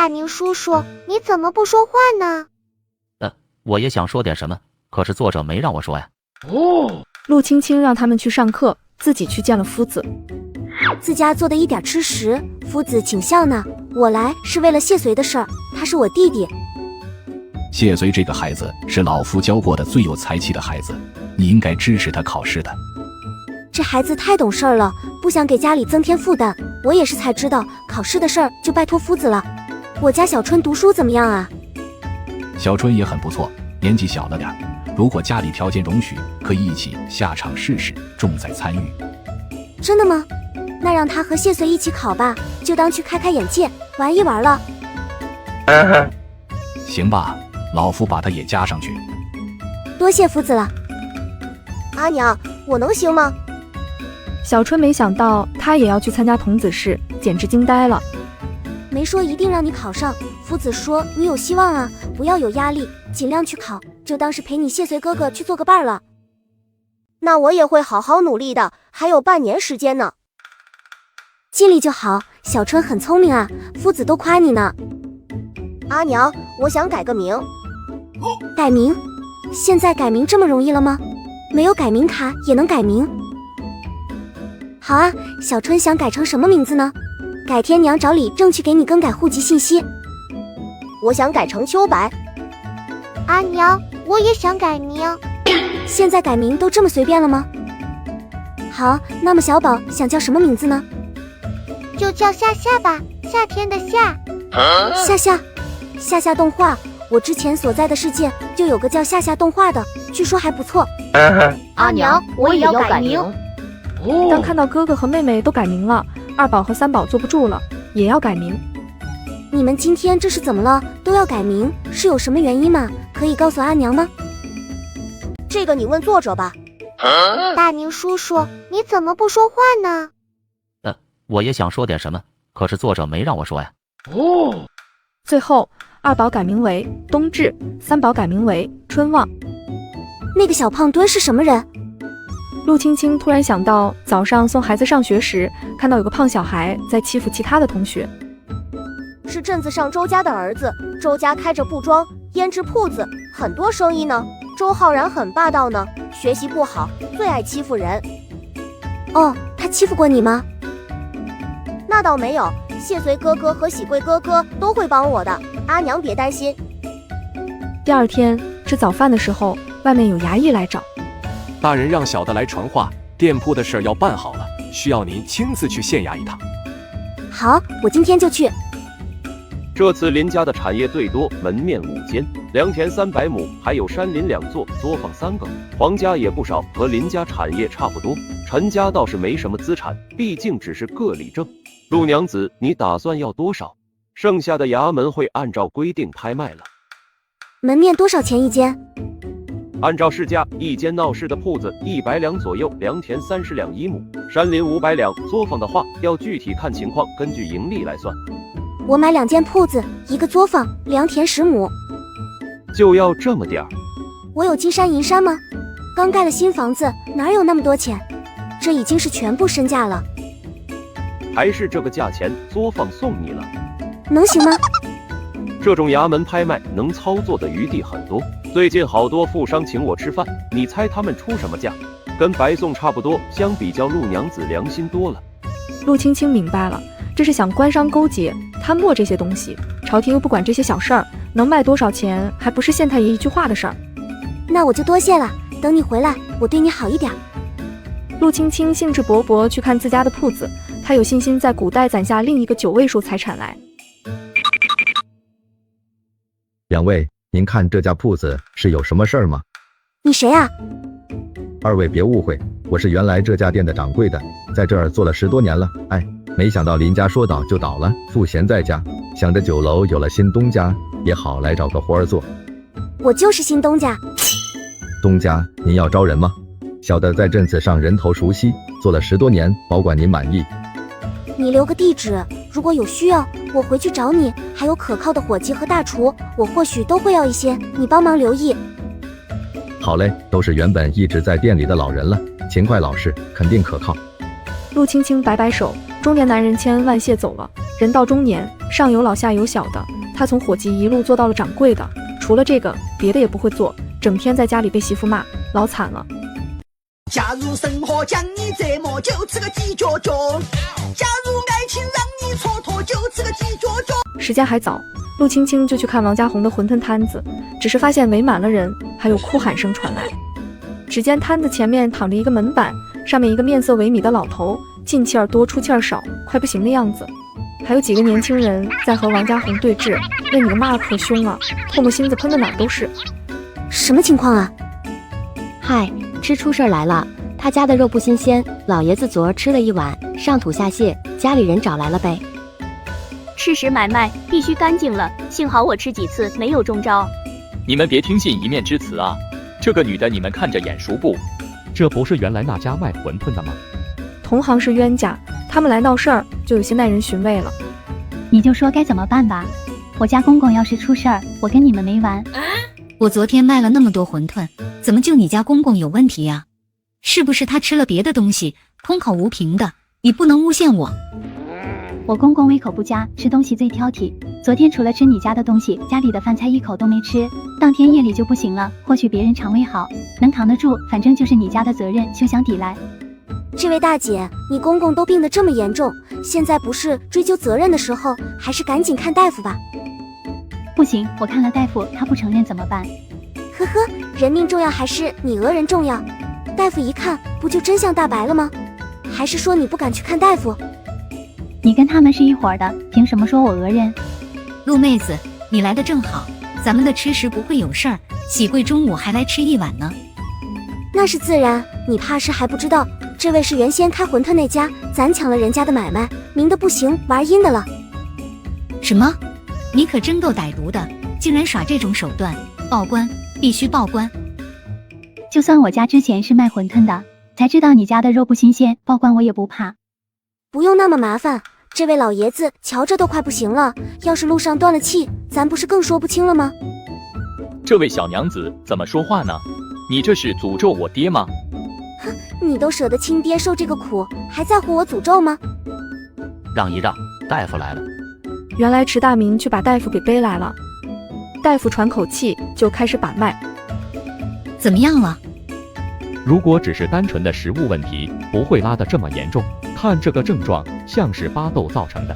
大宁叔叔，你怎么不说话呢？我也想说点什么，可是作者没让我说呀。陆青青让他们去上课，自己去见了夫子。自家做的一点吃食，夫子请笑呢。我来是为了谢随的事儿，他是我弟弟。谢随这个孩子是老夫教过的最有才气的孩子，你应该支持他考试的。这孩子太懂事儿了，不想给家里增添负担。我也是才知道考试的事儿，就拜托夫子了。我家小春读书怎么样啊？小春也很不错，年纪小了点，如果家里条件容许，可以一起下场试试，重在参与。真的吗？那让他和谢随一起考吧，就当去开开眼界，玩一玩了。行吧，老夫把他也加上去。多谢夫子了。阿娘，我能行吗？小春没想到他也要去参加童子试，简直惊呆了。没说一定让你考上，夫子说你有希望啊，不要有压力，尽量去考，就当是陪你谢随哥哥去做个伴了。那我也会好好努力的，还有半年时间呢。尽力就好，小春很聪明啊，夫子都夸你呢。阿娘，我想改个名。改名？现在改名这么容易了吗？没有改名卡也能改名？好啊，小春想改成什么名字呢？改天娘找李正去给你更改户籍信息。我想改成秋白。阿娘，我也想改名。现在改名都这么随便了吗？好，那么小宝想叫什么名字呢？就叫夏夏吧，夏天的夏。夏夏动画，我之前所在的世界就有个叫夏夏动画的，据说还不错。阿娘，我也要改名。当看到哥哥和妹妹都改名了，二宝和三宝坐不住了，也要改名。你们今天这是怎么了？都要改名，是有什么原因吗？可以告诉阿娘吗？这个你问作者吧。大宁叔叔，你怎么不说话呢？我也想说点什么，可是作者没让我说呀。最后，二宝改名为冬至，三宝改名为春望。那个小胖墩是什么人？陆青青突然想到，早上送孩子上学时，看到有个胖小孩在欺负其他的同学。是镇子上周家的儿子，周家开着布庄、胭脂铺子，很多生意呢。周浩然很霸道呢，学习不好，最爱欺负人。哦，他欺负过你吗？那倒没有，谢随哥哥和喜贵哥哥都会帮我的，阿娘别担心。第二天吃早饭的时候，外面有衙役来找。大人让小的来传话，店铺的事要办好了，需要您亲自去县衙一趟。好，我今天就去。这次林家的产业最多，门面5间，良田300亩，还有山林2座，作坊3个。黄家也不少，和林家产业差不多。陈家倒是没什么资产，毕竟只是个里证。陆娘子，你打算要多少？剩下的衙门会按照规定拍卖了。门面多少钱一间？按照市价，一间闹市的铺子100两左右，良田30两1亩，山林500两，作坊的话要具体看情况，根据盈利来算。我买2间铺子，1个作坊，良田10亩。就要这么点儿？我有金山银山吗？刚盖了新房子，哪有那么多钱？这已经是全部身价了。还是这个价钱，作坊送你了，能行吗？这种衙门拍卖能操作的余地很多。最近好多富商请我吃饭，你猜他们出什么价？跟白送差不多，相比较陆娘子良心多了。陆青青明白了，这是想官商勾结、贪墨这些东西，朝廷又不管这些小事儿，能卖多少钱还不是县太爷一句话的事儿。那我就多谢了，等你回来，我对你好一点。陆青青兴致勃勃去看自家的铺子，她有信心在古代攒下另一个9位数财产来。两位，您看这家铺子是有什么事儿吗？你谁啊？二位别误会，我是原来这家店的掌柜的，在这儿做了10多年了。哎，没想到林家说倒就倒了，赋闲在家，想着酒楼有了新东家，也好来找个活儿做。我就是新东家。东家，您要招人吗？小的在镇子上人头熟悉，做了10多年，保管您满意。你留个地址，如果有需要，我回去找你。还有可靠的伙计和大厨，我或许都会要一些，你帮忙留意。好嘞，都是原本一直在店里的老人了，勤快老实，肯定可靠。陆青青摆摆手，中年男人千恩万谢走了。人到中年，上有老下有小的，他从伙计一路做到了掌柜的，除了这个别的也不会做，整天在家里被媳妇骂，老惨了。假如生活将你折磨，就吃个鸡脚脚；假如爱情让你蹉跎，就吃个鸡脚脚。时间还早，陆青青就去看王家红的馄饨摊子，只是发现围满了人，还有哭喊声传来。只见摊子前面躺着一个门板，上面一个面色萎靡的老头，进气儿多出气儿少，快不行的样子。还有几个年轻人在和王家红对峙，那女的骂得可凶了，唾沫星子喷的哪儿都是。什么情况啊？嗨，吃出事儿来了，他家的肉不新鲜，老爷子昨儿吃了一碗，上吐下泻，家里人找来了呗。吃食买卖必须干净了，幸好我吃几次没有中招。你们别听信一面之词啊，这个女的你们看着眼熟不？这不是原来那家卖馄饨的吗？同行是冤家，他们来闹事儿，就有些耐人寻味了。你就说该怎么办吧，我家公公要是出事儿，我跟你们没完。我昨天卖了那么多馄饨，怎么就你家公公有问题呀？是不是他吃了别的东西，空口无凭的？你不能诬陷我。我公公胃口不佳，吃东西最挑剔，昨天除了吃你家的东西，家里的饭菜一口都没吃，当天夜里就不行了。或许别人肠胃好，能扛得住，反正就是你家的责任，休想抵赖。这位大姐，你公公都病得这么严重，现在不是追究责任的时候，还是赶紧看大夫吧。不行，我看了大夫，他不承认怎么办？呵呵，人命重要还是你讹人重要？大夫一看，不就真相大白了吗？还是说你不敢去看大夫？你跟他们是一伙的，凭什么说我讹人？陆妹子，你来的正好，咱们的吃食不会有事儿，喜贵中午还来吃一碗呢。那是自然，你怕是还不知道，这位是原先开馄饨那家，咱抢了人家的买卖，明的不行，玩阴的了。什么？你可真够歹毒的，竟然耍这种手段！报官，必须报官！就算我家之前是卖馄饨的，才知道你家的肉不新鲜，报官我也不怕。不用那么麻烦，这位老爷子瞧着都快不行了，要是路上断了气，咱不是更说不清了吗？这位小娘子怎么说话呢？你这是诅咒我爹吗？哼，你都舍得亲爹受这个苦，还在乎我诅咒吗？让一让，大夫来了。原来池大明去把大夫给背来了，大夫喘口气就开始把脉。怎么样了？如果只是单纯的食物问题，不会拉得这么严重，看这个症状像是巴豆造成的。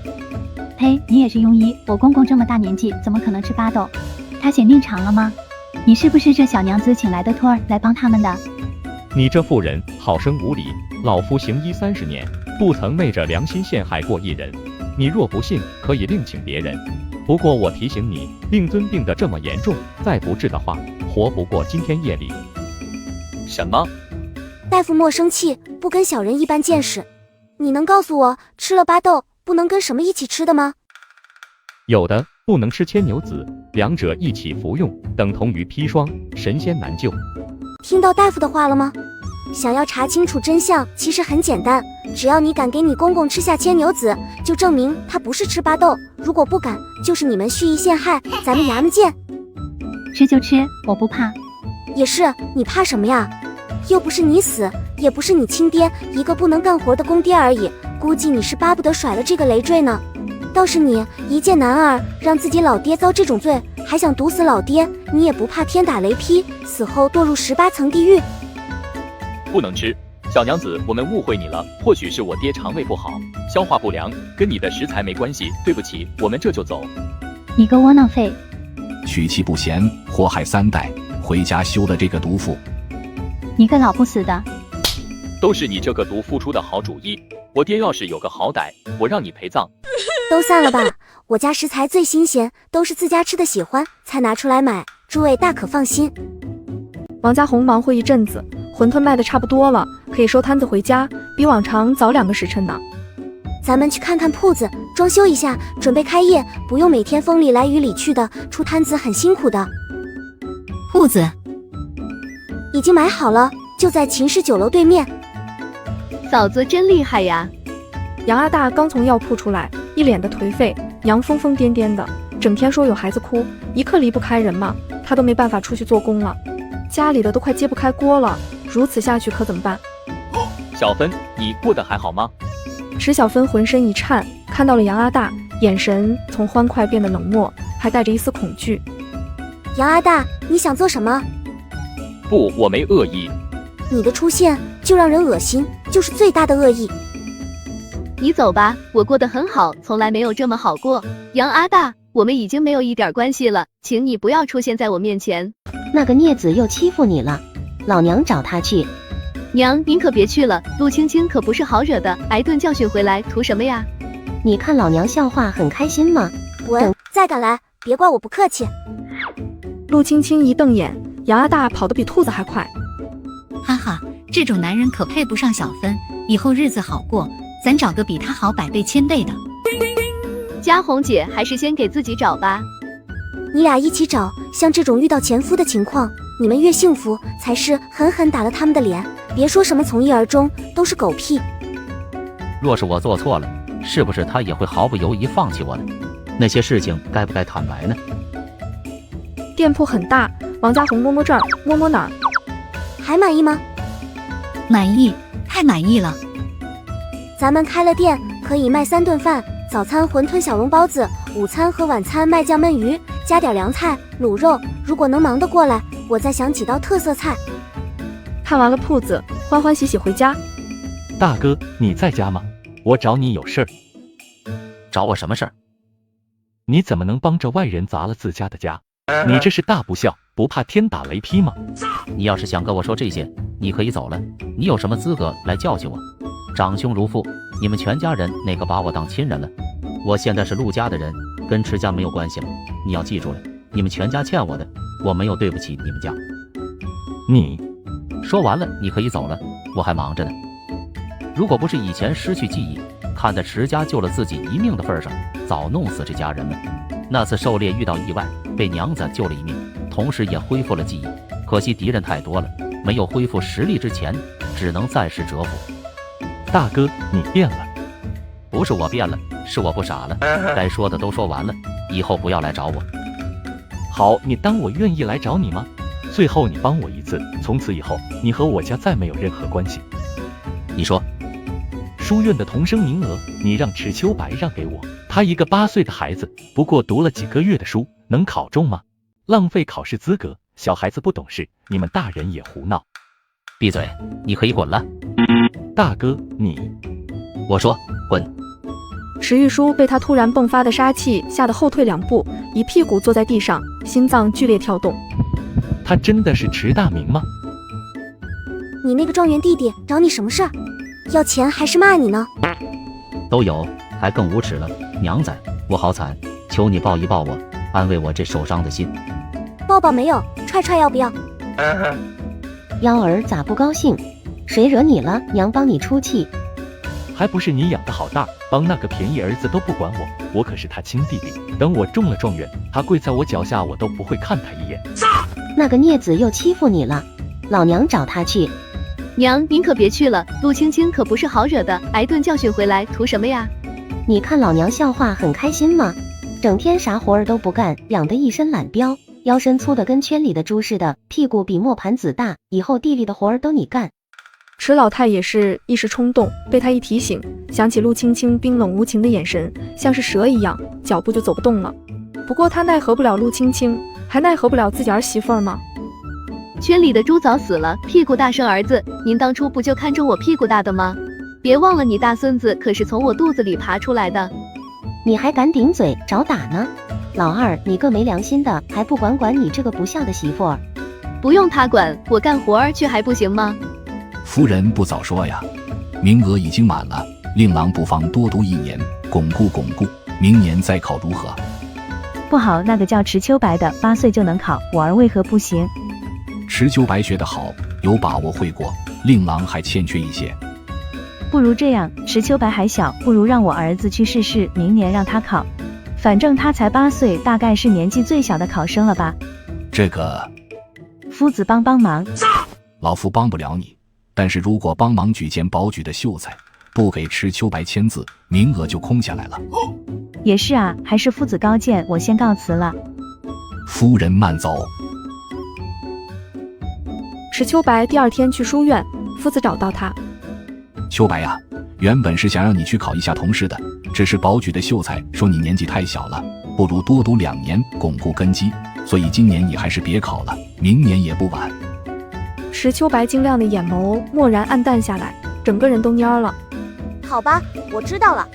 呸，你也是庸医，我公公这么大年纪怎么可能吃巴豆？他嫌命长了吗？你是不是这小娘子请来的托儿来帮他们的？你这妇人好生无礼，老夫行医30年，不曾昧着良心陷害过一人。你若不信，可以另请别人。不过我提醒你，令尊病得这么严重，再不治的话，活不过今天夜里。什么？大夫莫生气，不跟小人一般见识。你能告诉我，吃了巴豆不能跟什么一起吃的吗？有的，不能吃牵牛子，两者一起服用，等同于砒霜，神仙难救。听到大夫的话了吗？想要查清楚真相，其实很简单，只要你敢给你公公吃下牵牛子，就证明他不是吃巴豆；如果不敢，就是你们蓄意陷害。咱们衙门见。吃就吃，我不怕。也是，你怕什么呀？又不是你死，也不是你亲爹，一个不能干活的公爹而已。估计你是巴不得甩了这个累赘呢。倒是你一介男儿，让自己老爹遭这种罪，还想毒死老爹，你也不怕天打雷劈，死后堕入18层地狱？不能吃，小娘子，我们误会你了，或许是我爹肠胃不好，消化不良，跟你的食材没关系，对不起，我们这就走。你个窝囊废！娶妻不贤，祸害3代，回家休了这个毒妇。你个老不死的！都是你这个毒妇出的好主意，我爹要是有个好歹，我让你陪葬。都散了吧，我家食材最新鲜，都是自家吃的喜欢才拿出来买，诸位大可放心。王家红忙活一阵子，馄饨卖的差不多了，可以收摊子回家，比往常早2个时辰呢。咱们去看看铺子，装修一下，准备开业，不用每天风里来雨里去的，出摊子很辛苦的。铺子已经买好了，就在秦氏酒楼对面。嫂子真厉害呀！杨阿大刚从药铺出来，一脸的颓废，杨疯疯癫癫的，整天说有孩子哭，一刻离不开人嘛，他都没办法出去做工了，家里的都快揭不开锅了，如此下去可怎么办？小芬，你过得还好吗？池小芬浑身一颤，看到了杨阿大，眼神从欢快变得冷漠，还带着一丝恐惧。杨阿大，你想做什么？不，我没恶意。你的出现就让人恶心，就是最大的恶意。你走吧，我过得很好，从来没有这么好过。杨阿大，我们已经没有一点关系了，请你不要出现在我面前。那个孽子又欺负你了，老娘找他去。娘，您可别去了，陆青青可不是好惹的，挨顿教训回来图什么呀？你看老娘笑话很开心吗？再敢来，别怪我不客气。陆青青一瞪眼，杨阿大跑得比兔子还快。哈哈，这种男人可配不上小芬，以后日子好过，咱找个比他好100倍1000倍的。嘉红姐还是先给自己找吧。你俩一起找，像这种遇到前夫的情况，你们越幸福才是狠狠打了他们的脸。别说什么从一而终，都是狗屁。若是我做错了，是不是他也会毫不犹豫放弃我呢？那些事情该不该坦白呢？店铺很大，王家红摸摸这儿，摸摸哪儿。还满意吗？满意，太满意了。咱们开了店，可以卖3顿饭，早餐馄饨小笼包子，午餐和晚餐卖酱焖鱼，加点凉菜、卤肉。如果能忙得过来，我再想几道特色菜。看完了铺子，欢欢喜喜回家。大哥，你在家吗？我找你有事儿。找我什么事儿？你怎么能帮着外人砸了自家的家？你这是大不孝，不怕天打雷劈吗？你要是想跟我说这些，你可以走了。你有什么资格来教训我？长兄如父，你们全家人哪个把我当亲人了？我现在是陆家的人，跟池家没有关系了。你要记住了，你们全家欠我的，我没有对不起你们家。你说完了，你可以走了，我还忙着呢。如果不是以前失去记忆，看在池家救了自己一命的份上，早弄死这家人了。那次狩猎遇到意外，被娘子救了一命，同时也恢复了记忆。可惜敌人太多了，没有恢复实力之前，只能暂时蛰伏。大哥，你变了。不是我变了，是我不傻了。该说的都说完了，以后不要来找我。好，你当我愿意来找你吗？最后你帮我一次，从此以后你和我家再没有任何关系。你说，书院的童生名额，你让池秋白让给我。他一个8岁的孩子，不过读了几个月的书，能考中吗？浪费考试资格，小孩子不懂事，你们大人也胡闹。闭嘴，你可以滚了。大哥，你……我说滚。池玉书被他突然迸发的杀气吓得后退2步，一屁股坐在地上，心脏剧烈跳动。他真的是池大明吗？你那个状元弟弟找你什么事儿？要钱还是骂你呢？都有，还更无耻了。娘仔，我好惨，求你抱一抱我，安慰我这受伤的心。抱抱没有，踹踹要不要？幺儿咋不高兴？谁惹你了？娘帮你出气。还不是你养的好大，帮那个便宜儿子都不管我，我可是他亲弟弟。等我中了状元，他跪在我脚下，我都不会看他一眼。那个孽子又欺负你了，老娘找他去。娘，您可别去了，陆青青可不是好惹的，挨顿教训回来图什么呀？你看老娘笑话很开心吗？整天啥活儿都不干，养得一身懒膘，腰身粗的跟圈里的猪似的，屁股比磨盘子大，以后地里的活儿都你干。池老太也是一时冲动，被他一提醒，想起陆青青冰冷无情的眼神，像是蛇一样，脚步就走不动了。不过他奈何不了陆青青，还奈何不了自己儿媳妇儿吗？圈里的猪早死了，屁股大生儿子，您当初不就看中我屁股大的吗？别忘了你大孙子可是从我肚子里爬出来的。你还敢顶嘴找打呢？老二，你个没良心的，还不管管你这个不孝的媳妇儿。不用他管，我干活儿去还不行吗？夫人不早说呀，名额已经满了，令郎不妨多读1年，巩固巩固，明年再考如何？不好，那个叫池秋白的8岁就能考，我儿为何不行？池秋白学得好，有把握会过，令郎还欠缺一些。不如这样，池秋白还小，不如让我儿子去试试，明年让他考。反正他才8岁，大概是年纪最小的考生了吧？这个，夫子帮帮忙。老夫帮不了你，但是如果帮忙举荐保举的秀才，不给池秋白签字，名额就空下来了。也是啊，还是夫子高见，我先告辞了。夫人慢走。池秋白第2天去书院，夫子找到他。秋白呀，原本是想让你去考一下同事的，只是保举的秀才说你年纪太小了，不如多读2年巩固根基，所以今年你还是别考了，明年也不晚。石秋白晶亮的眼眸蓦然暗淡下来，整个人都蔫了。好吧，我知道了。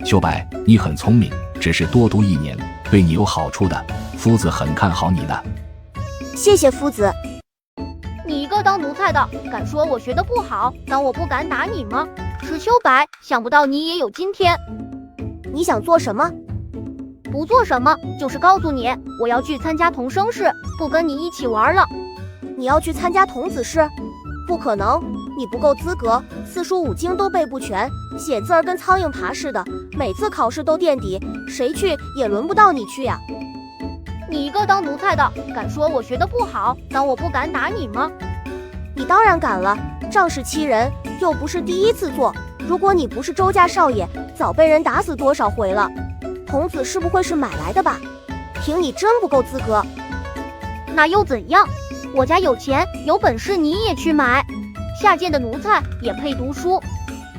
秋白，你很聪明，只是多读1年，对你有好处的，夫子很看好你的。谢谢夫子。你一个当奴才的，敢说我学得不好，当我不敢打你吗？石秋白，想不到你也有今天。你想做什么？不做什么，就是告诉你，我要去参加童生试，不跟你一起玩了。你要去参加童子试？不可能，你不够资格，4书5经都背不全，写字儿跟苍蝇爬似的，每次考试都垫底，谁去也轮不到你去呀。你一个当奴才的，敢说我学得不好，当我不敢打你吗？你当然敢了，仗势欺人，又不是第1次做。如果你不是周家少爷，早被人打死多少回了。童子是不会是买来的吧？凭你真不够资格。那又怎样？我家有钱，有本事你也去买。下贱的奴才也配读书。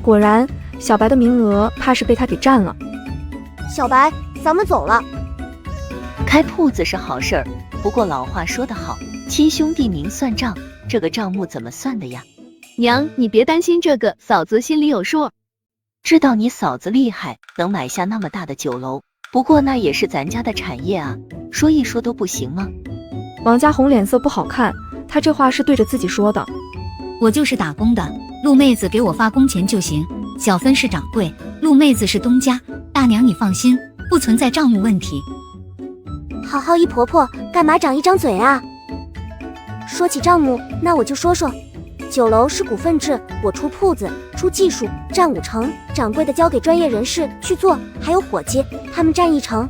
果然，小白的名额怕是被他给占了。小白，咱们走了。开铺子是好事儿，不过老话说得好，亲兄弟明算账，这个账目怎么算的呀？娘，你别担心这个，嫂子心里有数。知道你嫂子厉害，能买下那么大的酒楼，不过那也是咱家的产业啊，说一说都不行吗？王家红脸色不好看，他这话是对着自己说的。我就是打工的，陆妹子给我发工钱就行。小芬是掌柜，陆妹子是东家，大娘你放心，不存在账目问题。好好一婆婆，干嘛长一张嘴啊？说起账目，那我就说说，酒楼是股份制，我出铺子，出技术，占5成，掌柜的交给专业人士去做，还有伙计，他们占1成。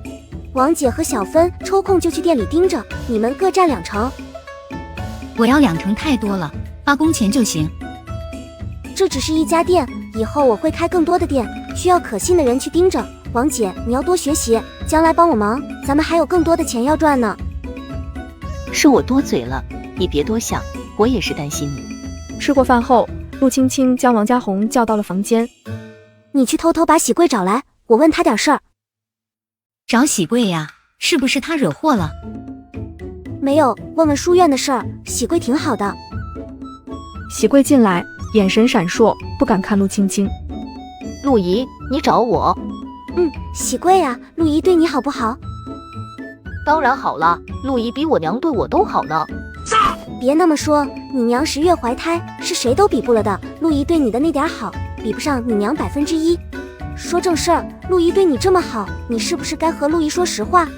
王姐和小芬抽空就去店里盯着，你们各占2成。我要2成太多了，发工钱就行。这只是一家店，以后我会开更多的店，需要可信的人去盯着。王姐，你要多学习，将来帮我忙，咱们还有更多的钱要赚呢。是我多嘴了，你别多想，我也是担心你。吃过饭后，陆青青将王家红叫到了房间。你去偷偷把喜贵找来，我问他点事儿。找喜贵呀？是不是他惹祸了？没有，问问书院的事儿，喜贵挺好的。喜贵进来，眼神闪烁，不敢看陆青青。陆姨，你找我？喜贵啊，陆姨对你好不好？当然好了，陆姨比我娘对我都好呢。别那么说，你娘10月怀胎，是谁都比不了的。陆姨对你的那点好，比不上你娘1%。说正事儿，陆姨对你这么好，你是不是该和陆姨说实话？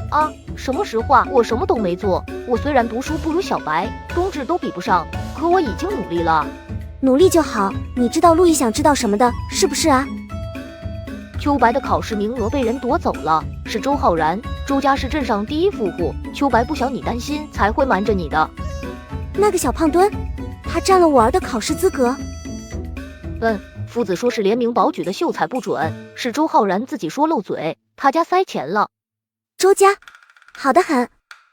啊，什么实话？我什么都没做。我虽然读书不如小白，冬至都比不上，可我已经努力了。努力就好。你知道陆姨想知道什么的，是不是啊？秋白的考试名额被人夺走了，是周浩然，周家是镇上第1富户。秋白不想你担心，才会瞒着你的。那个小胖墩，他占了我儿的考试资格。夫子说是联名保举的秀才不准，是周浩然自己说漏嘴，他家塞钱了。周家，好得很。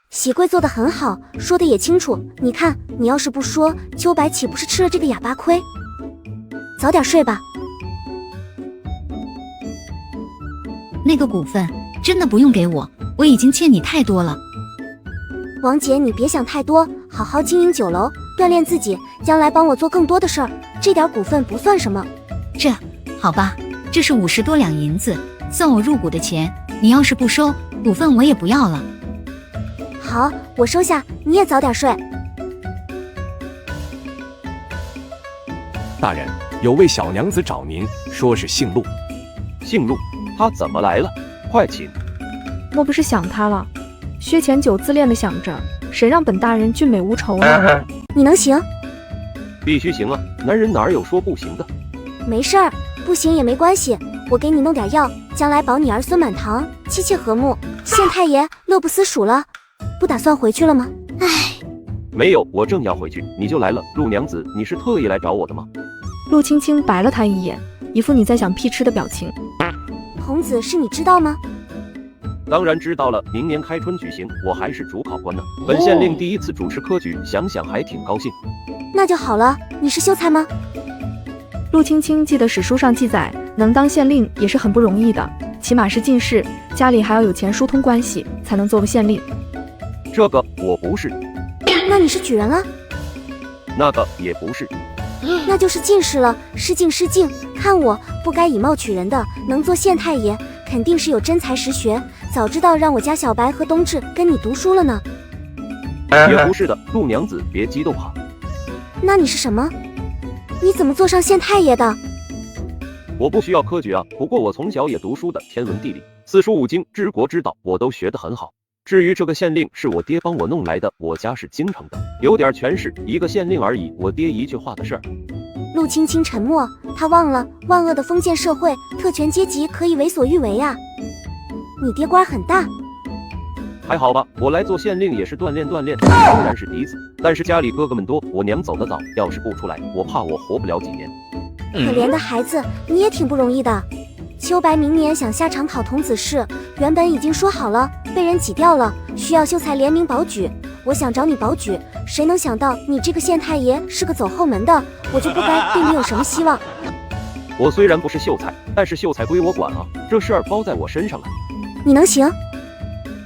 喜贵做得很好，说的也清楚。你看，你要是不说，秋白岂不是吃了这个哑巴亏？早点睡吧。那个股份真的不用给我，我已经欠你太多了。王姐，你别想太多，好好经营酒楼，锻炼自己，将来帮我做更多的事儿。这点股份不算什么。这好吧，这是50多两银子，算我入股的钱。你要是不收，股份我也不要了。好，我收下，你也早点睡。大人，有位小娘子找您，说是姓陆。姓陆？他怎么来了？快请。莫不是想他了？薛前久自恋的想着，谁让本大人俊美无愁呢？你能行？必须行啊！男人哪有说不行的？没事儿，不行也没关系，我给你弄点药，将来保你儿孙满堂，妻妾和睦。县太爷乐不思蜀了，不打算回去了吗？唉，没有，我正要回去，你就来了。陆娘子，你是特意来找我的吗？陆青青白了他一眼，一副你在想屁吃的表情。童子是你知道吗？当然知道了，明年开春举行，我还是主考官呢。本县令第1次主持科举，想想还挺高兴。那就好了，你是秀才吗？陆青青记得史书上记载，能当县令也是很不容易的，起码是进士，家里还要有钱疏通关系，才能做个县令。这个我不是。那你是举人了？那个也不是。那就是进士了，失敬失敬。看我不该以貌取人的，能做县太爷，肯定是有真才实学。早知道让我家小白和冬至跟你读书了呢。也不是的，陆娘子别激动哈。那你是什么？你怎么做上县太爷的？我不需要科举啊，不过我从小也读书的，天文地理、四书五经、治国之道我都学得很好。至于这个县令是我爹帮我弄来的，我家是京城的，有点权势，一个县令而已，我爹一句话的事儿。陆青青沉默，他忘了万恶的封建社会，特权阶级可以为所欲为啊。你爹官很大。还好吧，我来做县令也是锻炼锻炼，虽然是嫡子，但是家里哥哥们多，我娘走得早，要是不出来，我怕我活不了几年。可怜的孩子，你也挺不容易的。秋白明年想下场考童子试，原本已经说好了，被人挤掉了，需要秀才联名保举。我想找你保举，谁能想到你这个县太爷是个走后门的，我就不该对你有什么希望。我虽然不是秀才，但是秀才归我管啊，这事儿包在我身上啊。你能行？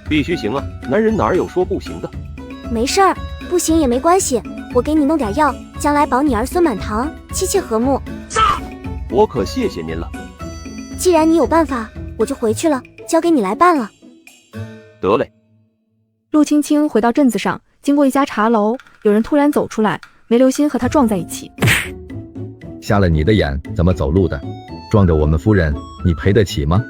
必须行啊，男人哪有说不行的？没事儿，不行也没关系，我给你弄点药，将来保你儿孙满堂，妻妾和睦。我可谢谢您了。既然你有办法，我就回去了，交给你来办了。得嘞。陆青青回到镇子上，经过一家茶楼，有人突然走出来，没留心和他撞在一起。瞎了你的眼，怎么走路的？撞着我们夫人，你赔得起吗？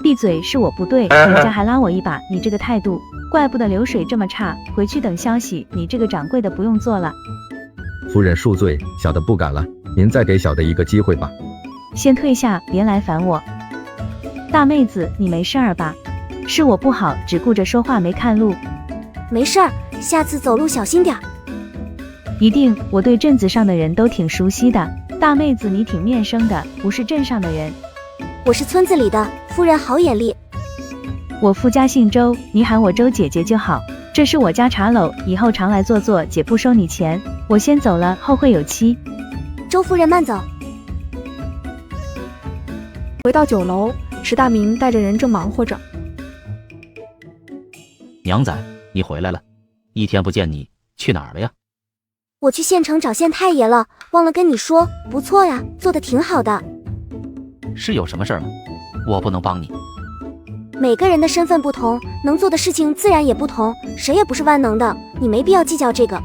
闭嘴，是我不对，人家还拉我一把，你这个态度，怪不得流水这么差。回去等消息，你这个掌柜的不用做了。夫人恕罪，小的不敢了，您再给小的一个机会吧。先退下，别来烦我。大妹子，你没事儿吧？是我不好，只顾着说话没看路。没事儿，下次走路小心点儿。一定，我对镇子上的人都挺熟悉的。大妹子，你挺面生的，不是镇上的人。我是村子里的，夫人好眼力。我夫家姓周，你喊我周姐姐就好。这是我家茶楼，以后常来坐坐，姐不收你钱。我先走了，后会有期。周夫人慢走。回到酒楼，池大明带着人正忙活着。娘仔，你回来了，一天不见你，去哪儿了呀？我去县城找县太爷了，忘了跟你说，不错呀，做得挺好的。是有什么事儿吗？我不能帮你。每个人的身份不同，能做的事情自然也不同，谁也不是万能的，你没必要计较这个。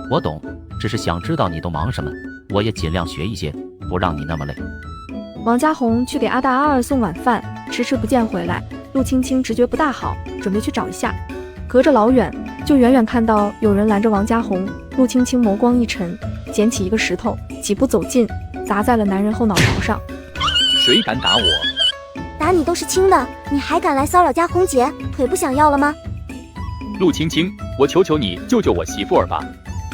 我懂，只是想知道你都忙什么，我也尽量学一些，不让你那么累。王家红去给阿大阿二送晚饭，迟迟不见回来，陆青青直觉不大好，准备去找一下。隔着老远，就远远看到有人拦着王家红，陆青青眸光一沉，捡起一个石头，几步走近，砸在了男人后脑勺上。谁敢打我？打你都是轻的，你还敢来骚扰家红姐？腿不想要了吗？陆青青，我求求你救救我媳妇儿吧！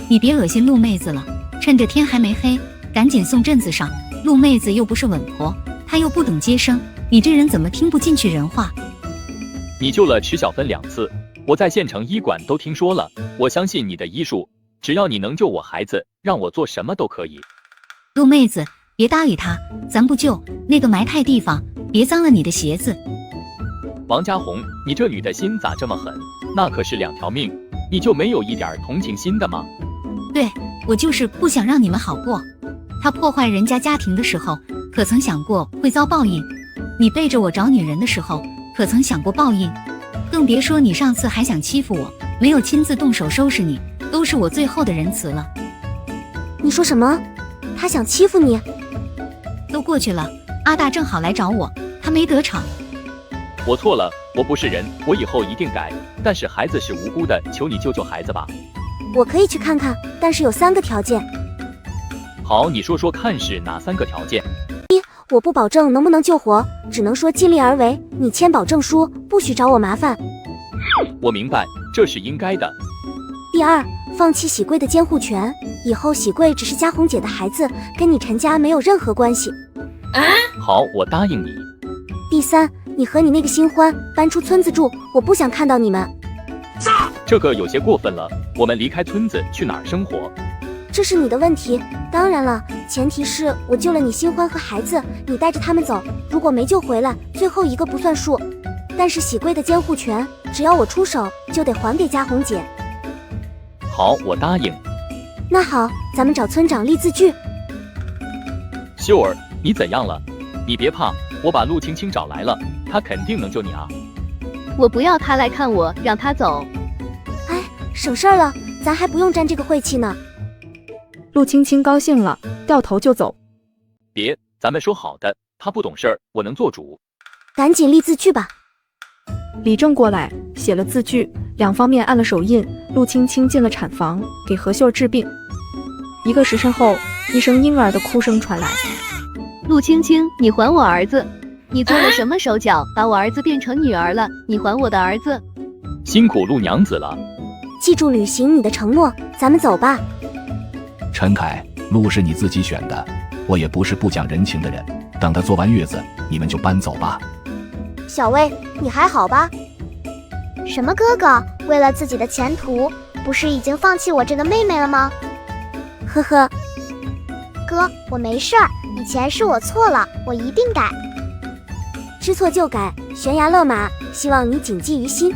你别恶心陆妹子了，趁着天还没黑，赶紧送镇子上。陆妹子又不是稳婆，她又不懂接生，你这人怎么听不进去人话？你救了池小芬2次，我在县城医馆都听说了，我相信你的医术，只要你能救我孩子，让我做什么都可以。陆妹子，别搭理他，咱不救那个埋汰地方，别脏了你的鞋子。王家红，你这女的心咋这么狠？那可是2条命，你就没有一点同情心的吗？对，我就是不想让你们好过。他破坏人家家庭的时候，可曾想过会遭报应？你背着我找女人的时候，可曾想过报应？更别说你上次还想欺负我，没有亲自动手收拾你，都是我最后的仁慈了。你说什么？他想欺负你？都过去了，阿大正好来找我，他没得逞。我错了，我不是人，我以后一定改。但是孩子是无辜的，求你救救孩子吧。我可以去看看，但是有3个条件。好，你说说看是哪3个条件？1，我不保证能不能救活，只能说尽力而为，你签保证书，不许找我麻烦。我明白，这是应该的。第2，放弃喜贵的监护权，以后喜贵只是家红姐的孩子，跟你陈家没有任何关系。好，我答应你。第3，你和你那个新欢搬出村子住，我不想看到你们。这个有些过分了，我们离开村子去哪儿生活？这是你的问题。当然了，前提是我救了你新欢和孩子，你带着他们走。如果没救回来，最后一个不算数。但是喜贵的监护权，只要我出手，就得还给嘉红姐。好，我答应。那好，咱们找村长立字据。秀儿，你怎样了？你别怕，我把陆青青找来了，她肯定能救你啊。我不要他来看我，让他走。哎，省事儿了，咱还不用沾这个晦气呢。陆青青高兴了，掉头就走。别，咱们说好的，他不懂事儿，我能做主。赶紧立字据吧。李正过来写了字据，两方面按了手印。陆青青进了产房，给何秀治病。1个时辰后，一声婴儿的哭声传来。陆青青，你还我儿子！你做了什么手脚，把我儿子变成女儿了？你还我的儿子！辛苦陆娘子了。记住履行你的承诺，咱们走吧。陈凯，路是你自己选的，我也不是不讲人情的人。等他坐完月子，你们就搬走吧。小薇，你还好吧？什么哥哥？为了自己的前途，不是已经放弃我这个妹妹了吗？呵呵，哥，我没事儿，以前是我错了，我一定改。知错就改，悬崖勒马，希望你谨记于心。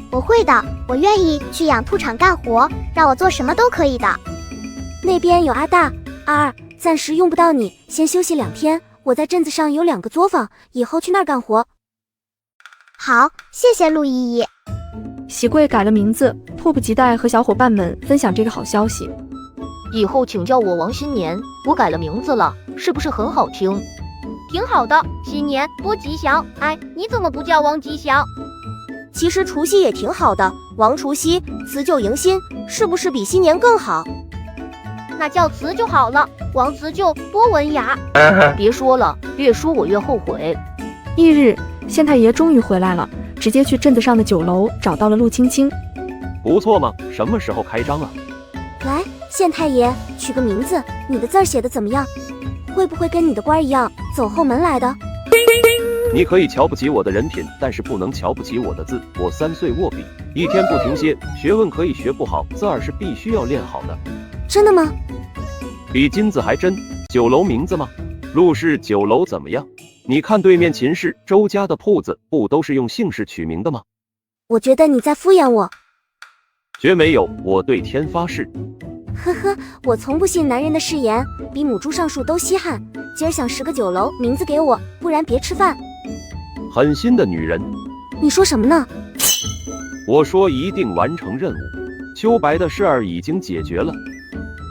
我会的，我愿意去养兔场干活，让我做什么都可以的。那边有阿大、阿二，暂时用不到你，先休息2天。我在镇子上有2个作坊，以后去那儿干活。好，谢谢陆依依。喜贵改了名字，迫不及待和小伙伴们分享这个好消息。以后请叫我王新年，我改了名字了，是不是很好听？挺好的，新年多吉祥。哎，你怎么不叫王吉祥？其实除夕也挺好的，王除夕，辞旧迎新，是不是比新年更好？那叫辞就好了，王辞旧多文雅。别说了，越说我越后悔。翌日，县太爷终于回来了，直接去镇子上的酒楼找到了陆青青。不错嘛，什么时候开张啊？来，县太爷，取个名字，你的字儿写的怎么样？会不会跟你的官一样，走后门来的？你可以瞧不起我的人品，但是不能瞧不起我的字。我3岁握笔，一天不停歇，学问可以学不好，字儿是必须要练好的。真的吗？比金子还真。酒楼名字吗？陆氏酒楼怎么样？你看对面秦氏周家的铺子，不都是用姓氏取名的吗？我觉得你在敷衍我。绝没有，我对天发誓。呵呵，我从不信男人的誓言，比母猪上树都稀罕。今儿想10个酒楼，名字给我，不然别吃饭。狠心的女人。你说什么呢？我说一定完成任务。秋白的事儿已经解决了。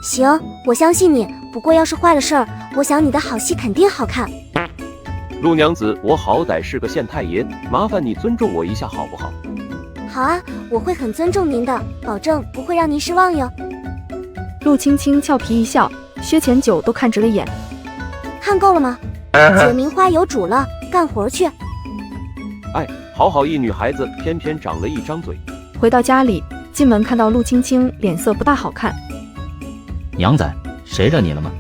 行，我相信你。不过要是坏了事儿，我想你的好戏肯定好看。陆娘子，我好歹是个县太爷，麻烦你尊重我一下好不好？好啊，我会很尊重您的，保证不会让您失望哟。陆青青俏皮一笑，薛前酒都看直了眼。看够了吗？解名花有主了，干活去。哎，好一女孩子，偏偏长了一张嘴。回到家里，进门看到陆青青脸色不大好看。娘仔，谁惹你了吗？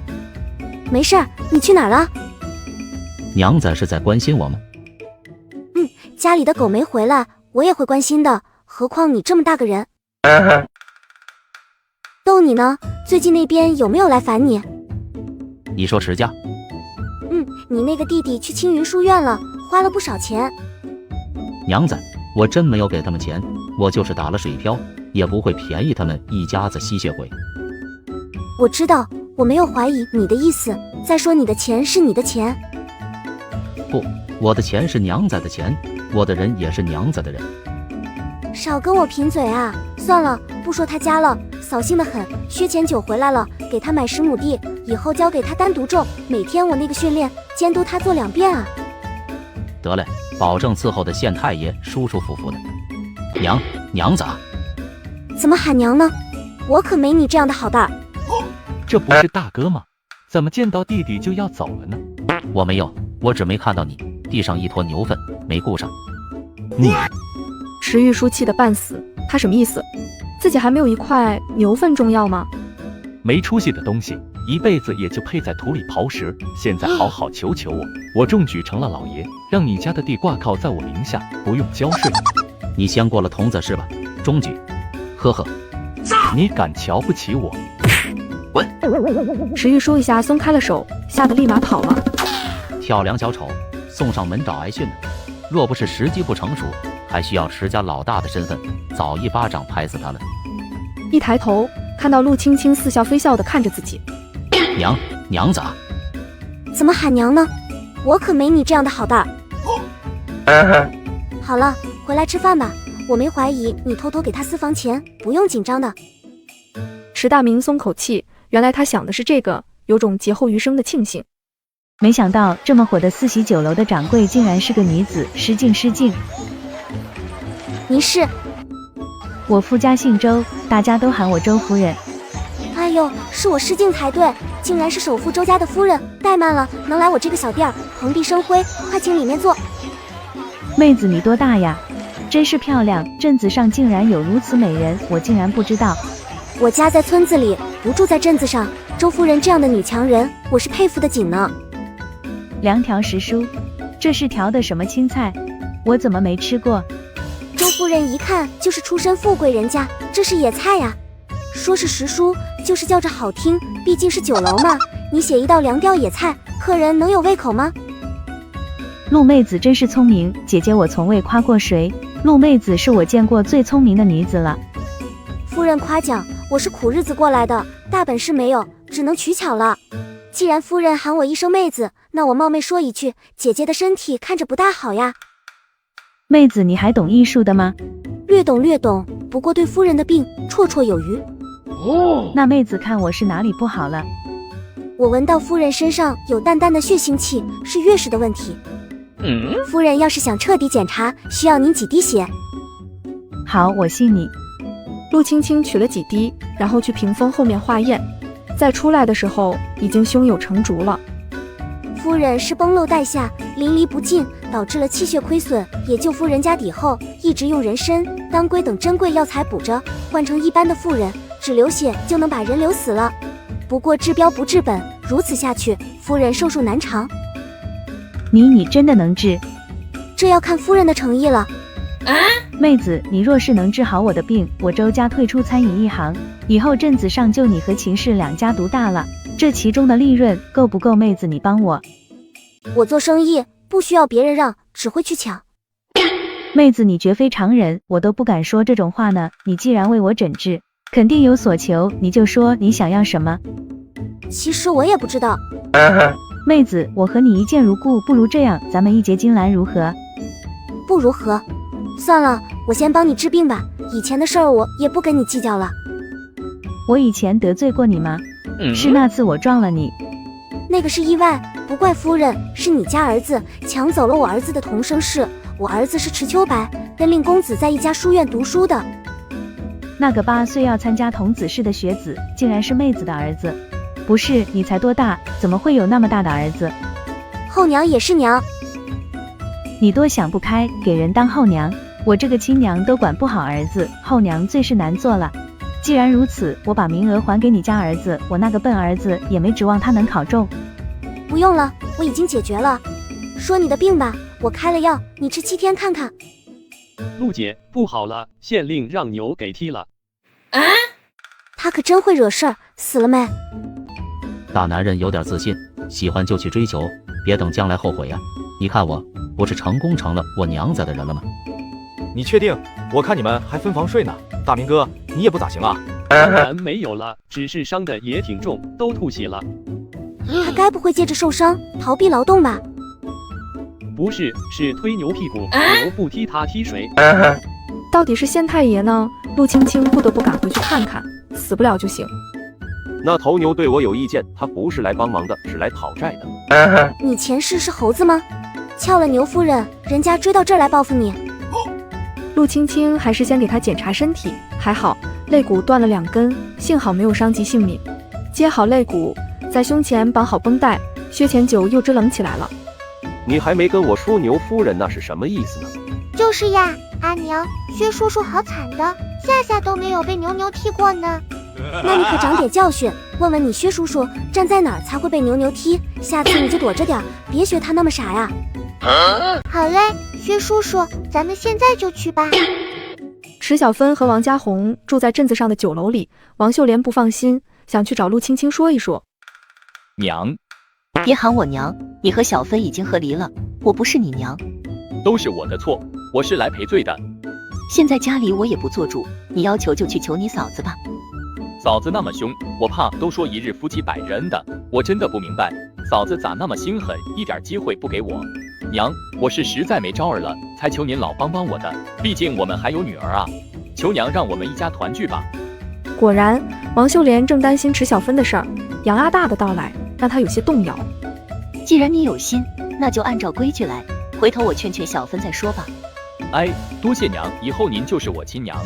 没事儿，你去哪儿了？娘仔是在关心我吗？家里的狗没回来，我也会关心的，何况你这么大个人。逗你呢，最近那边有没有来烦你？你说迟家？你那个弟弟去青云书院了，花了不少钱。娘仔，我真没有给他们钱，我就是打了水漂，也不会便宜他们一家子吸血鬼。我知道，我没有怀疑你的意思。再说你的钱是你的钱。不，我的钱是娘仔的钱，我的人也是娘仔的人。少跟我贫嘴啊！算了，不说他家了，扫兴的很。薛前酒回来了，给他买10亩地，以后交给他单独种，每天我那个训练监督他做2遍啊。得嘞，保证伺候的县太爷舒舒服服的。娘子啊！怎么喊娘呢？我可没你这样的好蛋儿。这不是大哥吗？怎么见到弟弟就要走了呢？我没有，我只没看到你地上一坨牛粪，没顾上。你池玉书气得半死，他什么意思？自己还没有一块牛粪重要吗？没出息的东西，一辈子也就配在土里刨食。现在好好求求我，我中举成了老爷，让你家的地挂靠在我名下，不用交税。你先过了童子是吧？中举，呵呵。你敢瞧不起我？石玉倏一下松开了手，吓得立马跑了。跳梁小丑送上门找挨训呢，若不是时机不成熟，还需要石家老大的身份，早一巴掌拍死他了。一抬头看到陆青青似笑非笑地看着自己，娘子啊，怎么喊娘呢？我可没你这样的好蛋儿。好了，回来吃饭吧。我没怀疑你偷偷给他私房钱，不用紧张的。石大明松口气，原来他想的是这个，有种劫后余生的庆幸。没想到这么火的四喜酒楼的掌柜竟然是个女子，失敬。您是？我夫家姓周，大家都喊我周夫人。哎呦，是我失敬才对，竟然是首富周家的夫人，怠慢了，能来我这个小店儿，蓬荜生辉，快请里面坐。妹子你多大呀？真是漂亮，镇子上竟然有如此美人，我竟然不知道。我家在村子里，不住在镇子上，周夫人这样的女强人，我是佩服的紧呢。2条时蔬，这是调的什么青菜？我怎么没吃过？周夫人一看就是出身富贵人家，这是野菜呀。说是时蔬，就是叫着好听，毕竟是酒楼嘛。你写一道凉调野菜，客人能有胃口吗？陆妹子真是聪明，姐姐我从未夸过谁，陆妹子是我见过最聪明的女子了。夫人夸奖，我是苦日子过来的，大本事没有，只能取巧了。既然夫人喊我一声妹子，那我冒昧说一句，姐姐的身体看着不大好呀。妹子你还懂艺术的吗？略懂，不过对夫人的病绰绰有余。那妹子看我是哪里不好了？我闻到夫人身上有淡淡的血腥气，是月事的问题。夫人要是想彻底检查，需要您几滴血。好，我信你。陆青青取了几滴，然后去屏风后面化验，再出来的时候已经胸有成竹了。夫人是崩漏带下，淋漓不尽，导致了气血亏损，也救夫人家底后，一直用人参、当归等珍贵药材补着，换成一般的妇人，只流血就能把人流死了。不过治标不治本，如此下去，夫人寿数难长。你真的能治？这要看夫人的诚意了。妹子，你若是能治好我的病，我周家退出餐饮一行，以后镇子上就你和秦氏2家独大了。这其中的利润够不够？妹子，你帮我。我做生意不需要别人让，只会去抢。妹子，你绝非常人，我都不敢说这种话呢。你既然为我诊治，肯定有所求，你就说你想要什么。其实我也不知道。妹子，我和你一见如故，不如这样，咱们一结金兰如何？不如何？算了，我先帮你治病吧，以前的事儿我也不跟你计较了。我以前得罪过你吗？是那次我撞了你。那个是意外，不怪夫人，是你家儿子抢走了我儿子的同生氏。我儿子是池秋白，跟令公子在一家书院读书的。那个8岁要参加童子试的学子，竟然是妹子的儿子。不是，你才多大，怎么会有那么大的儿子？后娘也是娘。你多想不开，给人当后娘，我这个亲娘都管不好儿子，后娘最是难做了。既然如此，我把名额还给你家儿子，我那个笨儿子也没指望他能考中。不用了，我已经解决了。说你的病吧，我开了药，你吃7天看看。陆姐，不好了，县令让牛给踢了。他可真会惹事儿，死了没？大男人有点自信，喜欢就去追求，别等将来后悔呀。你看我，不是成功成了我娘家的人了吗？你确定？我看你们还分房睡呢。大明哥，你也不咋行啊。当然没有了，只是伤的也挺重，都吐血了。他该不会借着受伤逃避劳动吧？不是，是推牛屁股，牛不踢他踢谁？到底是县太爷呢？陆青青不得不赶回去看看，死不了就行。那头牛对我有意见，他不是来帮忙的，是来讨债的。你前世是猴子吗？撬了牛夫人，人家追到这儿来报复你。陆青青还是先给他检查身体，还好肋骨断了2根，幸好没有伤及性命。接好肋骨，在胸前绑好绷带，薛前酒又支棱起来了。你还没跟我说牛夫人那是什么意思呢？就是呀，阿娘，薛叔叔好惨的，下下都没有被牛踢过呢。那你可长点教训，问问你薛叔叔站在哪儿才会被牛踢，下次你就躲着点，别学他那么傻呀。好嘞，薛叔叔，咱们现在就去吧。池小芬和王家红住在镇子上的酒楼里，王秀莲不放心，想去找陆青青说一说。娘，别喊我娘，你和小芬已经和离了，我不是你娘。都是我的错，我是来赔罪的。现在家里我也不做主，你要求就去求你嫂子吧。嫂子那么凶，我怕都说一日夫妻百日恩的，我真的不明白，嫂子咋那么心狠，一点机会不给我。娘，我是实在没招儿了，才求您老帮帮我的，毕竟我们还有女儿啊，求娘让我们一家团聚吧。果然，王秀莲正担心池小芬的事儿，杨阿大的到来让她有些动摇。既然你有心，那就按照规矩来，回头我劝劝小芬再说吧。哎，多谢娘，以后您就是我亲娘。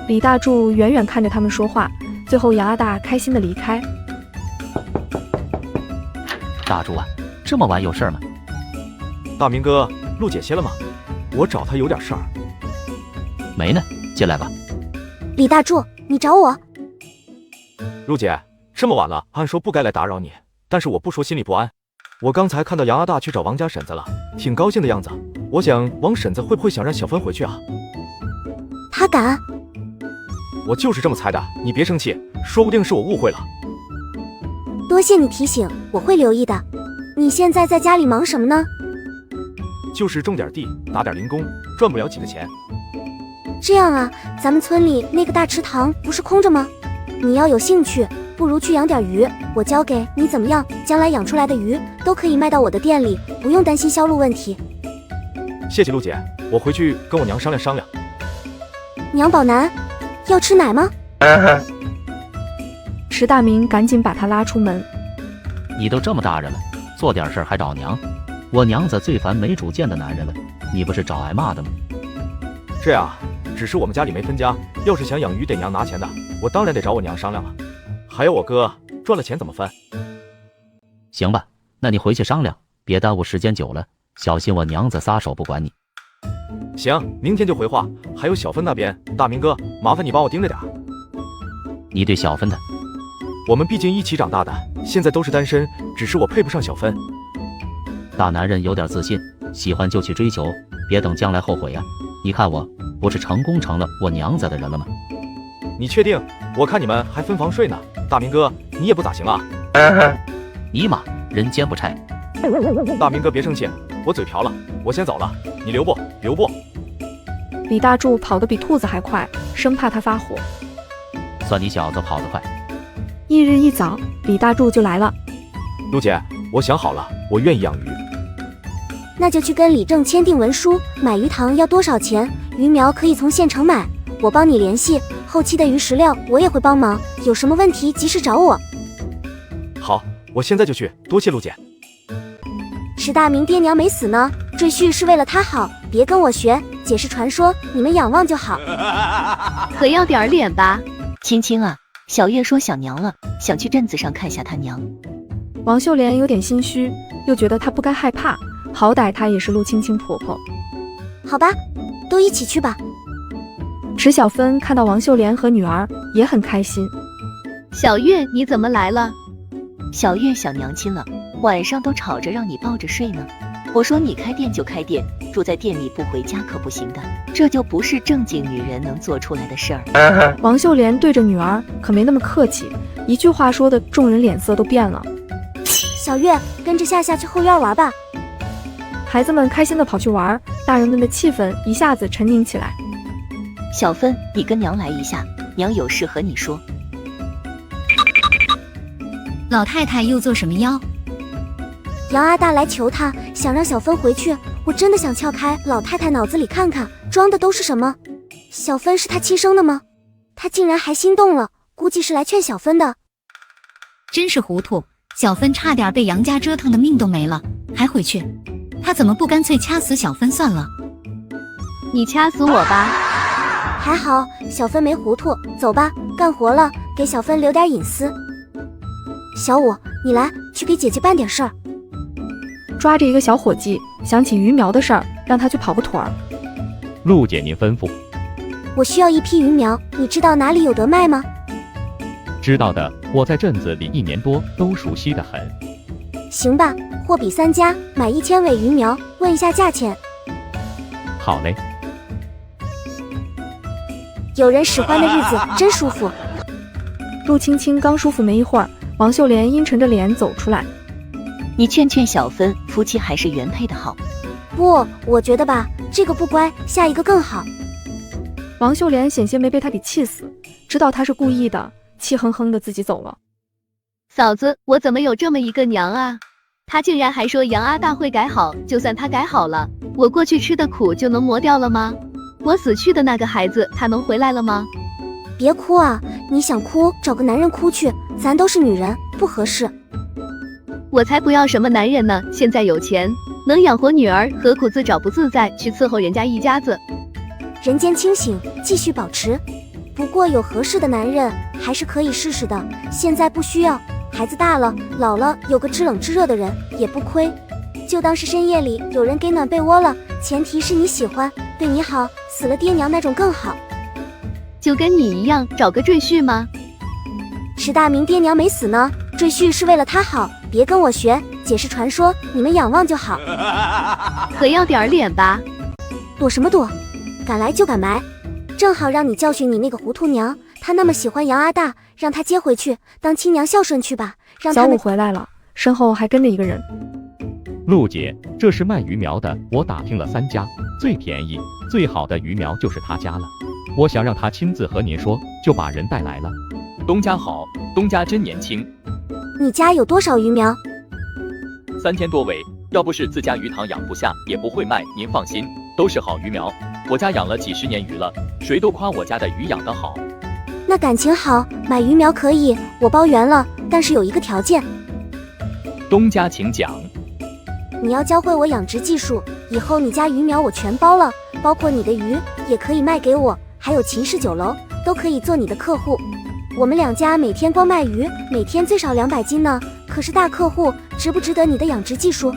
李大柱远远看着他们说话，最后杨阿大开心的离开。大柱啊，这么晚有事吗？大明哥，陆姐歇了吗？我找她有点事儿。没呢，进来吧。李大柱，你找我？陆姐，这么晚了，按说不该来打扰你，但是我不说心里不安。我刚才看到杨阿大去找王家婶子了，挺高兴的样子。我想王婶子会不会想让小芬回去啊？他敢？我就是这么猜的，你别生气，说不定是我误会了。多谢你提醒，我会留意的。你现在在家里忙什么呢？就是种点地，打点零工，赚不了几个钱。这样啊，咱们村里那个大池塘不是空着吗？你要有兴趣，不如去养点鱼，我教给你怎么样，将来养出来的鱼都可以卖到我的店里，不用担心销路问题。谢谢陆姐，我回去跟我娘商量商量。娘宝男，要吃奶吗？池大明赶紧把他拉出门。你都这么大人了，做点事儿还找娘？我娘子最烦没主见的男人了，你不是找挨骂的吗？这样，只是我们家里没分家，要是想养鱼得娘拿钱的，我当然得找我娘商量了。还有我哥，赚了钱怎么分？行吧，那你回去商量，别耽误时间久了，小心我娘子撒手不管你。行，明天就回话。还有小芬那边，大明哥，麻烦你帮我盯着点。你对小芬的？我们毕竟一起长大的，现在都是单身，只是我配不上小芬。大男人有点自信，喜欢就去追求，别等将来后悔呀。你看我，不是成功成了我娘子的人了吗？你确定？我看你们还分房睡呢。大明哥，你也不咋行啊。尼玛，人间不拆。大明哥别生气，我嘴瓢了，我先走了，你留步，留步。李大柱跑得比兔子还快，生怕他发火。算你小子跑得快。翌日一早，李大柱就来了。陆姐，我想好了，我愿意养鱼。那就去跟李正签订文书，买鱼塘要多少钱，鱼苗可以从县城买，我帮你联系，后期的鱼食料我也会帮忙，有什么问题及时找我。好，我现在就去，多谢陆姐。池大明爹娘没死呢，赘婿是为了他好，别跟我学，解释传说，你们仰望就好。可要点脸吧。青青啊，小月说想娘了，想去镇子上看下他娘。王秀莲有点心虚，又觉得她不该害怕，好歹她也是陆青青婆婆。好吧，都一起去吧。池小芬看到王秀莲和女儿也很开心。小月，你怎么来了？小月想娘亲了，晚上都吵着让你抱着睡呢。我说你开店就开店，住在店里不回家可不行的，这就不是正经女人能做出来的事儿。王秀莲对着女儿可没那么客气，一句话说的众人脸色都变了。小月，跟着夏夏去后院玩吧。孩子们开心地跑去玩，大人们的气氛一下子沉凝起来。小芬，你跟娘来一下，娘有事和你说。老太太又做什么妖？杨阿大来求他，想让小芬回去。我真的想撬开老太太脑子里看看，装的都是什么。小芬是他亲生的吗？他竟然还心动了，估计是来劝小芬的。真是糊涂，小芬差点被杨家折腾的命都没了，还回去。他怎么不干脆掐死小芬算了？你掐死我吧。还好小芬没糊涂，走吧，干活了，给小芬留点隐私。小五，你来，去给姐姐办点事儿。抓着一个小伙计，想起鱼苗的事儿，让他去跑个腿儿。陆姐，您吩咐。我需要一批鱼苗，你知道哪里有得卖吗？知道的，我在镇子里1年多，都熟悉得很。行吧，货比三家，买1000尾鱼苗，问一下价钱。好嘞。有人使唤的日子真舒服。陆青青刚舒服没一会儿，王秀莲阴沉着脸走出来。你劝劝小芬，夫妻还是原配的好。不，我觉得吧，这个不乖，下一个更好。王秀莲险些没被他给气死，知道他是故意的，气哼哼的自己走了。嫂子，我怎么有这么一个娘啊？她竟然还说杨阿大会改好，就算他改好了，我过去吃的苦就能磨掉了吗？我死去的那个孩子，他能回来了吗？别哭啊，你想哭找个男人哭去，咱都是女人，不合适。我才不要什么男人呢，现在有钱能养活女儿，何苦自找不自在去伺候人家一家子？人间清醒，继续保持。不过有合适的男人还是可以试试的，现在不需要，孩子大了，老了，有个知冷知热的人也不亏。就当是深夜里有人给暖被窝了，前提是你喜欢，对你好，死了爹娘那种更好。就跟你一样找个赘婿吗？史大明爹娘没死呢，赘婿是为了他好，别跟我学，解释传说，你们仰望就好。可要点脸吧？躲什么躲？敢来就敢埋，正好让你教训你那个糊涂娘，她那么喜欢杨阿大，让她接回去当亲娘孝顺去吧。让小五回来了，身后还跟着一个人。陆姐，这是卖鱼苗的，我打听了3家，最便宜、最好的鱼苗就是他家了。我想让他亲自和您说，就把人带来了。东家好，东家真年轻。你家有多少鱼苗？3000多尾，要不是自家鱼塘养不下，也不会卖。您放心，都是好鱼苗。我家养了几10年鱼了，谁都夸我家的鱼养得好。那感情好，买鱼苗可以，我包圆了，但是有一个条件。东家请讲。你要教会我养殖技术，以后你家鱼苗我全包了，包括你的鱼也可以卖给我，还有秦氏酒楼都可以做你的客户。我们2家每天光卖鱼，每天最少200斤呢，可是大客户，值不值得你的养殖技术？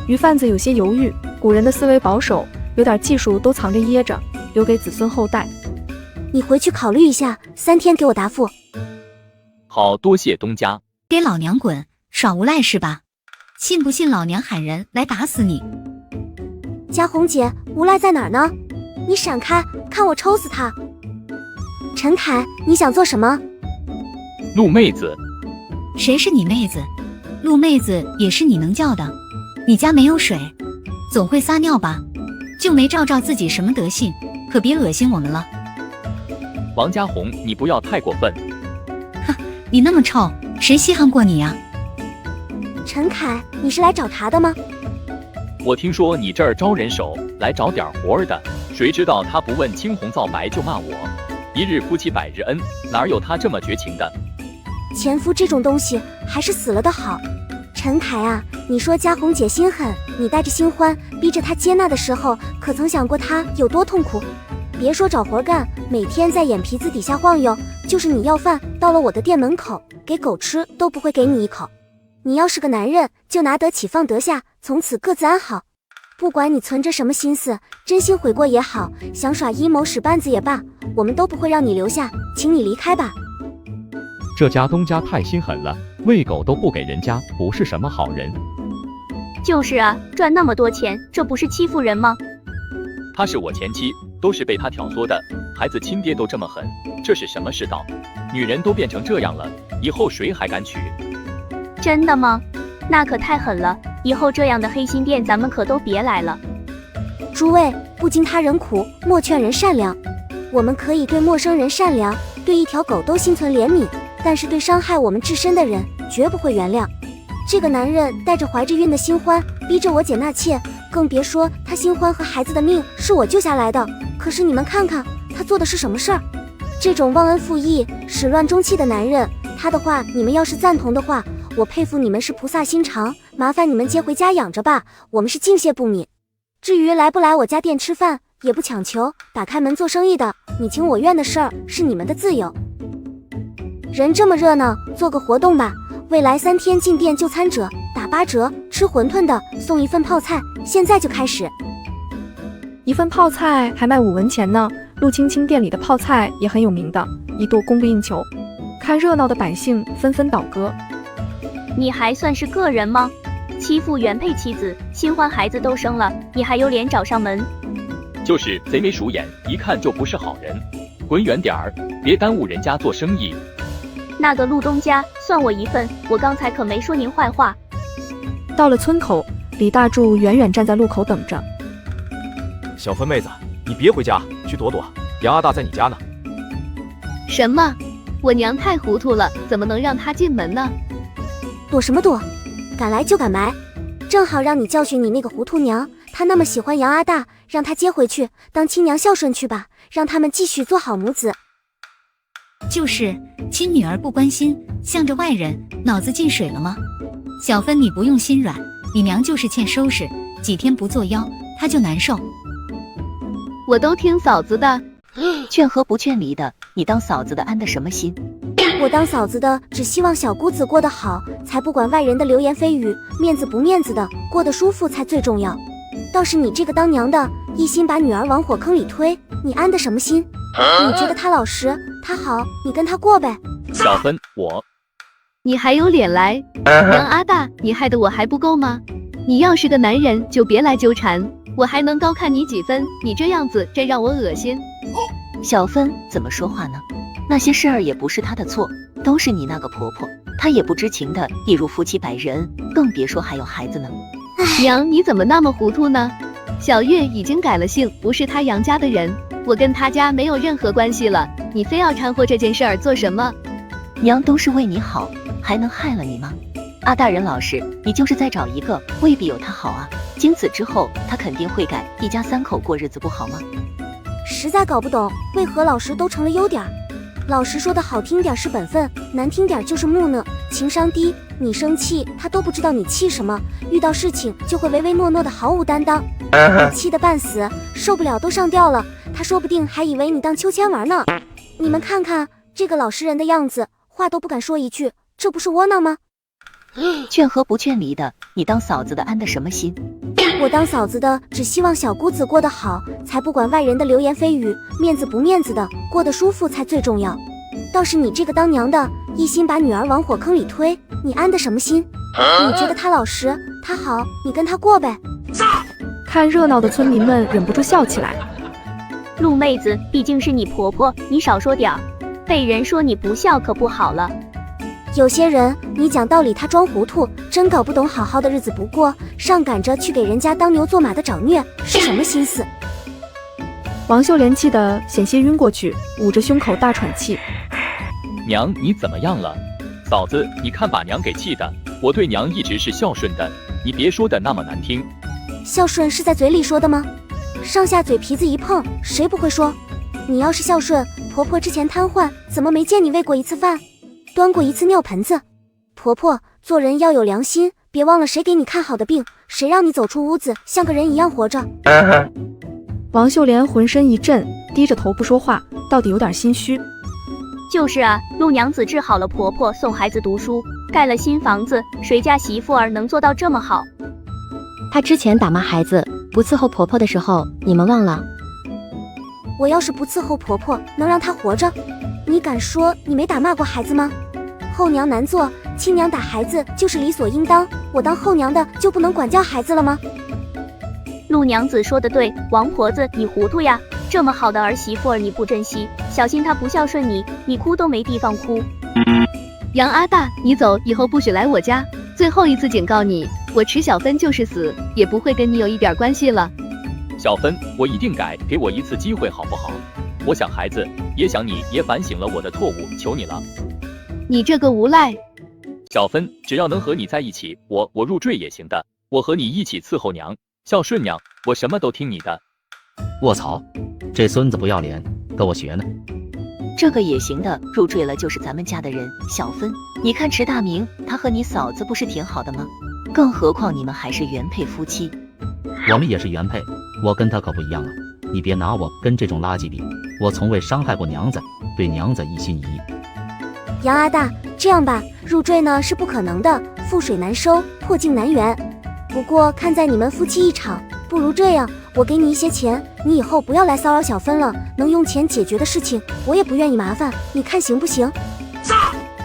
鱼贩子有些犹豫，古人的思维保守，有点技术都藏着掖着，留给子孙后代。你回去考虑一下，3天给我答复。好，多谢东家。给老娘滚，耍无赖是吧？信不信老娘喊人来打死你？嘉红姐，无赖在哪儿呢？你闪开，看我抽死他！陈凯，你想做什么？陆妹子。谁是你妹子？陆妹子也是你能叫的？你家没有水，总会撒尿吧？就没照照自己什么德性，可别恶心我们了。王家红，你不要太过分。哼，你那么臭，谁稀罕过你呀？陈凯，你是来找茬的吗？我听说你这儿招人手，来找点活儿的，谁知道他不问青红皂白就骂我。一日夫妻百日恩，哪有他这么绝情的？前夫这种东西还是死了的好。陈凯啊，你说嘉红姐心狠，你带着新欢逼着她接纳的时候，可曾想过她有多痛苦？别说找活干，每天在眼皮子底下晃悠，就是你要饭到了我的店门口，给狗吃都不会给你一口。你要是个男人，就拿得起放得下，从此各自安好。不管你存着什么心思，真心悔过也好，想耍阴谋使绊子也罢，我们都不会让你留下，请你离开吧。这家东家太心狠了，喂狗都不给人家，不是什么好人。就是啊，赚那么多钱，这不是欺负人吗？她是我前妻，都是被她挑唆的，孩子亲爹都这么狠，这是什么世道？女人都变成这样了，以后谁还敢娶？真的吗？那可太狠了，以后这样的黑心店咱们可都别来了。诸位，不经他人苦，莫劝人善良。我们可以对陌生人善良，对一条狗都心存怜悯，但是对伤害我们至深的人，绝不会原谅。这个男人带着怀着孕的新欢，逼着我姐纳妾，更别说他新欢和孩子的命是我救下来的。可是你们看看，他做的是什么事儿？这种忘恩负义、始乱终弃的男人，他的话你们要是赞同的话，我佩服你们是菩萨心肠，麻烦你们接回家养着吧，我们是敬谢不敏。至于来不来我家店吃饭，也不强求，打开门做生意的，你情我愿的事儿是你们的自由。人这么热闹，做个活动吧，未来3天进店就餐者打8折，吃馄饨的送1份泡菜，现在就开始。1份泡菜还卖5文钱呢，陆青青店里的泡菜也很有名的，一度供不应求，看热闹的百姓纷纷倒戈。你还算是个人吗？欺负原配妻子，新欢孩子都生了，你还有脸找上门？就是贼眉鼠眼，一看就不是好人，滚远点儿，别耽误人家做生意。那个陆东家算我一份，我刚才可没说您坏话。到了村口，李大柱远远站在路口等着。小芬妹子，你别回家，去躲躲。杨阿大在你家呢。什么？我娘太糊涂了，怎么能让她进门呢？躲什么躲？敢来就敢埋，正好让你教训你那个糊涂娘。她那么喜欢杨阿大，让她接回去当亲娘孝顺去吧，让他们继续做好母子。就是亲女儿不关心，向着外人，脑子进水了吗？小芬，你不用心软，你娘就是欠收拾，几天不作妖，她就难受。我都听嫂子的，劝和不劝离的，你当嫂子的安的什么心？我当嫂子的只希望小姑子过得好，才不管外人的流言蜚语，面子不面子的，过得舒服才最重要。倒是你这个当娘的，一心把女儿往火坑里推，你安的什么心？你觉得他老实，他好，你跟他过呗。小芬，你还有脸来？杨阿大，你害得我还不够吗？你要是个男人，就别来纠缠，我还能高看你几分？你这样子真让我恶心。小芬怎么说话呢？那些事儿也不是她的错，都是你那个婆婆，她也不知情的，一如夫妻百人，更别说还有孩子呢。娘，你怎么那么糊涂呢？小月已经改了姓，不是他杨家的人，我跟他家没有任何关系了，你非要掺和这件事儿做什么？娘都是为你好，还能害了你吗？阿大人老实，你就是再找一个，未必有他好啊。经此之后，他肯定会改，一家三口过日子不好吗？实在搞不懂，为何老实都成了优点。老实说的好听点是本分，难听点就是木讷，情商低。你生气，他都不知道你气什么，遇到事情就会唯唯诺诺的，毫无担当。你气得半死，受不了都上吊了，他说不定还以为你当秋千玩呢。你们看看这个老实人的样子，话都不敢说一句，这不是窝囊吗？劝和不劝离的，你当嫂子的安的什么心？我当嫂子的只希望小姑子过得好，才不管外人的流言蜚语，面子不面子的，过得舒服才最重要。倒是你这个当娘的，一心把女儿往火坑里推，你安的什么心？你觉得他老实，他好，你跟他过呗。看热闹的村民们忍不住笑起来。陆妹子毕竟是你婆婆，你少说点儿，被人说你不孝可不好了。有些人你讲道理他装糊涂，真搞不懂好好的日子不过，上赶着去给人家当牛做马的找虐，是什么心思？王秀莲气得险些晕过去，捂着胸口大喘气。娘，你怎么样了？嫂子，你看把娘给气的。我对娘一直是孝顺的，你别说的那么难听。孝顺是在嘴里说的吗？上下嘴皮子一碰，谁不会说？你要是孝顺，婆婆之前瘫痪，怎么没见你喂过一次饭，端过一次尿盆子？婆婆做人要有良心，别忘了谁给你看好的病，谁让你走出屋子像个人一样活着。王秀莲浑身一震，低着头不说话，到底有点心虚。就是啊，陆娘子治好了婆婆，送孩子读书，盖了新房子，谁家媳妇儿能做到这么好？她之前打骂孩子，不伺候婆婆的时候，你们忘了？我要是不伺候婆婆，能让她活着？你敢说你没打骂过孩子吗？后娘难做，亲娘打孩子就是理所应当，我当后娘的就不能管教孩子了吗？陆娘子说的对，王婆子你糊涂呀，这么好的儿媳妇儿你不珍惜，小心她不孝顺你，你哭都没地方哭。杨阿大，你走，以后不许来我家，最后一次警告你，我池小芬就是死，也不会跟你有一点关系了。小芬，我一定改，给我一次机会好不好？我想孩子，也想你，也反省了我的错误，求你了。你这个无赖！小芬，只要能和你在一起，我入赘也行的，我和你一起伺候娘，孝顺娘，我什么都听你的。卧槽，这孙子不要脸，跟我学呢。这个也行的，入赘了就是咱们家的人。小芬，你看池大明，他和你嫂子不是挺好的吗？更何况你们还是原配夫妻。我们也是原配，我跟他可不一样啊！你别拿我跟这种垃圾比，我从未伤害过娘子，对娘子一心一意。杨阿大，这样吧，入赘呢是不可能的，覆水难收，破镜难圆。不过看在你们夫妻一场，不如这样，我给你一些钱，你以后不要来骚扰小芬了，能用钱解决的事情，我也不愿意麻烦，你看行不行？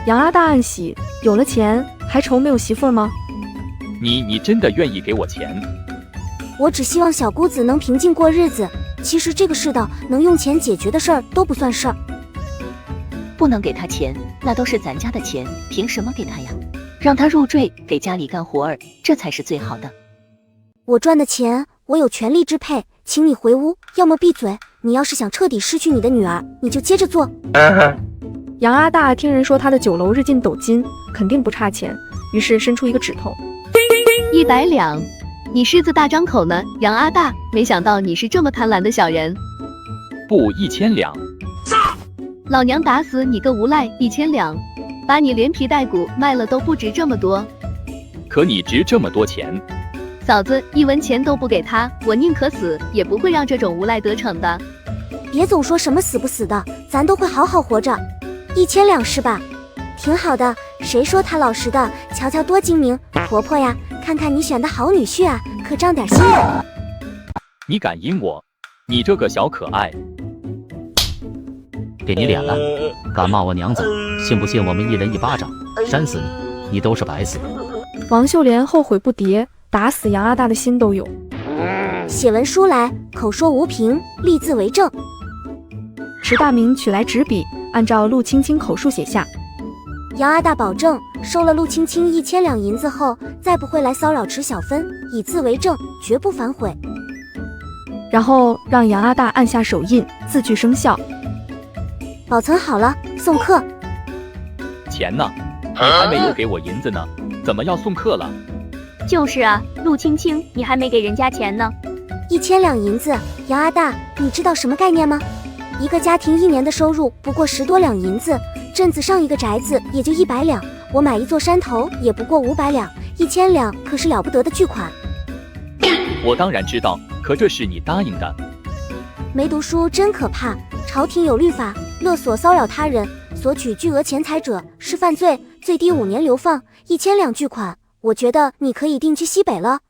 杨阿大暗喜，有了钱还愁没有媳妇儿吗？你真的愿意给我钱？我只希望小姑子能平静过日子，其实这个世道能用钱解决的事儿都不算事儿。不能给他钱，那都是咱家的钱，凭什么给他呀？让他入赘，给家里干活儿，这才是最好的。我赚的钱，我有权利支配，请你回屋，要么闭嘴。你要是想彻底失去你的女儿，你就接着做。杨阿大听人说他的酒楼日进斗金，肯定不差钱，于是伸出一个指头，100两。你狮子大张口呢，杨阿大，没想到你是这么贪婪的小人。不，1000两。老娘打死你个无赖！1000两，把你连皮带骨卖了都不值这么多。可你值这么多钱。嫂子1文钱都不给他，我宁可死，也不会让这种无赖得逞的。别总说什么死不死的，咱都会好好活着。1000两是吧？挺好的，谁说他老实的？瞧瞧多精明，婆婆呀，看看你选的好女婿啊，可长点心眼。你敢阴我？你这个小可爱！给你脸了，敢骂我娘子，信不信我们一人一巴掌扇死你？你都是白死。王秀莲后悔不迭，打死杨阿大的心都有。写文书来，口说无凭，立字为证。池大明取来纸笔，按照陆青青口述写下。杨阿大保证收了陆青青1000两银子后，再不会来骚扰池小芬，以字为证，绝不反悔。然后让杨阿大按下手印，字据生效。保存好了，送客。钱呢？你还没有给我银子呢，怎么要送客了？就是啊，陆青青，你还没给人家钱呢。1000两银子，杨阿大，你知道什么概念吗？一个家庭1年的收入不过10多两银子，镇子上一个宅子也就100两，我买一座山头也不过500两，1000两可是了不得的巨款。我当然知道，可这是你答应的。没读书真可怕，朝廷有律法，勒索骚扰他人，索取巨额钱财者是犯罪，最低5年流放，1000两巨款，我觉得你可以定居西北了。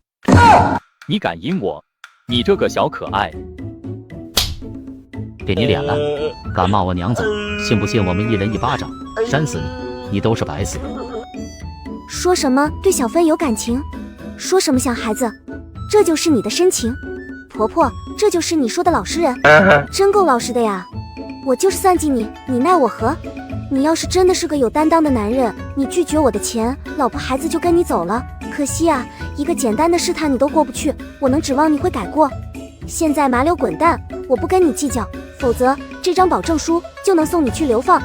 你敢阴我？你这个小可爱！给你脸了，敢骂我娘子，信不信我们一人一巴掌扇死你？你都是白死。说什么对小芬有感情？说什么想孩子？这就是你的深情？婆婆，这就是你说的老实人？真够老实的呀！我就是算计你，你奈我何？你要是真的是个有担当的男人，你拒绝我的钱，老婆孩子就跟你走了。可惜啊，一个简单的试探你都过不去，我能指望你会改过？现在麻溜滚蛋，我不跟你计较，否则这张保证书就能送你去流放。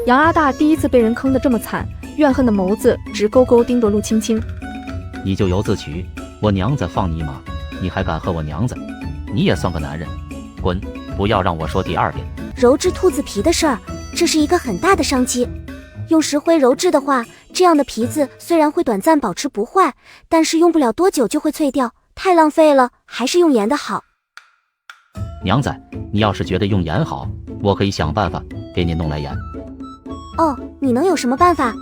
杨阿大第一次被人坑得这么惨，怨恨的眸子直勾勾盯着陆青青。你就由自取，我娘子放你一马，你还敢和我娘子？你也算个男人，滚！不要让我说第2遍。揉制兔子皮的事儿，这是一个很大的商机。用石灰揉制的话，这样的皮子虽然会短暂保持不坏，但是用不了多久就会脆掉，太浪费了，还是用盐的好。娘子，你要是觉得用盐好，我可以想办法给你弄来盐。哦，你能有什么办法？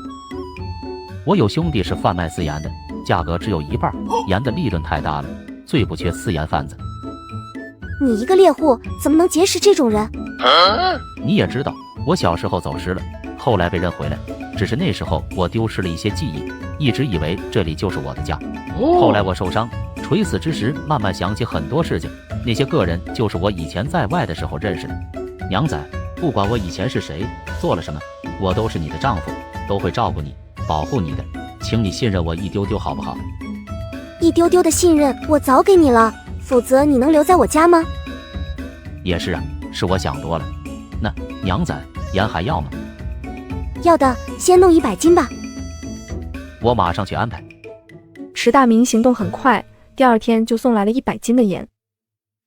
我有兄弟是贩卖私盐的，价格只有1半，盐的利润太大了，最不缺私盐贩子。你一个猎户怎么能结识这种人？你也知道，我小时候走失了，后来被认回来，只是那时候我丢失了一些记忆，一直以为这里就是我的家。后来我受伤垂死之时，慢慢想起很多事情，那些个人就是我以前在外的时候认识的。娘仔，不管我以前是谁，做了什么，我都是你的丈夫，都会照顾你，保护你的，请你信任我一丢丢好不好？一丢丢的信任我早给你了，否则你能留在我家吗？也是啊，是我想多了。那娘仔，盐还要吗？要的，先弄100斤吧。我马上去安排。池大明行动很快，第2天就送来了100斤的盐。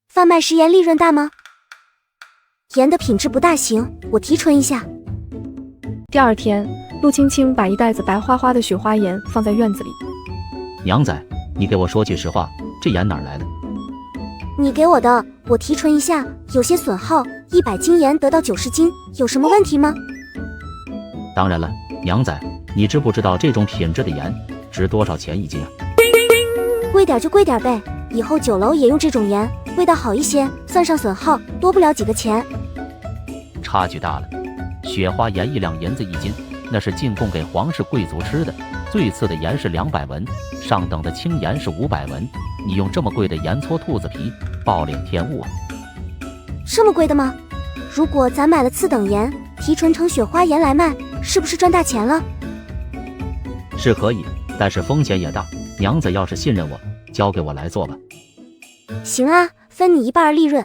贩卖食盐利润大吗？盐的品质不大行，我提纯一下。第2天，陆青青把一袋子白花花的雪花盐放在院子里。娘仔，你给我说句实话，这盐哪儿来的？你给我的，我提纯一下，有些损耗，100斤盐得到90斤，有什么问题吗？当然了，娘仔，你知不知道这种品质的盐值多少钱1斤啊？贵点就贵点呗，以后酒楼也用这种盐，味道好一些，算上损耗，多不了几个钱。差距大了，雪花盐1两银子1斤，那是进贡给皇室贵族吃的，最次的盐是200文，上等的青盐是500文。你用这么贵的盐搓兔子皮，暴殄天物啊！这么贵的吗？如果咱买了次等盐，提纯成雪花岩来卖，是不是赚大钱了？是可以，但是风险也大。娘子要是信任我，交给我来做吧。行啊，分你一半利润。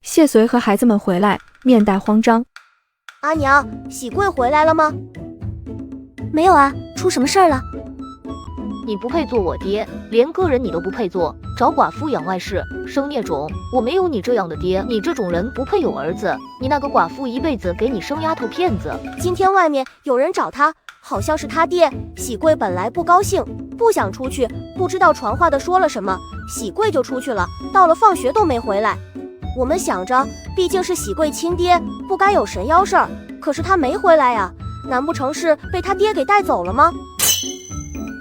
谢随和孩子们回来，面带慌张。阿娘，喜贵回来了吗？没有啊，出什么事儿了？你不配做我爹，连个人你都不配做，找寡妇养外室，生孽种。我没有你这样的爹，你这种人不配有儿子。你那个寡妇一辈子给你生丫头片子。今天外面有人找他，好像是他爹。喜贵本来不高兴，不想出去，不知道传话的说了什么，喜贵就出去了，到了放学都没回来。我们想着，毕竟是喜贵亲爹，不该有神妖事儿，可是他没回来呀，难不成是被他爹给带走了吗？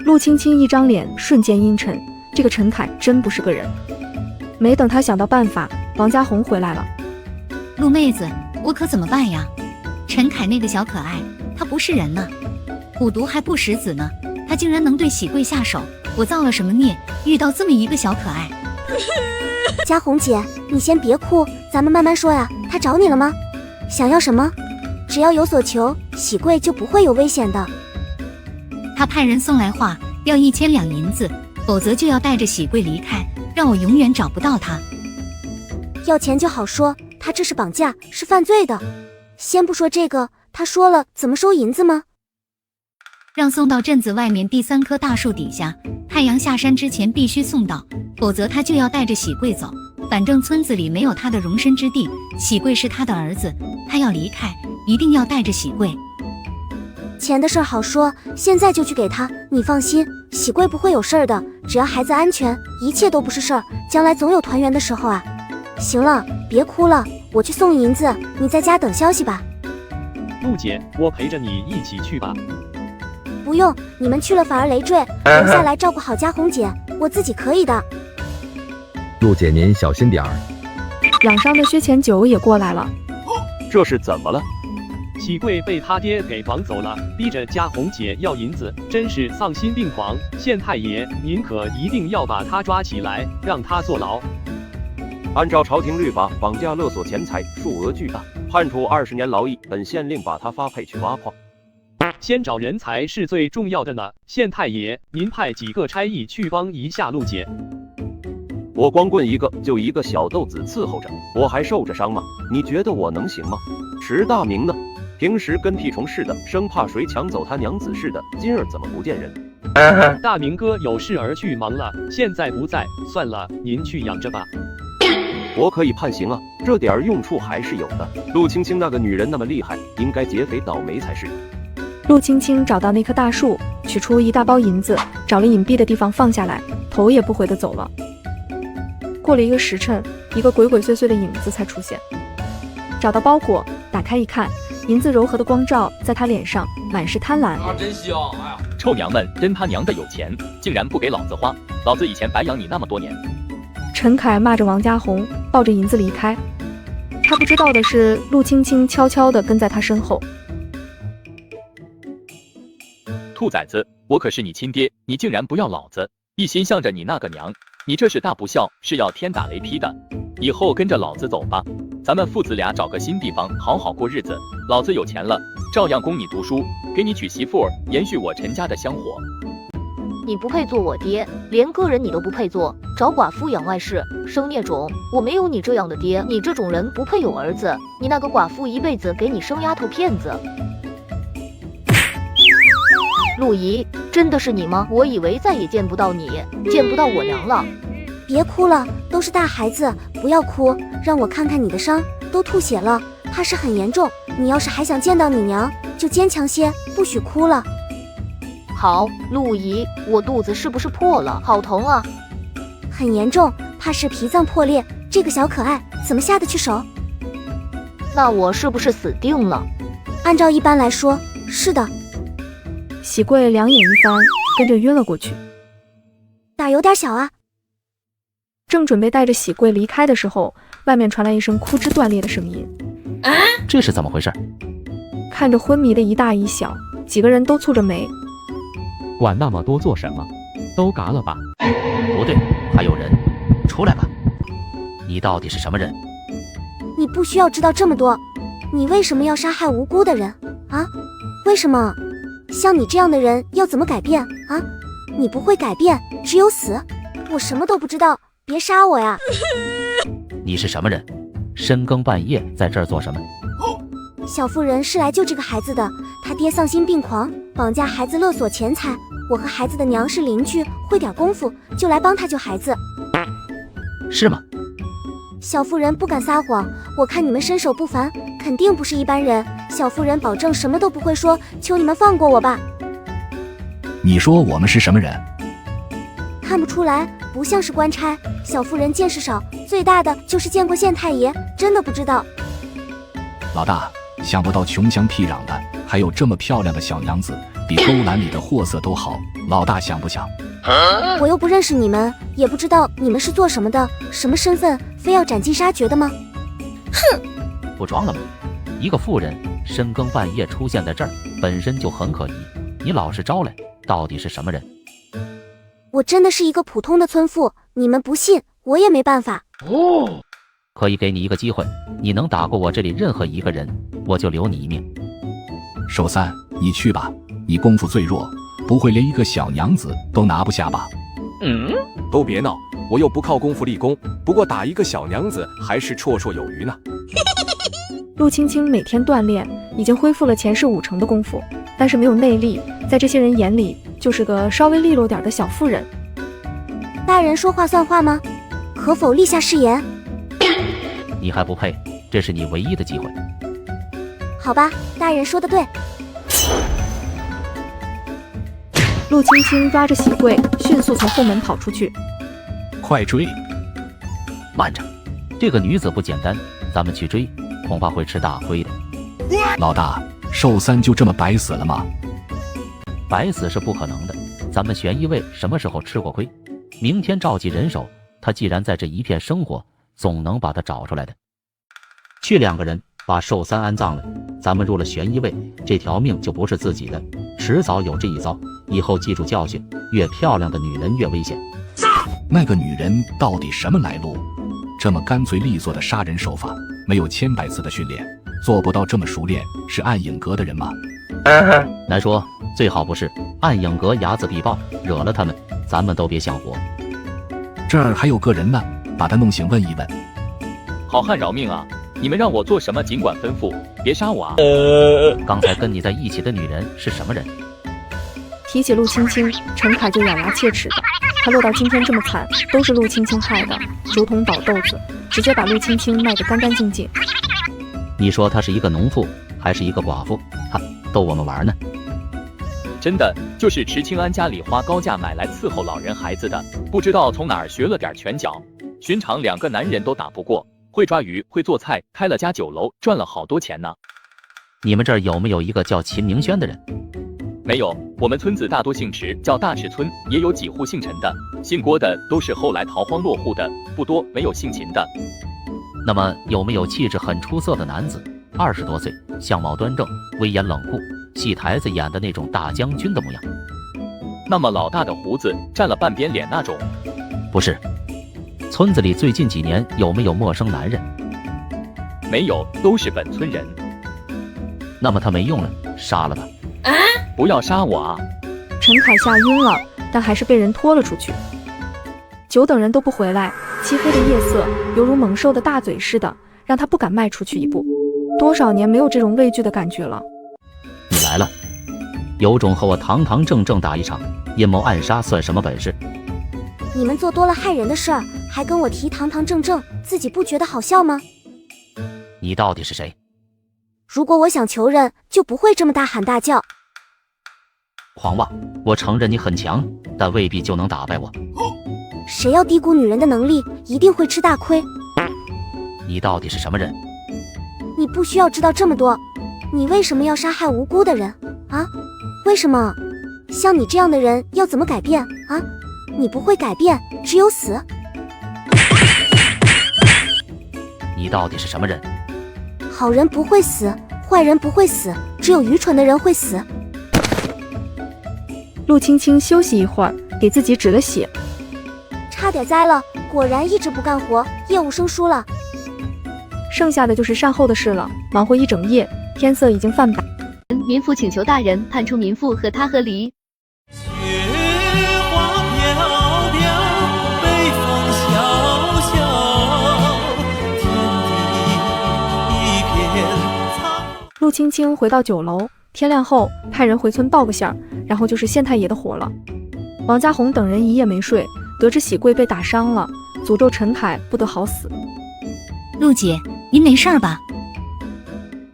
陆青青一张脸瞬间阴沉，这个陈凯真不是个人。没等他想到办法，王家红回来了。陆妹子，我可怎么办呀？陈凯那个小可爱，他不是人呢，虎毒还不食子呢，他竟然能对喜贵下手，我造了什么孽，遇到这么一个小可爱？家红姐，你先别哭，咱们慢慢说呀。他找你了吗？想要什么？只要有所求，喜贵就不会有危险的。他派人送来话，要1000两银子，否则就要带着喜贵离开，让我永远找不到他。要钱就好说，他这是绑架，是犯罪的。先不说这个，他说了怎么收银子吗？让送到镇子外面第3棵大树底下，太阳下山之前必须送到，否则他就要带着喜贵走。反正村子里没有他的容身之地，喜贵是他的儿子，他要离开，一定要带着喜贵。钱的事儿好说，现在就去给他。你放心，喜贵不会有事儿的，只要孩子安全，一切都不是事儿。将来总有团圆的时候啊。行了，别哭了，我去送银子，你在家等消息吧。陆姐，我陪着你一起去吧。不用，你们去了反而累赘，留下来照顾好家红姐，我自己可以的。陆姐您小心点儿。养伤的薛前九也过来了。这是怎么了？喜贵被他爹给绑走了，逼着家红姐要银子，真是丧心病狂。县太爷，您可一定要把他抓起来，让他坐牢。按照朝廷律法，绑架勒索钱财，数额巨大，判处20年劳役。本县令把他发配去挖矿。先找人才是最重要的呢。县太爷，您派几个差役去帮一下陆姐。我光棍一个，就一个小豆子伺候着，我还受着伤吗？你觉得我能行吗？石大明呢？平时跟屁虫似的，生怕谁抢走他娘子似的，今儿怎么不见人？大明哥有事而去忙了，现在不在，算了，您去养着吧。我可以判刑啊，这点用处还是有的。陆青青那个女人那么厉害，应该劫匪倒霉才是。陆青青找到那棵大树，取出一大包银子，找了隐蔽的地方放下来，头也不回地走了。过了1个时辰，一个鬼鬼祟祟的影子才出现。找到包裹，打开一看，银子柔和的光照在他脸上，满是贪婪。真香！哎呀，臭娘们，真他娘的有钱，竟然不给老子花！老子以前白养你那么多年。陈凯骂着王家红，抱着银子离开。他不知道的是，陆青青悄悄地跟在他身后。兔崽子，我可是你亲爹，你竟然不要老子，一心向着你那个娘，你这是大不孝，是要天打雷劈的。以后跟着老子走吧，咱们父子俩找个新地方好好过日子。老子有钱了，照样供你读书，给你娶媳妇儿，延续我陈家的香火。你不配做我爹，连个人你都不配做，找寡妇养外室，生孽种。我没有你这样的爹，你这种人不配有儿子。你那个寡妇一辈子给你生丫头片子。陆姨，真的是你吗？我以为再也见不到你，见不到我娘了。别哭了，都是大孩子，不要哭，让我看看你的伤，都吐血了，怕是很严重。你要是还想见到你娘，就坚强些，不许哭了。好，陆姨，我肚子是不是破了？好疼啊！很严重，怕是脾脏破裂。这个小可爱怎么下得去手？那我是不是死定了？按照一般来说，是的。喜贵两眼一翻，跟着晕了过去。胆有点小啊！正准备带着喜贵离开的时候，外面传来一声枯枝断裂的声音。这是怎么回事？看着昏迷的一大一小，几个人都蹙着眉。管那么多做什么？都嘎了吧！不对，还有人，出来吧！你到底是什么人？你不需要知道这么多。你为什么要杀害无辜的人啊？为什么？像你这样的人要怎么改变啊？你不会改变，只有死。我什么都不知道，别杀我呀！你是什么人？深更半夜在这儿做什么？小妇人是来救这个孩子的，他爹丧心病狂，绑架孩子勒索钱财。我和孩子的娘是邻居，会点功夫，就来帮他救孩子。是吗？小妇人不敢撒谎，我看你们身手不凡，肯定不是一般人。小妇人保证什么都不会说，求你们放过我吧。你说我们是什么人？看不出来，不像是官差。小妇人见识少，最大的就是见过县太爷，真的不知道。老大，想不到穷乡僻壤的还有这么漂亮的小娘子，比勾栏里的货色都好。老大想不想？我又不认识你们，也不知道你们是做什么的，什么身份，非要斩尽杀绝的吗？哼！不装了吗？一个妇人深更半夜出现在这儿，本身就很可疑。你老是招来，到底是什么人？我真的是一个普通的村妇，你们不信，我也没办法。可以给你一个机会，你能打过我这里任何一个人，我就留你一命。寿三，你去吧，你功夫最弱，不会连一个小娘子都拿不下吧？都别闹，我又不靠功夫立功，不过打一个小娘子还是绰绰有余呢。陆青青每天锻炼，已经恢复了前世5成的功夫，但是没有内力，在这些人眼里就是个稍微利落点的小妇人。大人说话算话吗？可否立下誓言？你还不配，这是你唯一的机会。好吧，大人说的对。陆青青抓着喜贵，迅速从后门跑出去。快追！慢着，这个女子不简单，咱们去追，恐怕会吃大亏的。老大，寿三就这么白死了吗？白死是不可能的，咱们悬疑卫什么时候吃过亏？明天召集人手，他既然在这一片生活，总能把他找出来的。去2个人把寿三安葬了，咱们入了悬疑卫，这条命就不是自己的，迟早有这一遭。以后记住教训，越漂亮的女人越危险。那个女人到底什么来路？这么干脆利索的杀人手法，没有千百次的训练，做不到这么熟练，是暗影阁的人吗？难说，最好不是。暗影阁睚眦必报，惹了他们，咱们都别想活。这儿还有个人呢，把他弄醒问一问。好汉饶命啊！你们让我做什么尽管吩咐，别杀我啊！刚才跟你在一起的女人是什么人？提起陆青青，陈凯就咬牙切齿的。他落到今天这么惨，都是陆青青害的。酒桶倒豆子，直接把陆青青卖得干干净净。你说她是一个农妇，还是一个寡妇？哈，逗我们玩呢？真的，就是池清安家里花高价买来伺候老人孩子的，不知道从哪儿学了点拳脚，寻常2个男人都打不过。会抓鱼，会做菜，开了家酒楼，赚了好多钱呢。你们这儿有没有一个叫秦明轩的人？没有，我们村子大多姓池，叫大池村，也有几户姓陈的，姓郭的都是后来逃荒落户的，不多，没有姓秦的。那么有没有气质很出色的男子，20多岁，相貌端正，威严冷酷，戏台子演的那种大将军的模样？那么老大的胡子占了半边脸那种？不是。村子里最近几年有没有陌生男人？没有，都是本村人。那么他没用了，杀了吧！不要杀我啊！陈凯吓晕了，但还是被人拖了出去。久等人都不回来，漆黑的夜色犹如猛兽的大嘴似的，让他不敢迈出去一步。多少年没有这种畏惧的感觉了。你来了，有种和我堂堂正正打一场，阴谋暗杀算什么本事？你们做多了害人的事儿，还跟我提堂堂正正，自己不觉得好笑吗？你到底是谁？如果我想求认，就不会这么大喊大叫。狂妄！我承认你很强，但未必就能打败我。谁要低估女人的能力，一定会吃大亏。你到底是什么人？你不需要知道这么多。你为什么要杀害无辜的人啊？为什么？像你这样的人要怎么改变啊？你不会改变，只有死。你到底是什么人？好人不会死，坏人不会死，只有愚蠢的人会死。陆青青休息一会儿，给自己止了血。差点栽了，果然一直不干活，业务生疏了。剩下的就是善后的事了。忙活一整夜，天色已经泛白。民妇请求大人判处民妇和他和离。陆青青回到酒楼，天亮后派人回村报个信儿，然后就是县太爷的活了。王家红等人一夜没睡，得知喜贵被打伤了，诅咒陈凯不得好死。陆姐，您没事吧？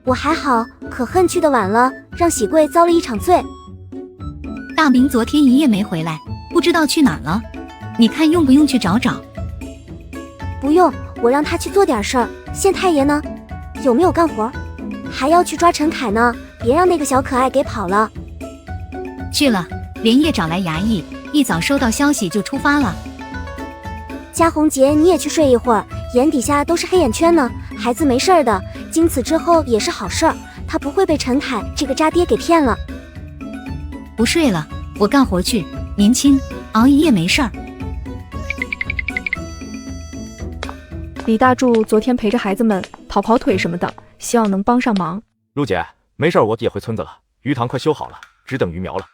我还好，可恨去的晚了，让喜贵遭了一场罪。大明昨天一夜没回来，不知道去哪儿了，你看用不用去找找？不用，我让他去做点事儿。县太爷呢？有没有干活？还要去抓陈凯呢，别让那个小可爱给跑了。去了，连夜找来衙役，一早收到消息就出发了。嘉红姐，你也去睡一会儿，眼底下都是黑眼圈呢。孩子没事儿的，经此之后也是好事儿，他不会被陈凯这个渣爹给骗了。不睡了，我干活去。年轻，熬一夜没事儿。李大柱昨天陪着孩子们跑跑腿什么的，希望能帮上忙。陆姐，没事，我也回村子了，鱼塘快修好了，只等鱼苗了。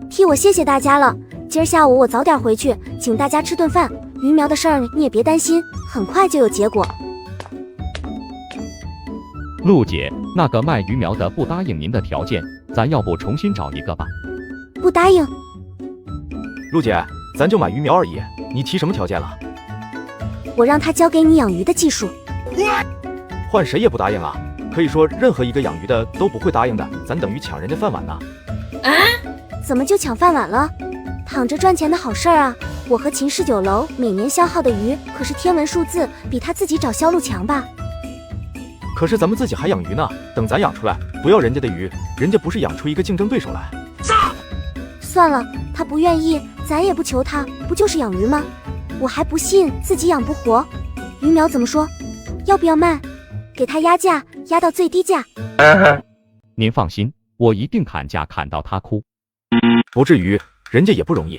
替我谢谢大家了，今儿下午我早点回去，请大家吃顿饭。鱼苗的事儿你也别担心，很快就有结果。陆姐，那个卖鱼苗的不答应您的条件，咱要不重新找一个吧？不答应。陆姐，咱就买鱼苗而已，你提什么条件了？我让他教给你养鱼的技术。换谁也不答应啊！可以说任何一个养鱼的都不会答应的，咱等于抢人家饭碗呢。怎么就抢饭碗了？躺着赚钱的好事儿啊！我和秦氏酒楼每年消耗的鱼可是天文数字，比他自己找销路强吧？可是咱们自己还养鱼呢，等咱养出来，不要人家的鱼，人家不是养出一个竞争对手来？算了，他不愿意，咱也不求他，不就是养鱼吗？我还不信自己养不活。鱼苗怎么说？要不要卖？给他压价，压到最低价。您放心，我一定砍价砍到他哭。不至于，人家也不容易。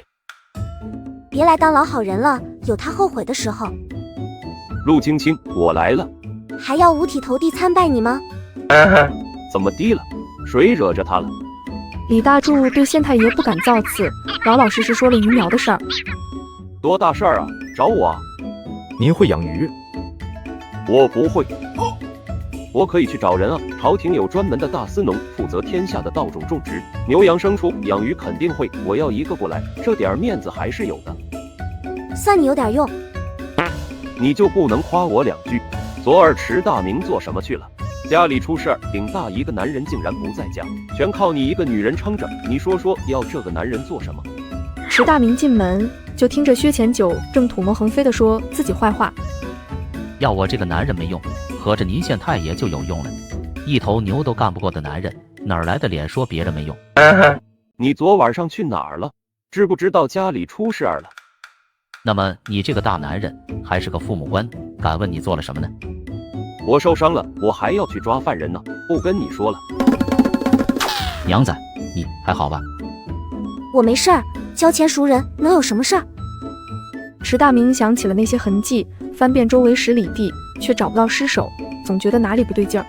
别来当老好人了，有他后悔的时候。陆青青，我来了。还要五体投地参拜你吗？怎么低了？谁惹着他了？李大柱对县太爷不敢造次，老老实实说了鱼苗的事儿。多大事儿啊？找我啊？您会养鱼？我不会。我可以去找人啊！朝廷有专门的大司农，负责天下的稻种种植，牛羊牲畜，养鱼肯定会。我要一个过来，这点面子还是有的。算你有点用。你就不能夸我两句？昨儿迟大明做什么去了？家里出事儿，顶大一个男人竟然不在家，全靠你一个女人撑着。你说说，要这个男人做什么？迟大明进门就听着薛前九正吐沫横飞地说自己坏话。要我这个男人没用，合着您县太爷就有用了？一头牛都干不过的男人，哪来的脸说别人没用？你昨晚上去哪儿了？知不知道家里出事儿了？那么你这个大男人还是个父母官，敢问你做了什么呢？我受伤了，我还要去抓犯人呢，不跟你说了。娘子，你还好吧？我没事儿，交钱赎人能有什么事儿？迟大明想起了那些痕迹，翻遍周围10里地，却找不到尸首，总觉得哪里不对劲儿。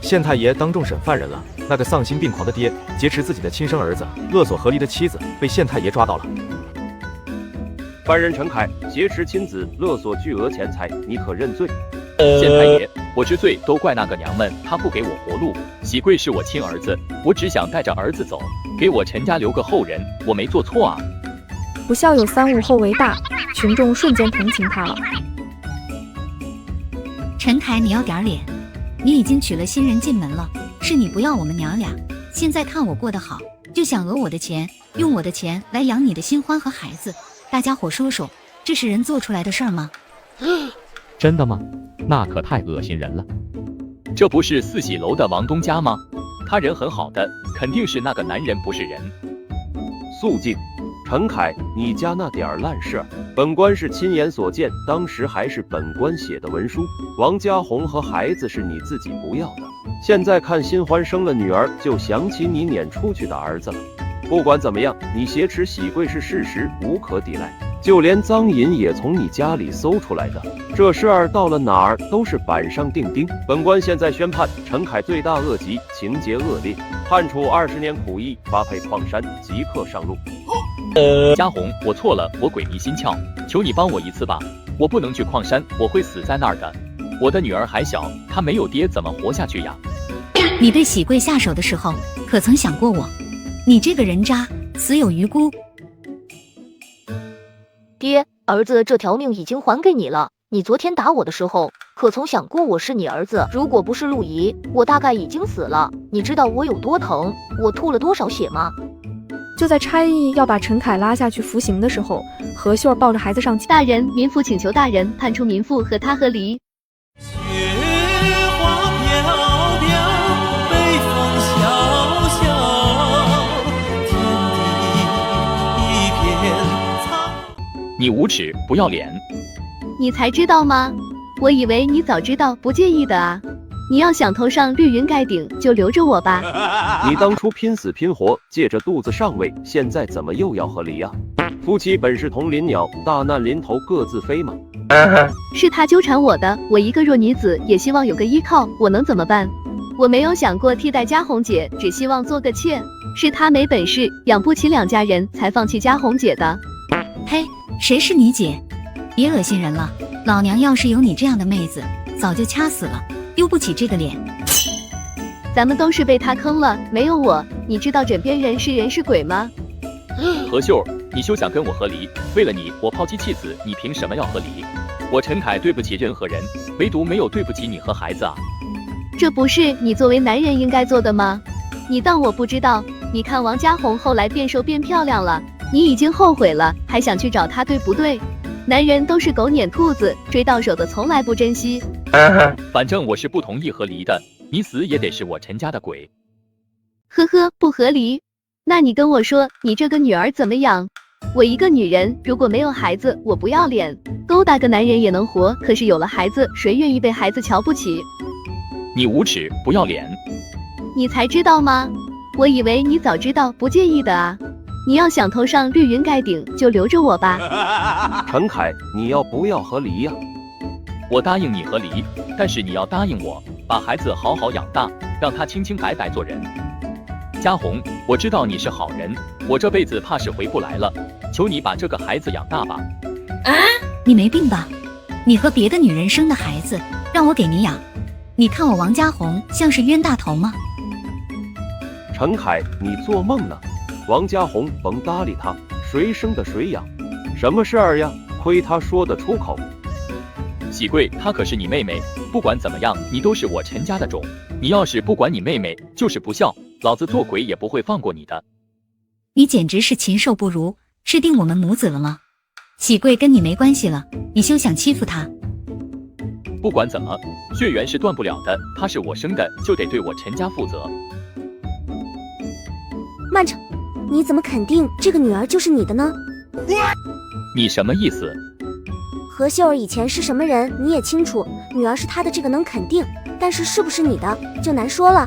县太爷当众审犯人了，那个丧心病狂的爹劫持自己的亲生儿子，勒索和离的妻子，被县太爷抓到了。犯人陈凯劫持亲子，勒索巨额钱财，你可认罪？县太爷，我知罪都怪那个娘们，她不给我活路。喜贵是我亲儿子，我只想带着儿子走，给我陈家留个后人，我没做错啊。不孝有三，无后为大，群众瞬间同情他了。陈凯，你要点脸，你已经娶了新人进门了，是你不要我们娘俩，现在看我过得好，就想讹我的钱，用我的钱来养你的新欢和孩子。大家伙说说，这是人做出来的事儿吗？真的吗？那可太恶心人了。这不是四喜楼的王东家吗？他人很好的，肯定是那个男人不是人。肃静。陈凯，你家那点儿烂事儿，本官是亲眼所见，当时还是本官写的文书。王家红和孩子是你自己不要的，现在看新欢生了女儿，就想起你撵出去的儿子了。不管怎么样，你挟持喜贵是事实，无可抵赖。就连赃银也从你家里搜出来的。这事儿到了哪儿都是板上钉钉。本官现在宣判陈凯罪大恶极，情节恶劣，判处20年苦役，发配矿山，即刻上路。嘉宏，我错了，我鬼迷心窍，求你帮我一次吧。我不能去矿山，我会死在那儿的。我的女儿还小，她没有爹怎么活下去呀？你对喜贵下手的时候，可曾想过我？你这个人渣，死有余辜。爹，儿子这条命已经还给你了。你昨天打我的时候，可曾想过我是你儿子？如果不是陆怡，我大概已经死了。你知道我有多疼，我吐了多少血吗？就在差役要把陈凯拉下去服刑的时候，何秀抱着孩子上前。大人，民妇请求大人判处民妇和他和离。雪花飘飘，北风萧萧，天地一片苍。你无耻，不要脸！你才知道吗？我以为你早知道，不介意的啊。你要想头上绿云盖顶，就留着我吧。你当初拼死拼活借着肚子上位，现在怎么又要和离啊？夫妻本是同林鸟，大难临头各自飞嘛。是他纠缠我的，我一个弱女子也希望有个依靠，我能怎么办？我没有想过替代嘉宏姐，只希望做个妾。是他没本事，养不起2家人，才放弃嘉宏姐的。嘿，谁是你姐？别恶心人了，老娘要是有你这样的妹子，早就掐死了，丢不起这个脸。咱们都是被他坑了，没有我，你知道枕边人是人是鬼吗？何秀，你休想跟我和离，为了你，我抛妻弃子，你凭什么要和离？我陈凯对不起任何人，唯独没有对不起你和孩子啊！这不是你作为男人应该做的吗？你当我不知道？你看王嘉宏后来变瘦变漂亮了，你已经后悔了，还想去找他，对不对？男人都是狗撵兔子，追到手的从来不珍惜。反正我是不同意和离的，你死也得是我陈家的鬼。呵呵，不合理。那你跟我说，你这个女儿怎么养？我一个女人，如果没有孩子，我不要脸，勾搭个男人也能活。可是有了孩子，谁愿意被孩子瞧不起？你无耻，不要脸！你才知道吗？我以为你早知道，不介意的啊。你要想头上绿云盖顶，就留着我吧。陈凯，你要不要和离呀？我答应你和离，但是你要答应我，把孩子好好养大，让他清清白白做人。嘉宏，我知道你是好人，我这辈子怕是回不来了，求你把这个孩子养大吧。啊，你没病吧？你和别的女人生的孩子，让我给你养？你看我王嘉宏像是冤大头吗？陈凯，你做梦呢！王嘉宏甭搭理他，谁生的谁养，什么事儿呀？亏他说得出口。喜贵，她可是你妹妹，不管怎么样，你都是我陈家的种。你要是不管你妹妹，就是不孝，老子做鬼也不会放过你的。你简直是禽兽不如，是定我们母子了吗？喜贵跟你没关系了，你休想欺负她。不管怎么，血缘是断不了的，她是我生的，就得对我陈家负责。慢着，你怎么肯定这个女儿就是你的呢？你什么意思？何秀儿以前是什么人你也清楚，女儿是她的这个能肯定，但是是不是你的就难说了。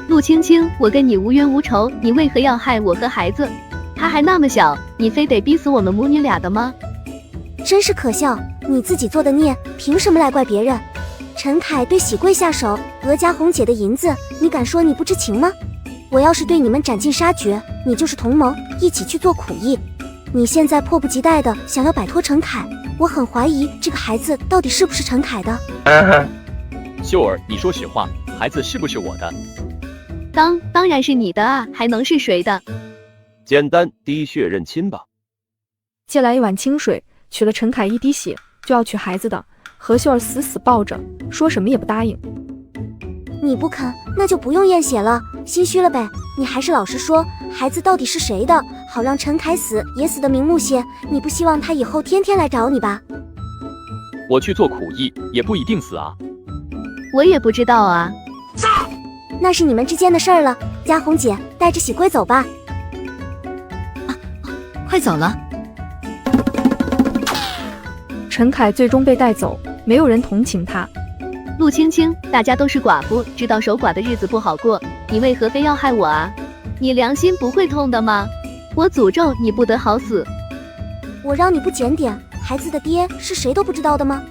陆青青，我跟你无冤无仇，你为何要害我和孩子？他还那么小，你非得逼死我们母女俩的吗？真是可笑，你自己做的孽，凭什么来怪别人？陈凯对喜贵下手，讹嘉宏姐的银子，你敢说你不知情吗？我要是对你们斩尽杀绝，你就是同谋，一起去做苦役。你现在迫不及待的想要摆脱陈凯，我很怀疑这个孩子到底是不是陈凯的。秀儿，你说实话，孩子是不是我的？当然是你的啊，还能是谁的？简单滴血认亲吧。借来一碗清水，取了陈凯一滴血，就要取孩子的。何秀儿死死抱着，说什么也不答应。你不肯，那就不用验血了，心虚了呗。你还是老实说，孩子到底是谁的，好让陈凯死也死得瞑目些。你不希望他以后天天来找你吧？我去做苦役，也不一定死啊。我也不知道啊。那是你们之间的事儿了。嘉宏姐，带着喜贵走吧。快走了。陈凯最终被带走，没有人同情他。陆青青，大家都是寡妇，知道守寡的日子不好过，你为何非要害我啊？你良心不会痛的吗？我诅咒你不得好死。我让你不检点，孩子的爹是谁都不知道的吗？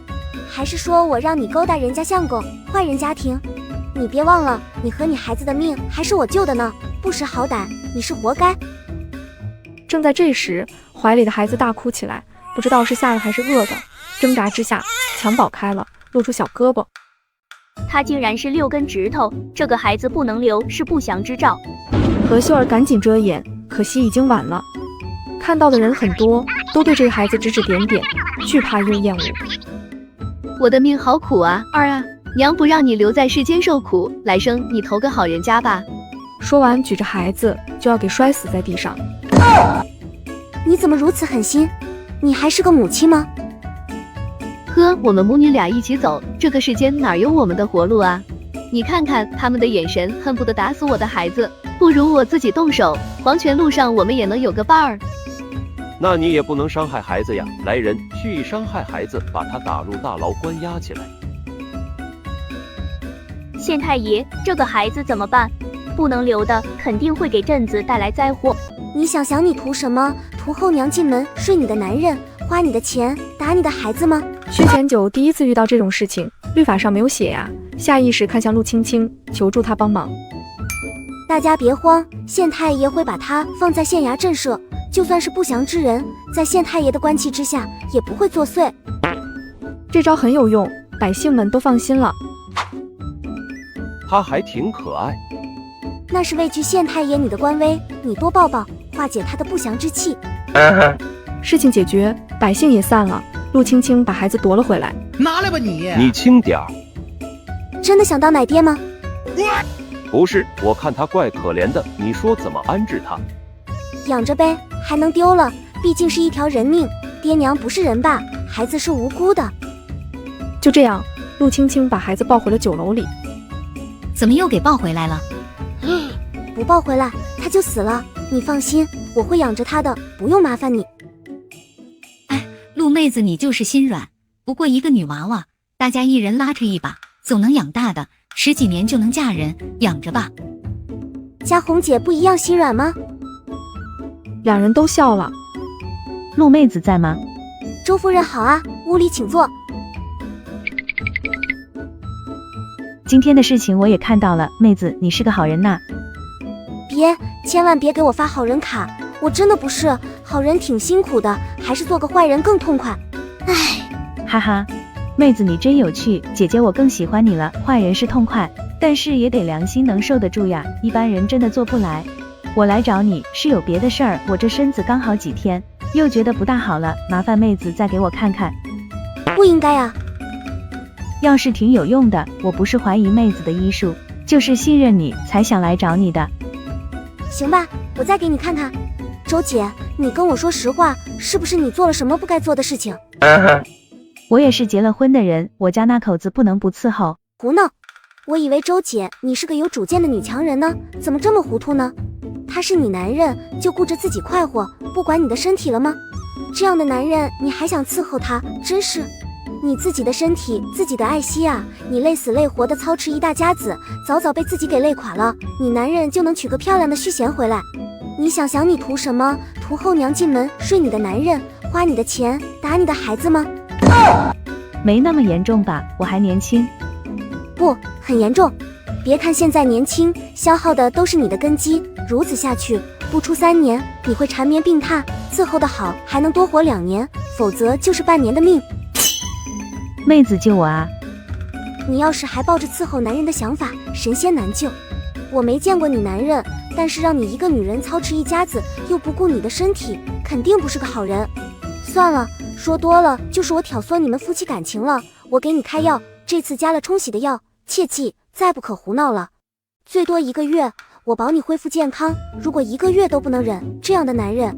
还是说我让你勾搭人家相公，坏人家庭？你别忘了，你和你孩子的命还是我救的呢，不识好歹，你是活该。正在这时，怀里的孩子大哭起来，不知道是吓的还是饿的，挣扎之下，襁褓开了，露出小胳膊。他竟然是6根指头，这个孩子不能留是不祥之兆。何秀儿赶紧遮掩，可惜已经晚了。看到的人很多，都对这个孩子指指点点，惧怕又厌恶。我的命好苦啊，二啊，娘不让你留在世间受苦，来生你投个好人家吧。说完，举着孩子就要给摔死在地上。你怎么如此狠心？你还是个母亲吗？呵，我们母女俩一起走，这个世间哪有我们的活路啊？你看看他们的眼神，恨不得打死我的孩子，不如我自己动手。黄泉路上我们也能有个伴儿。那你也不能伤害孩子呀！来人，蓄意伤害孩子，把他打入大牢关押起来。县太爷，这个孩子怎么办？不能留的，肯定会给镇子带来灾祸。你想你图什么？图后娘进门睡你的男人，花你的钱，打你的孩子吗？薛前九第一次遇到这种事情，律法上没有写呀，下意识看向陆青青，求助他帮忙。大家别慌，县太爷会把他放在县衙震慑，就算是不祥之人，在县太爷的官气之下，也不会作祟。这招很有用，百姓们都放心了。他还挺可爱。那是畏惧县太爷你的官威，你多抱抱，化解他的不祥之气。事情解决，百姓也散了。陆青青把孩子夺了回来。拿来吧你！你轻点儿。真的想当奶爹吗？不是，我看他怪可怜的，你说怎么安置他？养着呗，还能丢了？毕竟是一条人命，爹娘不是人吧？孩子是无辜的。就这样，陆青青把孩子抱回了酒楼里。怎么又给抱回来了？不抱回来他就死了，你放心，我会养着他的，不用麻烦你。哎，陆妹子你就是心软，不过一个女娃娃，大家一人拉扯一把，总能养大的，10几年就能嫁人，养着吧。嘉红姐不一样心软吗？两人都笑了。陆妹子在吗？周夫人好啊，屋里请坐。今天的事情我也看到了，妹子你是个好人呐。千万别给我发好人卡，我真的不是好人，挺辛苦的，还是做个坏人更痛快。唉，哈哈，妹子你真有趣，姐姐我更喜欢你了。坏人是痛快，但是也得良心能受得住呀，一般人真的做不来。我来找你是有别的事儿，我这身子刚好几天，又觉得不大好了，麻烦妹子再给我看看。不应该啊。要是挺有用的，我不是怀疑妹子的医术，就是信任你才想来找你的。行吧，我再给你看看。周姐，你跟我说实话，是不是你做了什么不该做的事情？我也是结了婚的人，我家那口子不能不伺候。胡闹！我以为周姐你是个有主见的女强人呢，怎么这么糊涂呢？他是你男人，就顾着自己快活，不管你的身体了吗？这样的男人你还想伺候他，真是……你自己的身体自己的爱惜啊！你累死累活的操持一大家子，早早被自己给累垮了，你男人就能娶个漂亮的续弦回来。你想你图什么？图后娘进门睡你的男人，花你的钱，打你的孩子吗？没那么严重吧，我还年轻。不，很严重。别看现在年轻，消耗的都是你的根基，如此下去，不出3年你会缠绵病榻，伺候的好还能多活2年，否则就是半年的命。妹子救我啊！你要是还抱着伺候男人的想法，神仙难救。我没见过你男人，但是让你一个女人操持一家子，又不顾你的身体，肯定不是个好人。算了，说多了就是我挑唆你们夫妻感情了。我给你开药，这次加了冲喜的药，切记再不可胡闹了。最多1个月，我保你恢复健康。如果1个月都不能忍，这样的男人……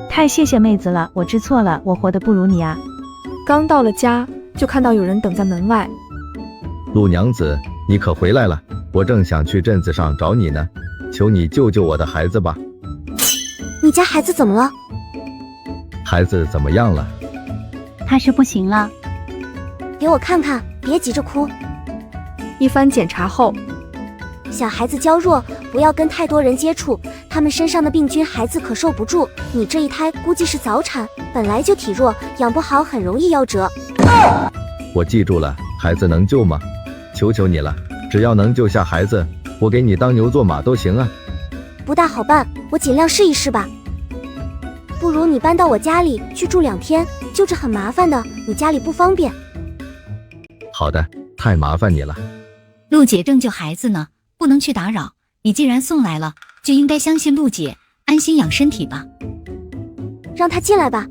太谢谢妹子了，我知错了，我活得不如你啊。刚到了家，就看到有人等在门外。陆娘子，你可回来了，我正想去镇子上找你呢，求你救救我的孩子吧。你家孩子怎么了？孩子怎么样了？他是不行了。给我看看，别急着哭。一番检查后，小孩子娇弱，不要跟太多人接触，他们身上的病菌孩子可受不住。你这一胎估计是早产，本来就体弱，养不好很容易夭折。我记住了，孩子能救吗？求求你了，只要能救下孩子，我给你当牛做马都行啊。不大好办，我尽量试一试吧。不如你搬到我家里去住2天，就这很麻烦的，你家里不方便。好的，太麻烦你了。陆姐正救孩子呢，不能去打扰。你既然送来了，就应该相信陆姐，安心养身体吧。让他进来吧。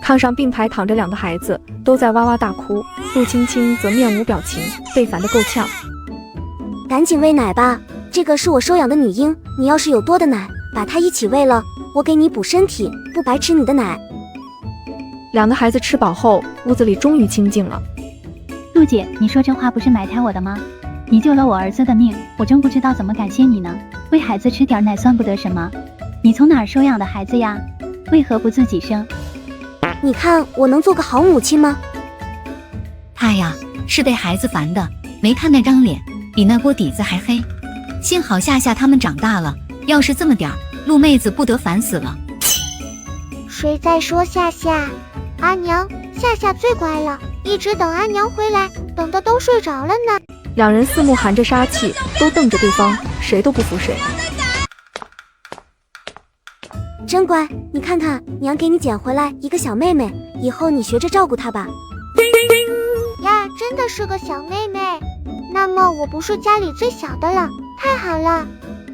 炕上并排躺着2个孩子，都在哇哇大哭。陆青青则面无表情，被烦得够呛。赶紧喂奶吧，这个是我收养的女婴，你要是有多的奶，把它一起喂了，我给你补身体，不白吃你的奶。2个孩子吃饱后，屋子里终于清静了。陆姐，你说这话不是埋汰我的吗？你救了我儿子的命，我真不知道怎么感谢你呢。喂孩子吃点奶算不得什么，你从哪儿收养的孩子呀？为何不自己生？你看我能做个好母亲吗？他呀，是被孩子烦的，没看那张脸，比那锅底子还黑。幸好夏夏他们长大了，要是这么点儿，陆妹子不得烦死了。谁在说夏夏？阿娘，夏夏最乖了，一直等阿娘回来，等的都睡着了呢。2人四目含着杀气，都瞪着对方，谁都不服谁。真乖，你看看，娘给你捡回来一个小妹妹，以后你学着照顾她吧。呀，真的是个小妹妹，那么我不是家里最小的了，太好了。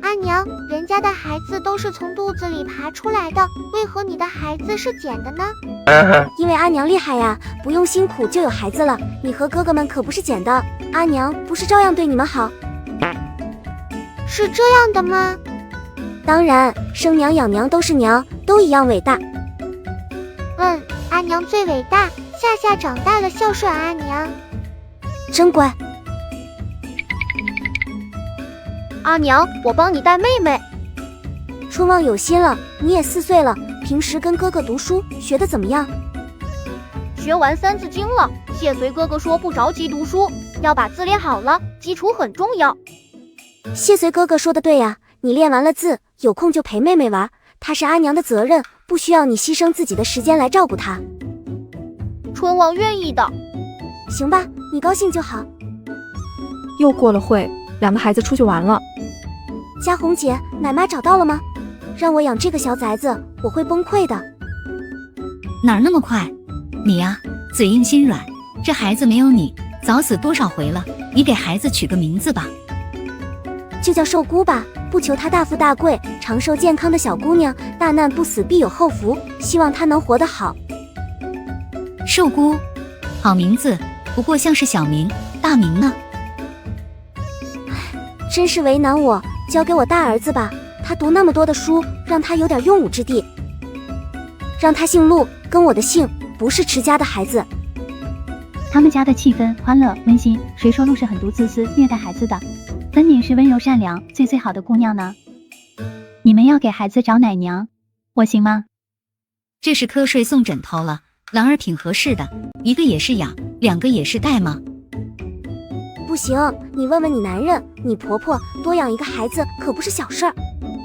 阿娘，人家的孩子都是从肚子里爬出来的，为何你的孩子是捡的呢？因为阿娘厉害呀，不用辛苦就有孩子了。你和哥哥们可不是捡的，阿娘不是照样对你们好？是这样的吗？当然，生娘养娘都是娘，都一样伟大。阿娘最伟大，夏夏长大了孝顺阿娘。真乖。阿娘，我帮你带妹妹。春望有心了，你也4岁了，平时跟哥哥读书学得怎么样？学完《三字经》了。谢随哥哥说不着急读书，要把字练好了，基础很重要。谢随哥哥说的对呀，你练完了字，有空就陪妹妹玩，她是阿娘的责任，不需要你牺牲自己的时间来照顾她。春望愿意的。行吧，你高兴就好。又过了会，2个孩子出去玩了。嘉红姐，奶妈找到了吗？让我养这个小崽子，我会崩溃的。哪儿那么快？你呀，嘴硬心软，这孩子没有你，早死多少回了。你给孩子取个名字吧。就叫寿姑吧，不求她大富大贵，长寿健康的小姑娘，大难不死必有后福，希望她能活得好。寿姑，好名字，不过像是小名，大名呢？真是为难我，交给我大儿子吧，他读那么多的书，让他有点用武之地。让他姓陆，跟我的姓，不是持家的孩子。他们家的气氛欢乐温馨，谁说陆是很毒自私虐待孩子的？分明是温柔善良最好的姑娘呢。你们要给孩子找奶娘，我行吗？这是瞌睡送枕头了，郎儿挺合适的，一个也是养，2个也是带吗？不行，你问问你男人，你婆婆，多养一个孩子可不是小事儿。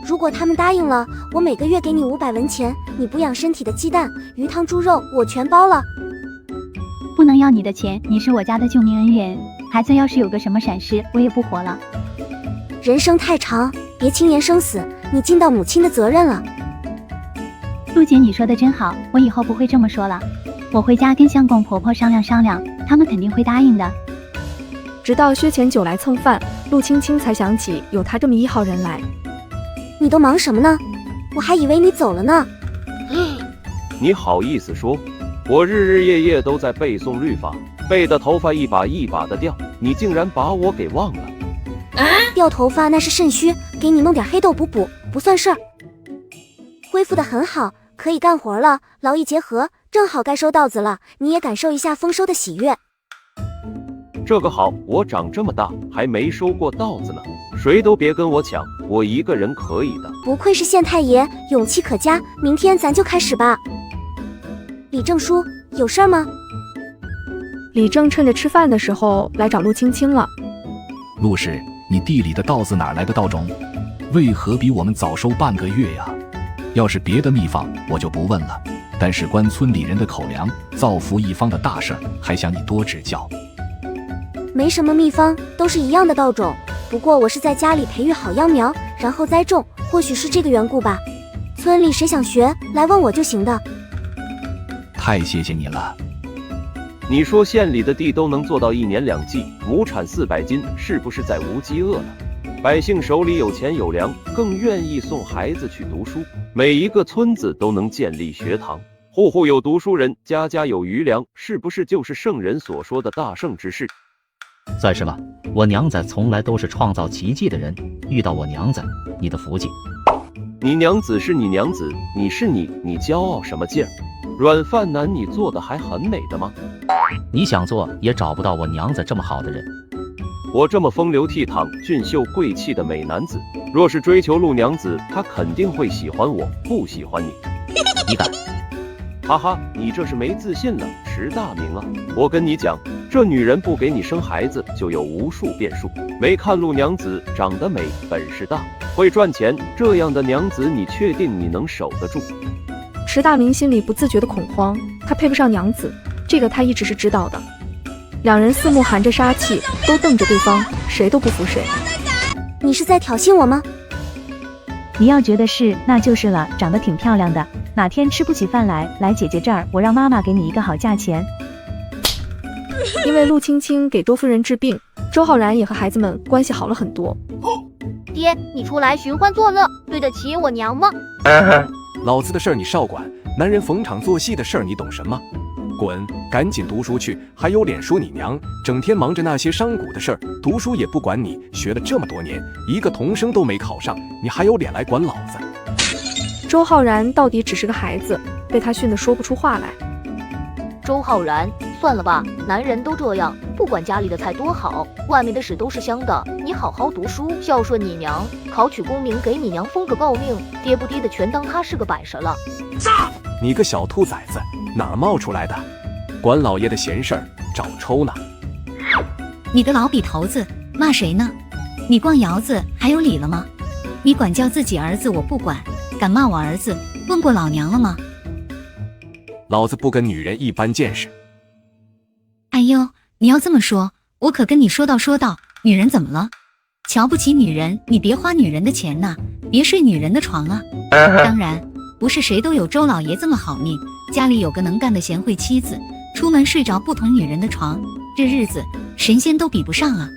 如果他们答应了，我每个月给你500文钱，你补养身体的鸡蛋、鱼汤、猪肉我全包了。不能要你的钱，你是我家的救命恩人，孩子要是有个什么闪失，我也不活了。人生太长，别轻言生死，你尽到母亲的责任了。陆姐，你说的真好，我以后不会这么说了。我回家跟相公婆婆商量商量，他们肯定会答应的。直到薛前酒来蹭饭，陆青青才想起有他这么1号人来。你都忙什么呢？我还以为你走了呢。你好意思说？我日日夜夜都在背诵律法，背的头发一把一把的掉，你竟然把我给忘了。掉头发那是肾虚，给你弄点黑豆补补，不算事儿。恢复得很好，可以干活了，劳逸结合，正好该收稻子了，你也感受一下丰收的喜悦。这个好，我长这么大还没收过稻子呢，谁都别跟我抢，我一个人可以的。不愧是县太爷，勇气可嘉，明天咱就开始吧。李正叔，有事儿吗？李正趁着吃饭的时候来找陆青青了。陆氏，你地里的稻子哪来的稻种？为何比我们早收半个月呀？要是别的秘方，我就不问了。但事关村里人的口粮，造福一方的大事儿，还想你多指教。没什么秘方，都是一样的稻种。不过我是在家里培育好秧苗，然后栽种，或许是这个缘故吧。村里谁想学，来问我就行的。太谢谢你了。你说县里的地都能做到1年2季，亩产400斤，是不是在无饥饿了？百姓手里有钱有粮，更愿意送孩子去读书。每一个村子都能建立学堂，户户有读书人，家家有余粮，是不是就是圣人所说的大圣之事？算是吧，我娘子从来都是创造奇迹的人，遇到我娘子，你的福气。你娘子是你娘子，你是你，你骄傲什么劲儿？软饭男你做的还很美的吗？你想做也找不到我娘子这么好的人。我这么风流倜傥、俊秀贵气的美男子，若是追求陆娘子，她肯定会喜欢我，不喜欢你。你敢？哈哈，你这是没自信了，迟大名啊！我跟你讲，这女人不给你生孩子，就有无数变数。没看陆娘子长得美，本事大，会赚钱，这样的娘子，你确定你能守得住？迟大明心里不自觉的恐慌，他配不上娘子，这个他一直是知道的。两人四目含着杀气，都瞪着对方，谁都不服谁。你是在挑衅我吗？你要觉得是，那就是了，长得挺漂亮的。哪天吃不起饭来姐姐这儿，我让妈妈给你一个好价钱。因为陆青青给周夫人治病，周浩然也和孩子们关系好了很多。爹，你出来寻欢作乐，对得起我娘吗？老子的事儿你少管，男人逢场作戏的事儿你懂什么？滚，赶紧读书去，还有脸说你娘？整天忙着那些商贾的事儿，读书也不管你。学了这么多年，一个童生都没考上，你还有脸来管老子？周浩然到底只是个孩子，被他训得说不出话来。周浩然，算了吧，男人都这样，不管家里的菜多好，外面的屎都是香的。你好好读书，孝顺你娘，考取功名，给你娘封个诰命，爹不爹的全当他是个摆设了。你个小兔崽子，哪儿冒出来的？管老爷的闲事儿，找抽呢！你个老笔头子，骂谁呢？你逛窑子还有理了吗？你管教自己儿子我不管，敢骂我儿子，问过老娘了吗？老子不跟女人一般见识。哎呦，你要这么说，我可跟你说道，女人怎么了？瞧不起女人，你别花女人的钱呐，别睡女人的床啊。当然，不是谁都有周老爷这么好命，家里有个能干的贤惠妻子，出门睡着不同女人的床，这日子神仙都比不上啊。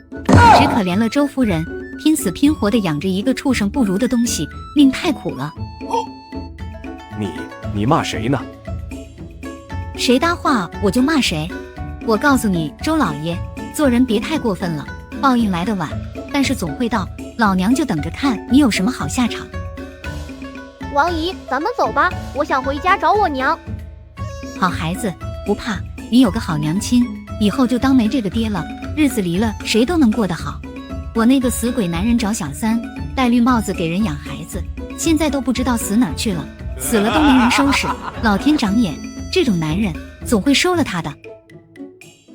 只可怜了周夫人，拼死拼活的养着一个畜生不如的东西，命太苦了。你骂谁呢？谁搭话我就骂谁。我告诉你，周老爷做人别太过分了，报应来得晚，但是总会到，老娘就等着看你有什么好下场。王姨，咱们走吧，我想回家找我娘。好孩子，不怕，你有个好娘亲，以后就当没这个爹了，日子离了谁都能过得好。我那个死鬼男人找小三，戴绿帽子给人养孩子，现在都不知道死哪儿去了，死了都没人收拾，老天长眼，这种男人总会收了他的。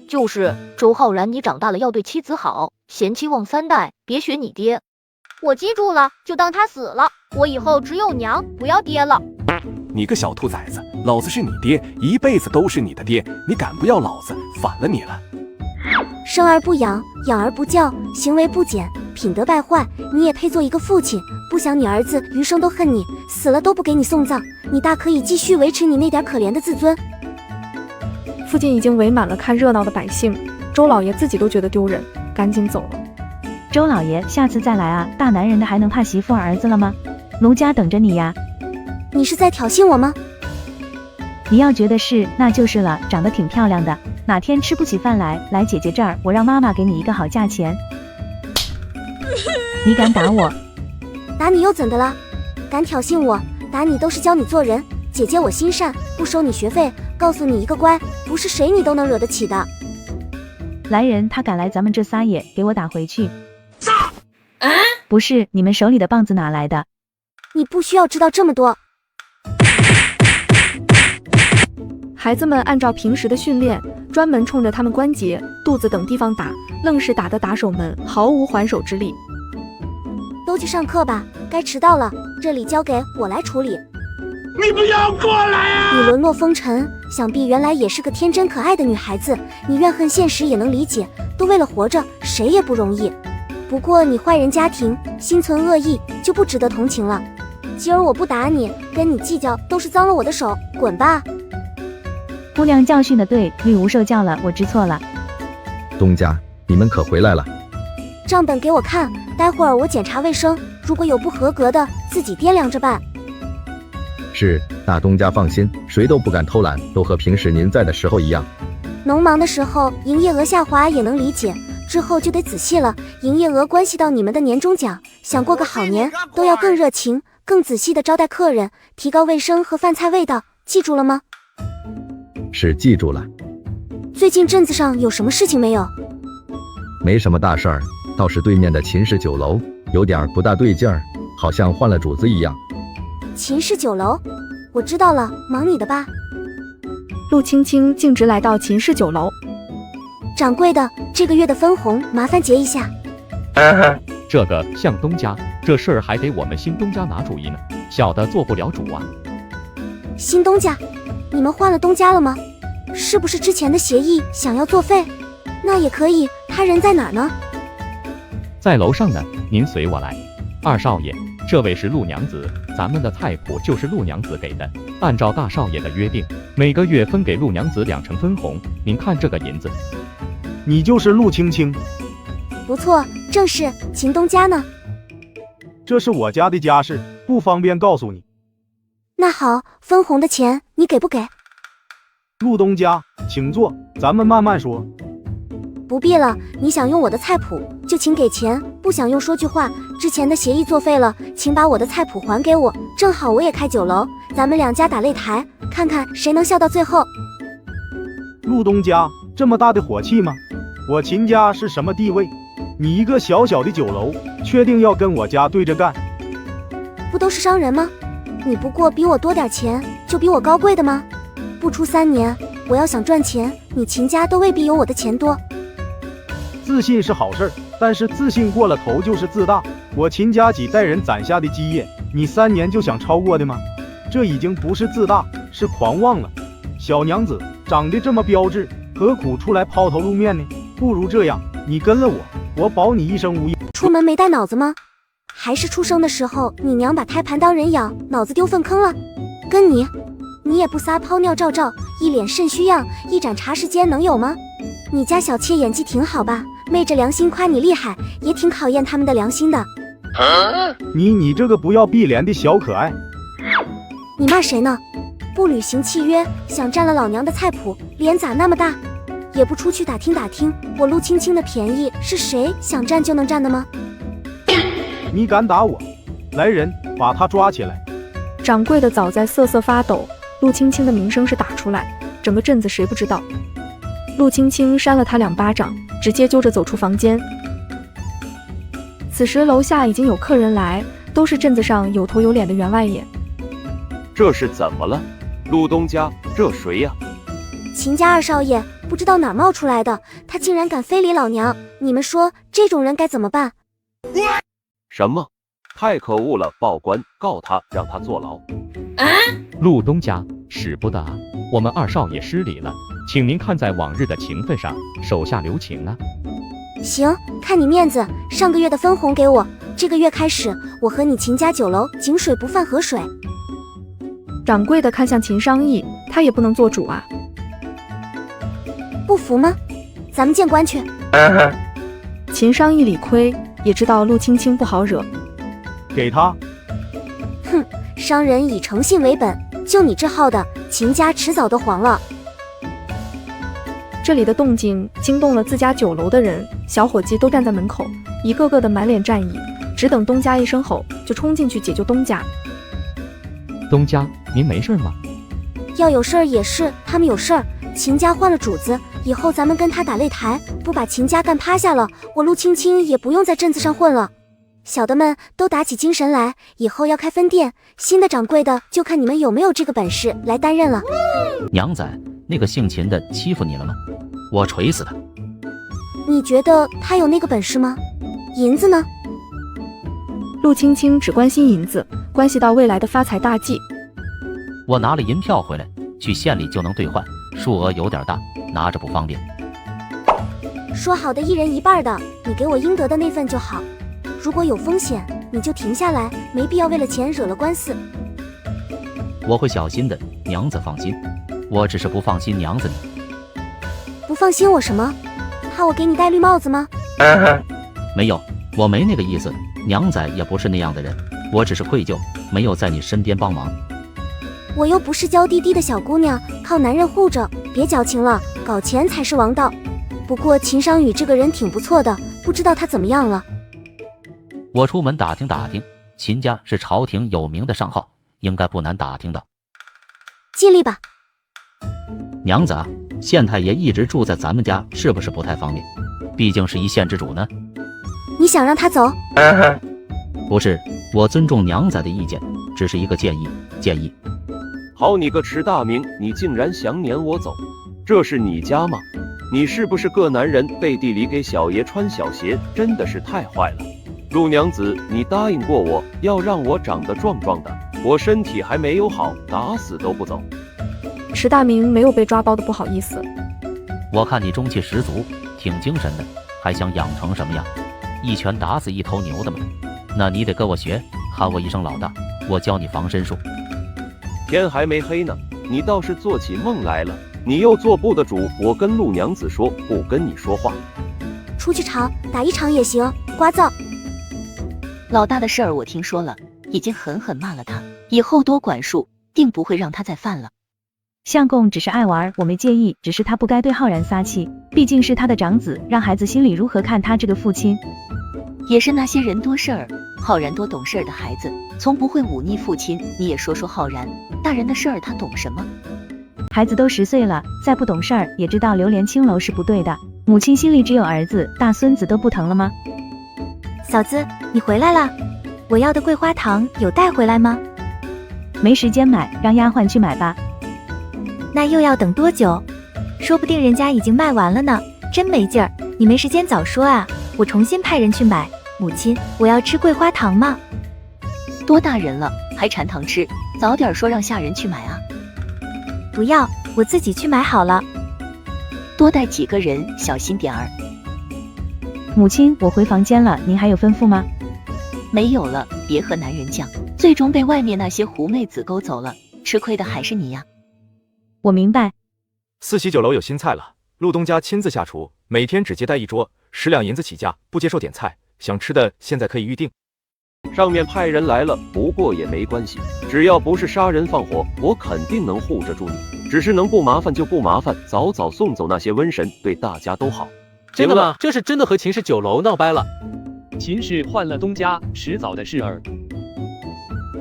就是周浩然，你长大了要对妻子好，贤妻旺三代，别学你爹。我记住了，就当他死了，我以后只有娘，不要爹了。你个小兔崽子，老子是你爹，一辈子都是你的爹，你敢不要老子，反了你了。生而不养，养而不教，行为不检，品德败坏，你也配做一个父亲？不想你儿子余生都恨你，死了都不给你送葬，你大可以继续维持你那点可怜的自尊。附近已经围满了看热闹的百姓，周老爷自己都觉得丢人，赶紧走了。周老爷，下次再来啊！大男人的还能怕媳妇儿子了吗？奴家等着你呀！你是在挑衅我吗？你要觉得是，那就是了，长得挺漂亮的。哪天吃不起饭来姐姐这儿，我让妈妈给你一个好价钱。你敢打我？打你又怎的了？敢挑衅我，打你都是教你做人。姐姐我心善，不收你学费，告诉你一个乖，不是谁你都能惹得起的。来人，他敢来咱们这撒野，给我打回去！不是，你们手里的棒子哪来的？你不需要知道这么多。孩子们按照平时的训练，专门冲着他们关节、肚子等地方打，愣是打得打手们毫无还手之力。都去上课吧，该迟到了，这里交给我来处理。你不要过来啊！你沦落风尘，想必原来也是个天真可爱的女孩子，你怨恨现实也能理解，都为了活着，谁也不容易。不过你坏人家庭，心存恶意，就不值得同情了。今儿我不打你，跟你计较都是脏了我的手，滚吧！姑娘教训的对，绿无受教了，我知错了。东家，你们可回来了？账本给我看，待会儿我检查卫生，如果有不合格的，自己掂量着办。是，大东家放心，谁都不敢偷懒，都和平时您在的时候一样。农忙的时候营业额下滑也能理解，之后就得仔细了，营业额关系到你们的年终奖，想过个好年都要更热情、更仔细的招待客人，提高卫生和饭菜味道，记住了吗？是记住了。最近镇子上有什么事情没有？没什么大事儿，倒是对面的秦氏酒楼有点不大对劲儿，好像换了主子一样。秦氏酒楼，我知道了，忙你的吧。陆青青径直来到秦氏酒楼。掌柜的，这个月的分红麻烦结一下。这个向东家，这事儿还得我们新东家拿主意呢，小的做不了主啊。新东家，你们换了东家了吗？是不是之前的协议想要作废？那也可以，他人在哪儿呢？在楼上呢，您随我来。二少爷，这位是陆娘子，咱们的菜谱就是陆娘子给的，按照大少爷的约定，每个月分给陆娘子2成分红。您看这个银子。你就是陆青青？不错，正是。秦东家呢？这是我家的家事，不方便告诉你。那好，分红的钱你给不给？陆东家，请坐，咱们慢慢说。不必了，你想用我的菜谱就请给钱，不想用说句话。之前的协议作废了，请把我的菜谱还给我，正好我也开酒楼，咱们2家打擂台，看看谁能笑到最后。陆东家，这么大的火气吗？我秦家是什么地位？你一个小小的酒楼，确定要跟我家对着干？不都是商人吗？你不过比我多点钱，就比我高贵的吗？不出3年，我要想赚钱，你秦家都未必有我的钱多。自信是好事，但是自信过了头就是自大。我秦家几代人攒下的基业，你3年就想超过的吗？这已经不是自大，是狂妄了。小娘子长得这么标致，何苦出来抛头露面呢？不如这样，你跟了我，我保你一生无忧。出门没带脑子吗？还是出生的时候你娘把胎盘当人养，脑子丢粪坑了？跟你也不撒泡尿照照，一脸肾虚样，一盏茶时间能有吗？你家小妾演技挺好吧？昧着良心夸你厉害，也挺考验他们的良心的。你这个不要碧莲的小可爱，你骂谁呢？不履行契约，想占了老娘的菜谱，脸咋那么大？也不出去打听打听，我陆青青的便宜是谁想占就能占的吗？你敢打我？来人，把他抓起来！掌柜的早在瑟瑟发抖，陆青青的名声是打出来，整个镇子谁不知道？陆青青扇了他2巴掌，直接揪着走出房间。此时楼下已经有客人来，都是镇子上有头有脸的员外爷。这是怎么了？陆东家，这谁呀？秦家2少爷，不知道哪儿冒出来的，他竟然敢非礼老娘，你们说这种人该怎么办？什么？太可恶了！报官告他，让他坐牢。陆东家，使不得啊！我们2少爷失礼了，请您看在往日的情分上，手下留情啊。行，看你面子，上个月的分红给我，这个月开始，我和你秦家酒楼井水不犯河水。掌柜的看向秦商议，他也不能做主啊。不服吗？咱们见官去。秦商议理亏，也知道陆青青不好惹。给他。哼，商人以诚信为本，就你这号的，秦家迟早都黄了。这里的动静惊动了自家酒楼的人，小伙计都站在门口，一个个的满脸战意，只等东家一声吼，就冲进去解救东家。东家，您没事吗？要有事儿也是他们有事儿。秦家换了主子，以后咱们跟他打擂台，不把秦家干趴下了，我陆青青也不用在镇子上混了。小的们都打起精神来，以后要开分店，新的掌柜的就看你们有没有这个本事来担任了。娘仔，那个姓秦的欺负你了吗？我锤死他！你觉得他有那个本事吗？银子呢？陆青青只关心银子，关系到未来的发财大计。我拿了银票回来，去县里就能兑换，数额有点大，拿着不方便。说好的1人1半的，你给我应得的那份就好。如果有风险，你就停下来，没必要为了钱惹了官司。我会小心的，娘子放心。我只是不放心娘子你。不放心我什么？怕我给你戴绿帽子吗？没有，我没那个意思。娘仔也不是那样的人，我只是愧疚，没有在你身边帮忙。我又不是娇滴滴的小姑娘，靠男人护着，别矫情了，搞钱才是王道。不过秦商宇这个人挺不错的，不知道他怎么样了。我出门打听打听，秦家是朝廷有名的上号，应该不难打听的。尽力吧。娘子啊，县太爷一直住在咱们家，是不是不太方便？毕竟是一县之主呢。你想让他走？不是，我尊重娘仔的意见，只是一个建议。好你个迟大明，你竟然想撵我走？这是你家吗？你是不是个男人，背地里给小爷穿小鞋，真的是太坏了。陆娘子，你答应过我，要让我长得壮壮的，我身体还没有好，打死都不走。迟大明没有被抓包的不好意思。我看你中气十足，挺精神的，还想养成什么样？一拳打死一头牛的吗？那你得跟我学，喊我一声老大，我教你防身术。天还没黑呢，你倒是做起梦来了。你又做不得主，我跟陆娘子说，不跟你说话。出去吵，打一场也行，聒噪。老大的事儿我听说了，已经狠狠骂了他，以后多管束，定不会让他再犯了。相公只是爱玩，我没介意，只是他不该对浩然撒气，毕竟是他的长子，让孩子心里如何看他这个父亲？也是那些人多事儿，浩然多懂事儿的孩子，从不会忤逆父亲。你也说说浩然，大人的事儿他懂什么？孩子都10岁了，再不懂事儿，也知道榴莲青楼是不对的。母亲心里只有儿子，大孙子都不疼了吗？嫂子，你回来了，我要的桂花糖有带回来吗？没时间买，让丫鬟去买吧。那又要等多久？说不定人家已经卖完了呢，真没劲儿。你没时间早说啊，我重新派人去买。母亲，我要吃桂花糖吗？多大人了，还馋糖吃，早点说让下人去买啊。不要，我自己去买好了。多带几个人，小心点儿。母亲，我回房间了，您还有吩咐吗？没有了，别和男人犟，最终被外面那些狐妹子勾走了，吃亏的还是你呀。我明白。四喜酒楼有新菜了，陆东家亲自下厨，每天只接待1桌，10两银子起价，不接受点菜，想吃的现在可以预定。上面派人来了，不过也没关系，只要不是杀人放火，我肯定能护着住你。只是能不麻烦就不麻烦，早早送走那些瘟神，对大家都好。真的吗？这是真的和秦氏酒楼闹掰了。秦氏换了东家，迟早的事儿。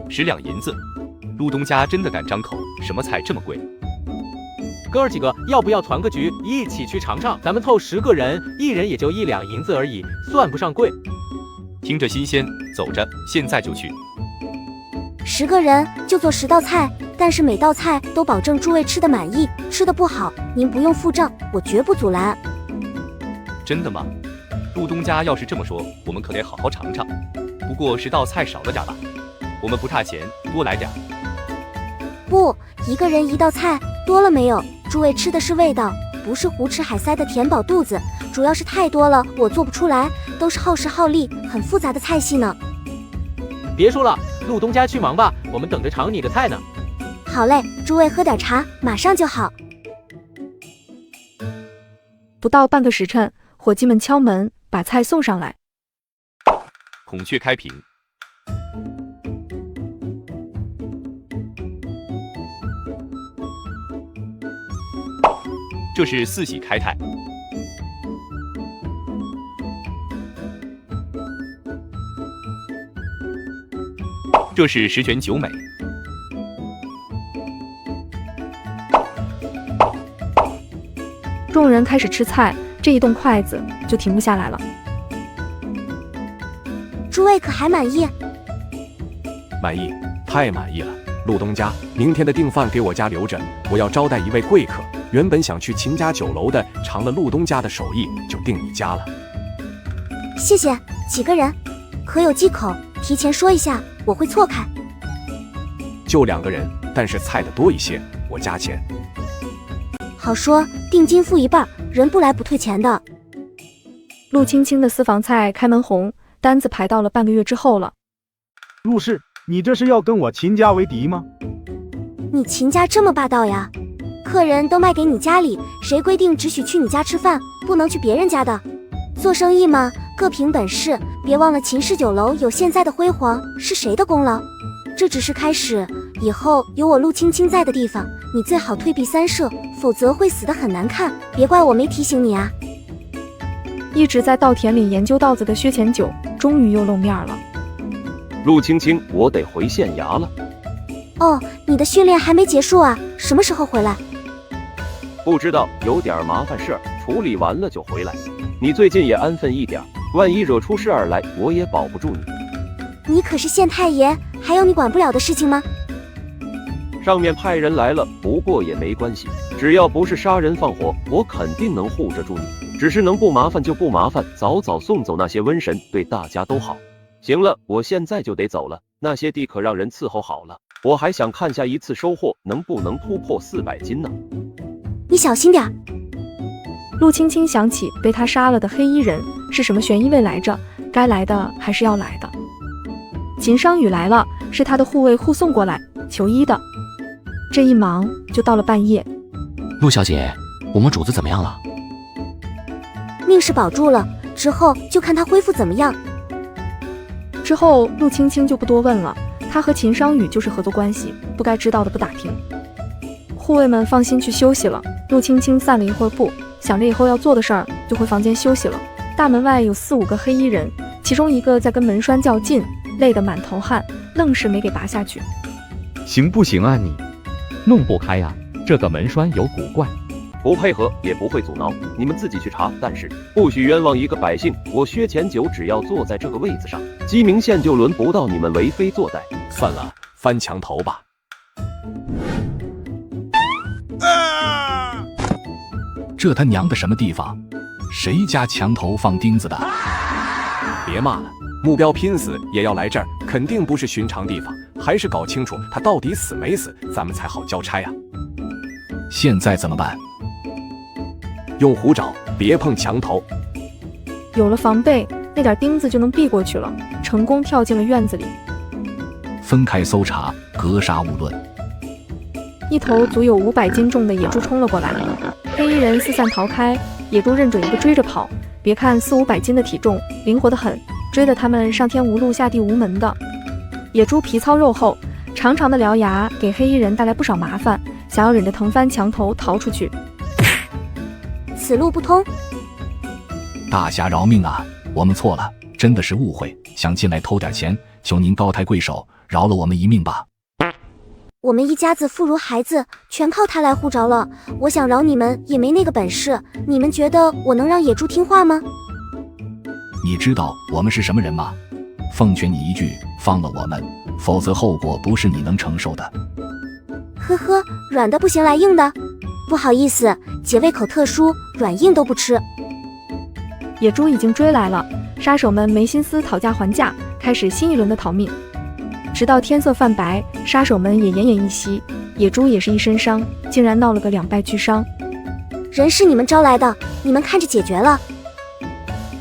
10两银子，陆东家真的敢张口？什么菜这么贵？哥儿几个要不要团个局，一起去尝尝？咱们凑10个人，1人也就1两银子而已，算不上贵。听着新鲜，走着，现在就去。10个人就做10道菜，但是每道菜都保证诸位吃得满意，吃得不好您不用付账，我绝不阻拦。真的吗？陆东家要是这么说，我们可得好好尝尝。不过10道菜少了点吧？我们不差钱，多来点。不，1个人1道菜，多了没有？诸位吃的是味道，不是胡吃海塞的填饱肚子。主要是太多了，我做不出来，都是耗时耗力，很复杂的菜系呢。别说了，陆东家去忙吧，我们等着尝你的菜呢。好嘞，诸位喝点茶，马上就好。不到半个时辰，伙计们敲门，把菜送上来。孔雀开屏。这是4喜开泰。这是10全9美。众人开始吃菜，这一动筷子就停不下来了。诸位可还满意？满意，太满意了。陆东家，明天的订饭给我家留着，我要招待一位贵客。原本想去秦家酒楼的，尝了陆东家的手艺，就订你家了。谢谢。几个人？可有忌口？提前说一下，我会错开。就2个人，但是菜的多一些，我加钱。好说，定金付一半，人不来不退钱的。陆青青的私房菜开门红，单子排到了半个月之后了。陆氏，你这是要跟我秦家为敌吗？你秦家这么霸道呀？客人都卖给你家里，谁规定只许去你家吃饭，不能去别人家的？做生意嘛，各凭本事，别忘了秦氏酒楼有现在的辉煌是谁的功劳？这只是开始，以后有我陆青青在的地方，你最好退避三舍，否则会死得很难看。别怪我没提醒你啊。一直在稻田里研究稻子的薛前九终于又露面了。陆青青，我得回县衙了。哦，你的训练还没结束啊？什么时候回来？不知道，有点麻烦事儿，处理完了就回来。你最近也安分一点，万一惹出事儿来，我也保不住你。你可是县太爷，还有你管不了的事情吗？上面派人来了，不过也没关系，只要不是杀人放火，我肯定能护着住你。只是能不麻烦就不麻烦，早早送走那些瘟神，对大家都好。行了，我现在就得走了，那些地可让人伺候好了。我还想看下一次收获能不能突破400斤呢。你小心点。陆青青想起被他杀了的黑衣人是什么悬疑未来着，该来的还是要来的。秦商宇来了，是他的护卫护送过来求医的。这一忙就到了半夜。陆小姐，我们主子怎么样了？命是保住了，之后就看他恢复怎么样。之后陆青青就不多问了，他和秦商宇就是合作关系，不该知道的不打听。护卫们放心去休息了，陆青青散了一会儿步，想着以后要做的事儿，就回房间休息了。大门外有4、5个黑衣人，其中一个在跟门栓较劲，累得满头汗，愣是没给拔下去。行不行啊你？弄不开啊，这个门栓有古怪。不配合也不会阻挠，你们自己去查，但是不许冤枉一个百姓。我薛前九只要坐在这个位子上，鸡鸣县就轮不到你们为非作歹。算了，翻墙头吧。这他娘的什么地方？谁家墙头放钉子的？别骂了，目标拼死也要来这儿，肯定不是寻常地方，还是搞清楚他到底死没死，咱们才好交差啊。现在怎么办？用虎爪，别碰墙头。有了防备，那点钉子就能避过去了，成功跳进了院子里。分开搜查，格杀勿论。一头足有500斤重的野猪冲了过来，黑衣人四散逃开，野猪认准一个追着跑。别看4、500斤的体重，灵活得很，追得他们上天无路下地无门的。野猪皮糙肉厚，长长的獠牙给黑衣人带来不少麻烦，想要忍着疼翻墙头逃出去。此路不通。大侠饶命啊，我们错了，真的是误会，想进来偷点钱，求您高抬贵手，饶了我们一命吧。我们一家子妇孺孩子全靠他来护着了，我想饶你们也没那个本事。你们觉得我能让野猪听话吗？你知道我们是什么人吗？奉劝你一句，放了我们，否则后果不是你能承受的。呵呵，软的不行来硬的。不好意思，姐胃口特殊，软硬都不吃。野猪已经追来了，杀手们没心思讨价还价，开始新一轮的逃命。直到天色泛白，杀手们也奄奄一息，野猪也是一身伤，竟然闹了个2败俱伤。人是你们招来的，你们看着解决了。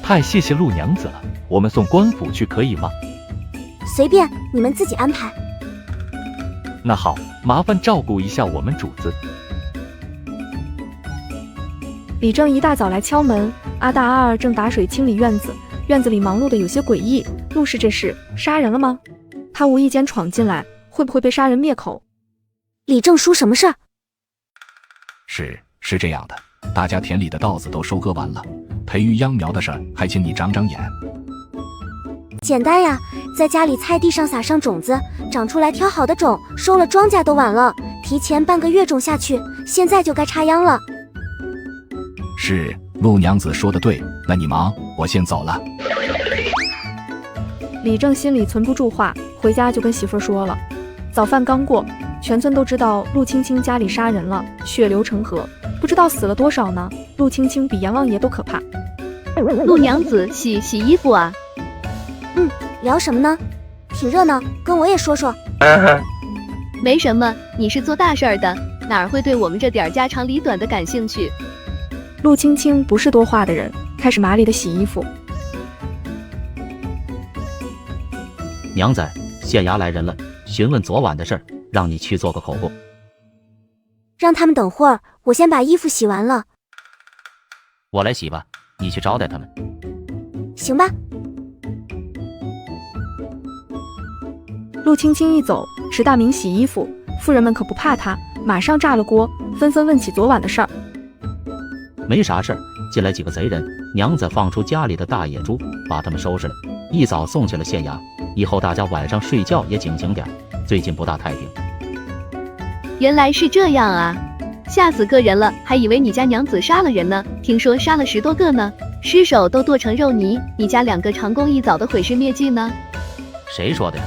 太谢谢陆娘子了，我们送官府去可以吗？随便，你们自己安排。那好，麻烦照顾一下我们主子。李正一大早来敲门，阿大阿二正打水清理院子，院子里忙碌的有些诡异。陆氏这是杀人了吗？他无意间闯进来，会不会被杀人灭口？李正叔什么事儿？是这样的，大家田里的稻子都收割完了，培育秧苗的事儿还请你长长眼。简单呀，在家里菜地上撒上种子，长出来挑好的种，收了庄稼都晚了，提前半个月种下去，现在就该插秧了。是，陆娘子说的对，那你忙，我先走了。李正心里存不住话，回家就跟媳妇儿说了。早饭刚过，全村都知道陆青青家里杀人了，血流成河，不知道死了多少呢。陆青青比阎王爷都可怕。陆娘子洗衣服啊。聊什么呢？挺热闹，跟我也说说。没什么，你是做大事儿的，哪儿会对我们这点家长里短的感兴趣？陆青青不是多话的人，开始麻利的洗衣服。娘仔，县衙来人了，询问昨晚的事儿，让你去做个口供。让他们等会儿，我先把衣服洗完了。我来洗吧，你去招待他们。行吧。陆青青一走，石大明洗衣服，妇人们可不怕他，马上炸了锅，纷纷问起昨晚的事儿。没啥事儿，进来几个贼人，娘子放出家里的大野猪，把他们收拾了，一早送去了县衙。以后大家晚上睡觉也警醒点，最近不大太平。原来是这样啊，吓死个人了，还以为你家娘子杀了人呢，听说杀了10多个呢，尸首都剁成肉泥，你家2个长工一早的毁尸灭迹呢？谁说的呀？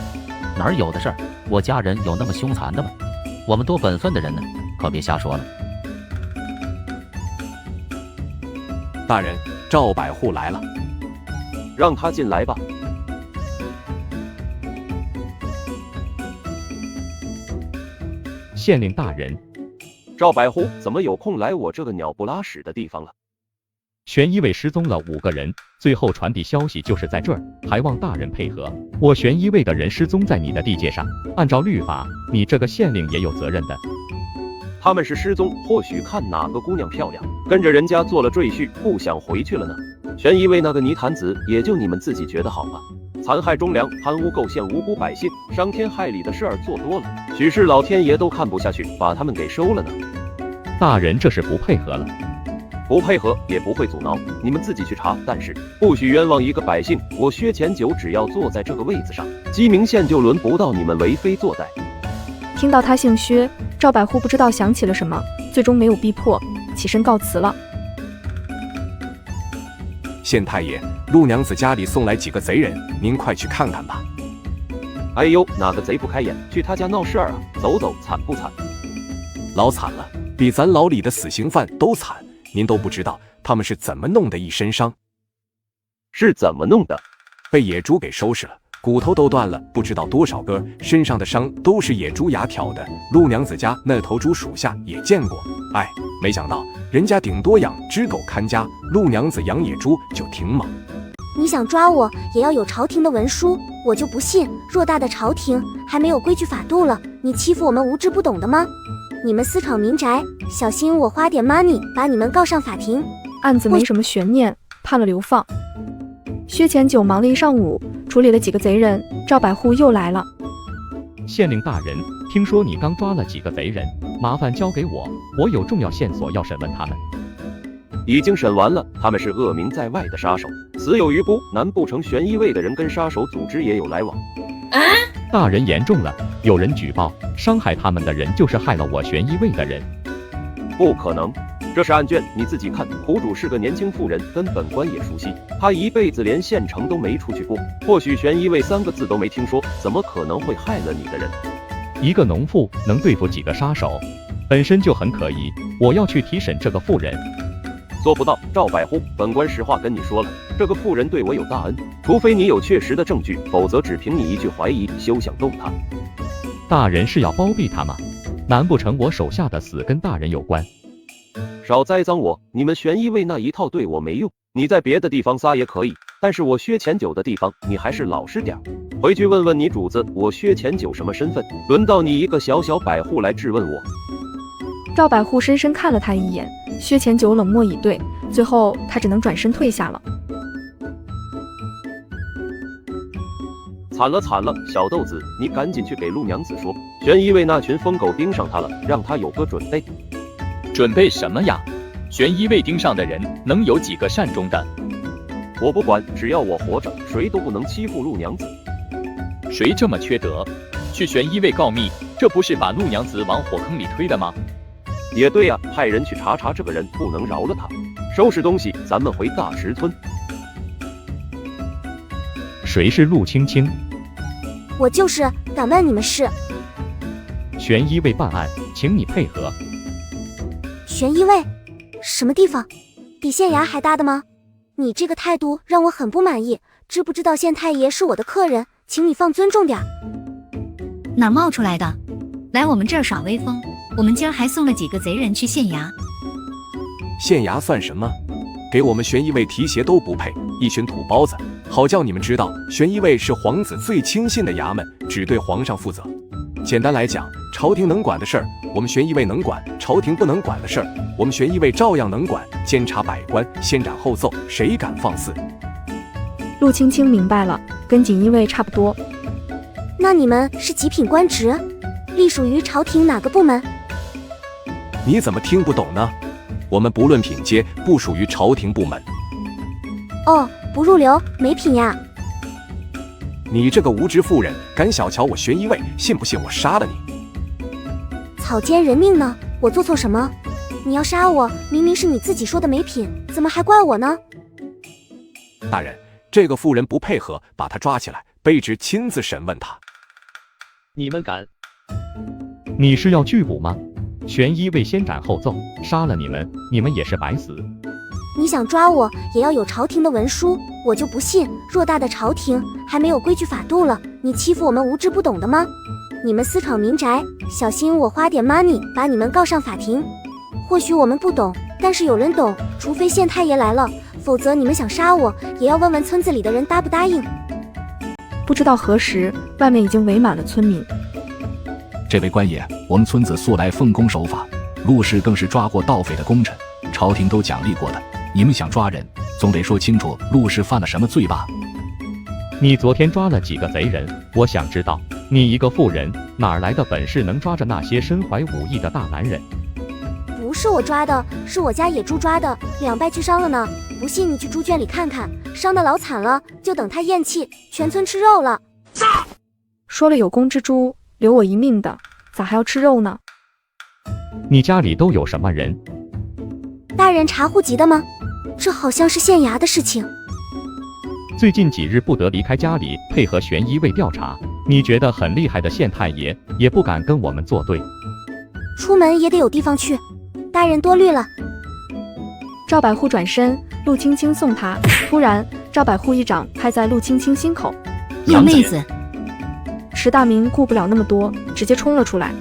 哪儿有的事儿？我家人有那么凶残的吗？我们多本分的人呢，可别瞎说了。大人，赵百户来了，让他进来吧。县令大人，赵百户怎么有空来我这个鸟不拉屎的地方了？悬疑卫失踪了5个人，最后传递消息就是在这儿，还望大人配合。我悬疑卫的人失踪在你的地界上，按照律法，你这个县令也有责任的。他们是失踪，或许看哪个姑娘漂亮，跟着人家做了赘婿，不想回去了呢。悬疑卫那个泥坛子，也就你们自己觉得好吧？残害忠良，贪污构陷无辜百姓，伤天害理的事儿做多了，许是老天爷都看不下去，把他们给收了呢。大人这是不配合了。不配合也不会阻挠，你们自己去查，但是不许冤枉一个百姓。我薛前九只要坐在这个位子上，鸡鸣县就轮不到你们为非作歹。听到他姓薛，赵百户不知道想起了什么，最终没有逼迫，起身告辞了。县太爷，陆娘子家里送来几个贼人，您快去看看吧。哎呦，哪个贼不开眼，去他家闹事儿啊？走走，惨不惨？老惨了，比咱牢里的死刑犯都惨。您都不知道他们是怎么弄的一身伤。是怎么弄的？被野猪给收拾了，骨头都断了，不知道多少根，身上的伤都是野猪牙挑的。陆娘子家那头猪属下也见过，哎，没想到人家顶多养只狗看家，陆娘子养野猪就挺猛。你想抓我，也要有朝廷的文书，我就不信偌大的朝廷还没有规矩法度了，你欺负我们无知不懂的吗？你们私闯民宅，小心我花点 money 把你们告上法庭。案子没什么悬念，判了流放。薛前九忙了一上午，处理了几个贼人，赵百户又来了。县令大人，听说你刚抓了几个贼人，麻烦交给我，我有重要线索要审问他们。已经审完了，他们是恶名在外的杀手，死有余辜。难不成悬疑卫的人跟杀手组织也有来往？大人言重了，有人举报，伤害他们的人就是害了我悬疑卫的人。不可能，这是案卷，你自己看。苦主是个年轻妇人，跟本官也熟悉，她一辈子连县城都没出去过，或许悬疑卫3个字都没听说，怎么可能会害了你的人？一个农妇能对付几个杀手，本身就很可疑。我要去提审这个妇人。做不到，赵百户，本官实话跟你说了，这个妇人对我有大恩，除非你有确实的证据，否则只凭你一句怀疑，休想动她。大人是要包庇他吗？难不成我手下的死跟大人有关？少栽赃我，你们悬疑卫那一套对我没用，你在别的地方撒也可以，但是我薛前九的地方，你还是老实点，回去问问你主子，我薛前九什么身份？轮到你一个小小百户来质问我？赵百户深深看了他一眼，薛前九冷漠以对，最后他只能转身退下了。惨了惨了，小豆子，你赶紧去给陆娘子说，悬疑卫那群疯狗盯上他了，让他有个准备。准备什么呀？悬疑卫盯上的人能有几个善终的？我不管，只要我活着，谁都不能欺负陆娘子。谁这么缺德？去悬疑卫告密，这不是把陆娘子往火坑里推的吗？也对呀，派人去查查这个人，不能饶了他。收拾东西，咱们回大石村。谁是陆青青？我就是，敢问你们是？悬疑卫办案，请你配合。悬疑卫？什么地方？比县衙还大的吗？你这个态度让我很不满意，知不知道县太爷是我的客人，请你放尊重点。哪冒出来的？来我们这儿耍威风，我们今儿还送了几个贼人去县衙。县衙算什么？给我们悬疑卫提鞋都不配，一群土包子！好叫你们知道，悬疑卫是皇子最亲信的衙门，只对皇上负责。简单来讲，朝廷能管的事儿，我们悬疑卫能管；朝廷不能管的事儿，我们悬疑卫照样能管。监察百官，先斩后奏，谁敢放肆？陆青青明白了，跟锦衣卫差不多。那你们是几品官职？隶属于朝廷哪个部门？你怎么听不懂呢？我们不论品阶，不属于朝廷部门。哦，不入流，没品呀！你这个无知妇人，敢小瞧我悬疑卫，信不信我杀了你？草菅人命呢？我做错什么？你要杀我，明明是你自己说的没品，怎么还怪我呢？大人，这个妇人不配合，把她抓起来，卑职亲自审问她。你们敢？你是要拒捕吗？悬疑卫先斩后奏，杀了你们也是白死。你想抓我，也要有朝廷的文书，我就不信偌大的朝廷还没有规矩法度了，你欺负我们无知不懂的吗？你们私闯民宅，小心我花点 money 把你们告上法庭。或许我们不懂，但是有人懂，除非县太爷来了，否则你们想杀我，也要问问村子里的人答不答应。不知道何时，外面已经围满了村民。这位官爷，我们村子素来奉公守法，陆氏更是抓过盗匪的功臣，朝廷都奖励过的。你们想抓人，总得说清楚陆氏犯了什么罪吧？你昨天抓了几个贼人？我想知道，你一个妇人哪来的本事能抓着那些身怀武艺的大男人？不是我抓的，是我家野猪抓的，2败俱伤了呢。不信你去猪圈里看看，伤得老惨了，就等他咽气，全村吃肉了。说了有功之猪留我一命的，咋还要吃肉呢？你家里都有什么人？大人查户籍的吗？这好像是县衙的事情。最近几日不得离开家里，配合悬疑卫调查。你觉得很厉害的县太爷也不敢跟我们作对。出门也得有地方去，大人多虑了。赵百户转身，陆青青送他。突然，赵百户一掌拍在陆青青心口。幼妹子！石大明顾不了那么多，直接冲了出来。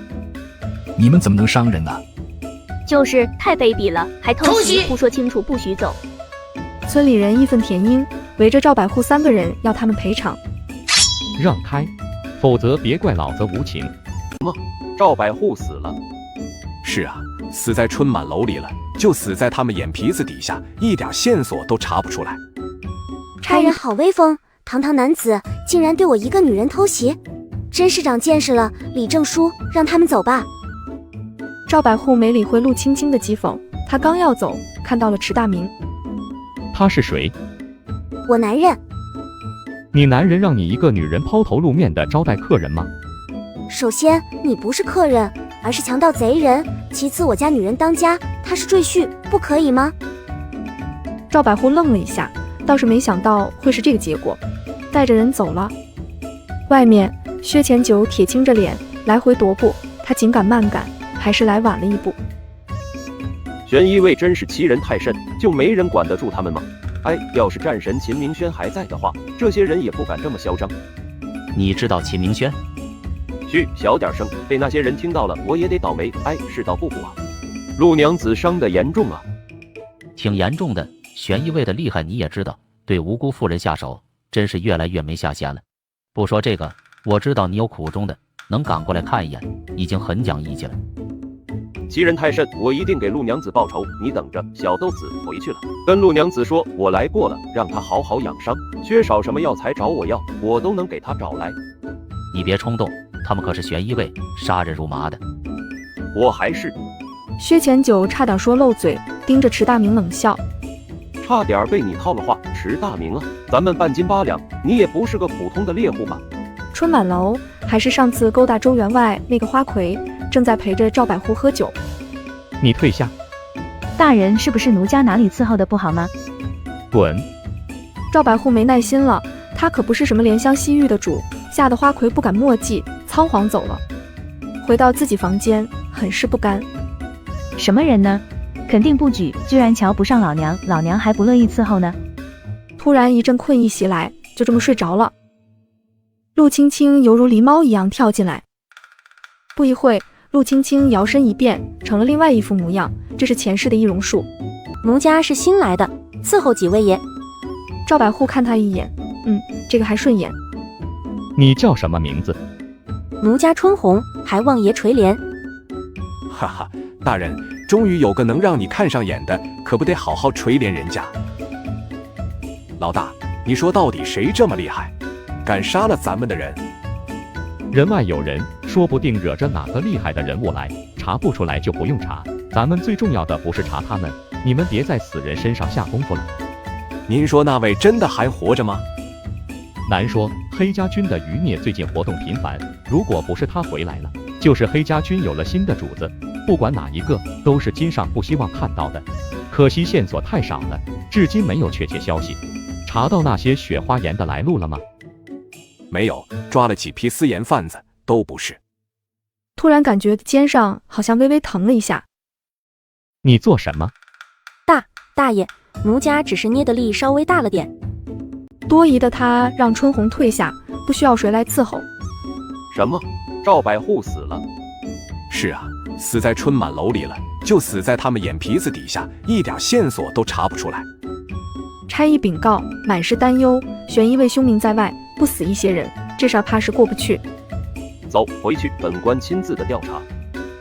你们怎么能伤人呢？就是太卑鄙了，还偷袭，不说清楚不许走。村里人义愤填膺，围着赵百户3个人要他们赔偿。让开，否则别怪老子无情。什么？赵百户死了？是啊，死在春满楼里了，就死在他们眼皮子底下，一点线索都查不出来。差人好威风，堂堂男子竟然对我一个女人偷袭，真是长见识了。李正书，让他们走吧。赵百户没理会陆青青的讥讽，他刚要走，看到了池大明。他是谁？我男人。你男人让你一个女人抛头露面的招待客人吗？首先，你不是客人，而是强盗贼人。其次，我家女人当家，他是赘婿，不可以吗？赵百户愣了一下，倒是没想到会是这个结果，带着人走了。外面，薛前九铁青着脸来回踱步，他紧赶慢赶，还是来晚了一步。悬疑卫真是欺人太甚，就没人管得住他们吗？哎，要是战神秦明轩还在的话，这些人也不敢这么嚣张。你知道秦明轩？嘘，小点声，被那些人听到了，我也得倒霉。哎，世道不古啊！陆娘子伤得严重啊？挺严重的，悬疑卫的厉害你也知道，对无辜妇人下手，真是越来越没下限了。不说这个，我知道你有苦衷的，能赶过来看一眼，已经很讲义气了。欺人太甚，我一定给陆娘子报仇。你等着，小豆子回去了，跟陆娘子说我来过了，让她好好养伤，缺少什么药材找我要，我都能给她找来。你别冲动，他们可是悬疑卫，杀人如麻的。我还是……薛前九差点说漏嘴，盯着池大明冷笑，差点被你套了话。池大明啊，咱们半斤8两，你也不是个普通的猎户吧？春满楼还是上次勾搭周员外那个花魁，正在陪着赵百户喝酒。你退下。大人是不是奴家哪里伺候的不好吗？滚！赵百户没耐心了，他可不是什么怜香惜玉的主，吓得花魁不敢墨迹，仓皇走了。回到自己房间，很是不甘。什么人呢？肯定不举，居然瞧不上老娘，老娘还不乐意伺候呢。突然一阵困意袭来，就这么睡着了。陆青青犹如狸猫一样跳进来。不一会，陆青青摇身一变，成了另外一副模样，这是前世的易容术。奴家是新来的，伺候几位爷。赵百户看他一眼，这个还顺眼。你叫什么名字？奴家春红，还望爷垂怜。哈哈，大人，终于有个能让你看上眼的，可不得好好垂怜人家。老大，你说到底谁这么厉害，敢杀了咱们的人？人外有人，说不定惹着哪个厉害的人物来，查不出来就不用查。咱们最重要的不是查他们，你们别在死人身上下功夫了。您说那位真的还活着吗？难说，黑家军的余孽最近活动频繁，如果不是他回来了，就是黑家军有了新的主子，不管哪一个，都是金上不希望看到的。可惜线索太少了，至今没有确切消息。查到那些雪花岩的来路了吗？没有，抓了几批私盐贩子，都不是。突然感觉肩上好像微微疼了一下。你做什么？大爷，奴家只是捏的力稍微大了点。多疑的他让春红退下，不需要谁来伺候。什么？赵百户死了？是啊，死在春满楼里了，就死在他们眼皮子底下，一点线索都查不出来。差役禀告，满是担忧，悬疑为凶名在外，不死一些人，这事儿怕是过不去。走，回去，本官亲自的调查。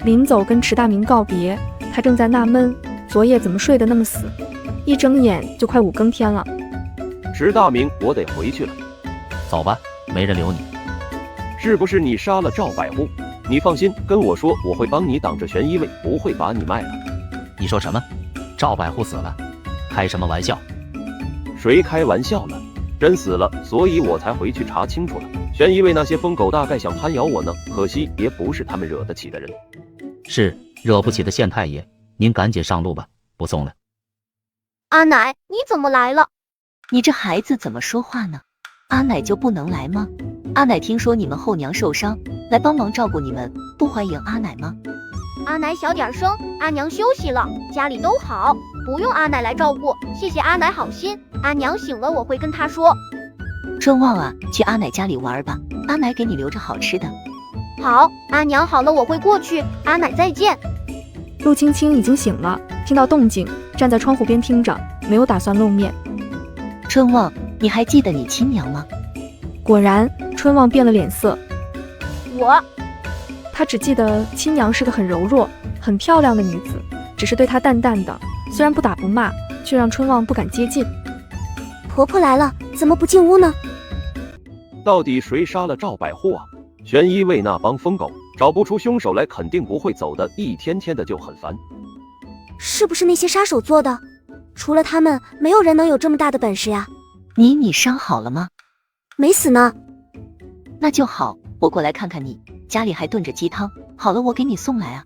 临走跟池大明告别，他正在纳闷，昨夜怎么睡得那么死，一睁眼就快5更天了。池大明，我得回去了。走吧，没人留你。是不是你杀了赵百户？你放心，跟我说，我会帮你挡着悬疑位，不会把你卖了。你说什么？赵百户死了？开什么玩笑？谁开玩笑了？真死了，所以我才回去查清楚了。悬疑位那些疯狗大概想攀咬我呢，可惜也不是他们惹得起的人。是惹不起的县太爷，您赶紧上路吧，不送了。阿奶，你怎么来了？你这孩子怎么说话呢？阿奶就不能来吗？阿奶听说你们后娘受伤，来帮忙照顾你们，不欢迎阿奶吗？阿奶小点声，阿娘休息了，家里都好，不用阿奶来照顾，谢谢阿奶好心。阿娘醒了我会跟她说。春旺啊，去阿奶家里玩吧，阿奶给你留着好吃的。好，阿娘好了我会过去，阿奶再见。陆青青已经醒了，听到动静，站在窗户边听着，没有打算露面。春旺，你还记得你亲娘吗？果然，春旺变了脸色。他只记得亲娘是个很柔弱、很漂亮的女子，只是对她淡淡的，虽然不打不骂，却让春旺不敢接近。婆婆来了，怎么不进屋呢？到底谁杀了赵百户啊？悬疑位那帮疯狗找不出凶手来，肯定不会走的，一天天的就很烦。是不是那些杀手做的？除了他们，没有人能有这么大的本事呀。你伤好了吗？没死呢。那就好，我过来看看你，家里还炖着鸡汤，好了我给你送来啊。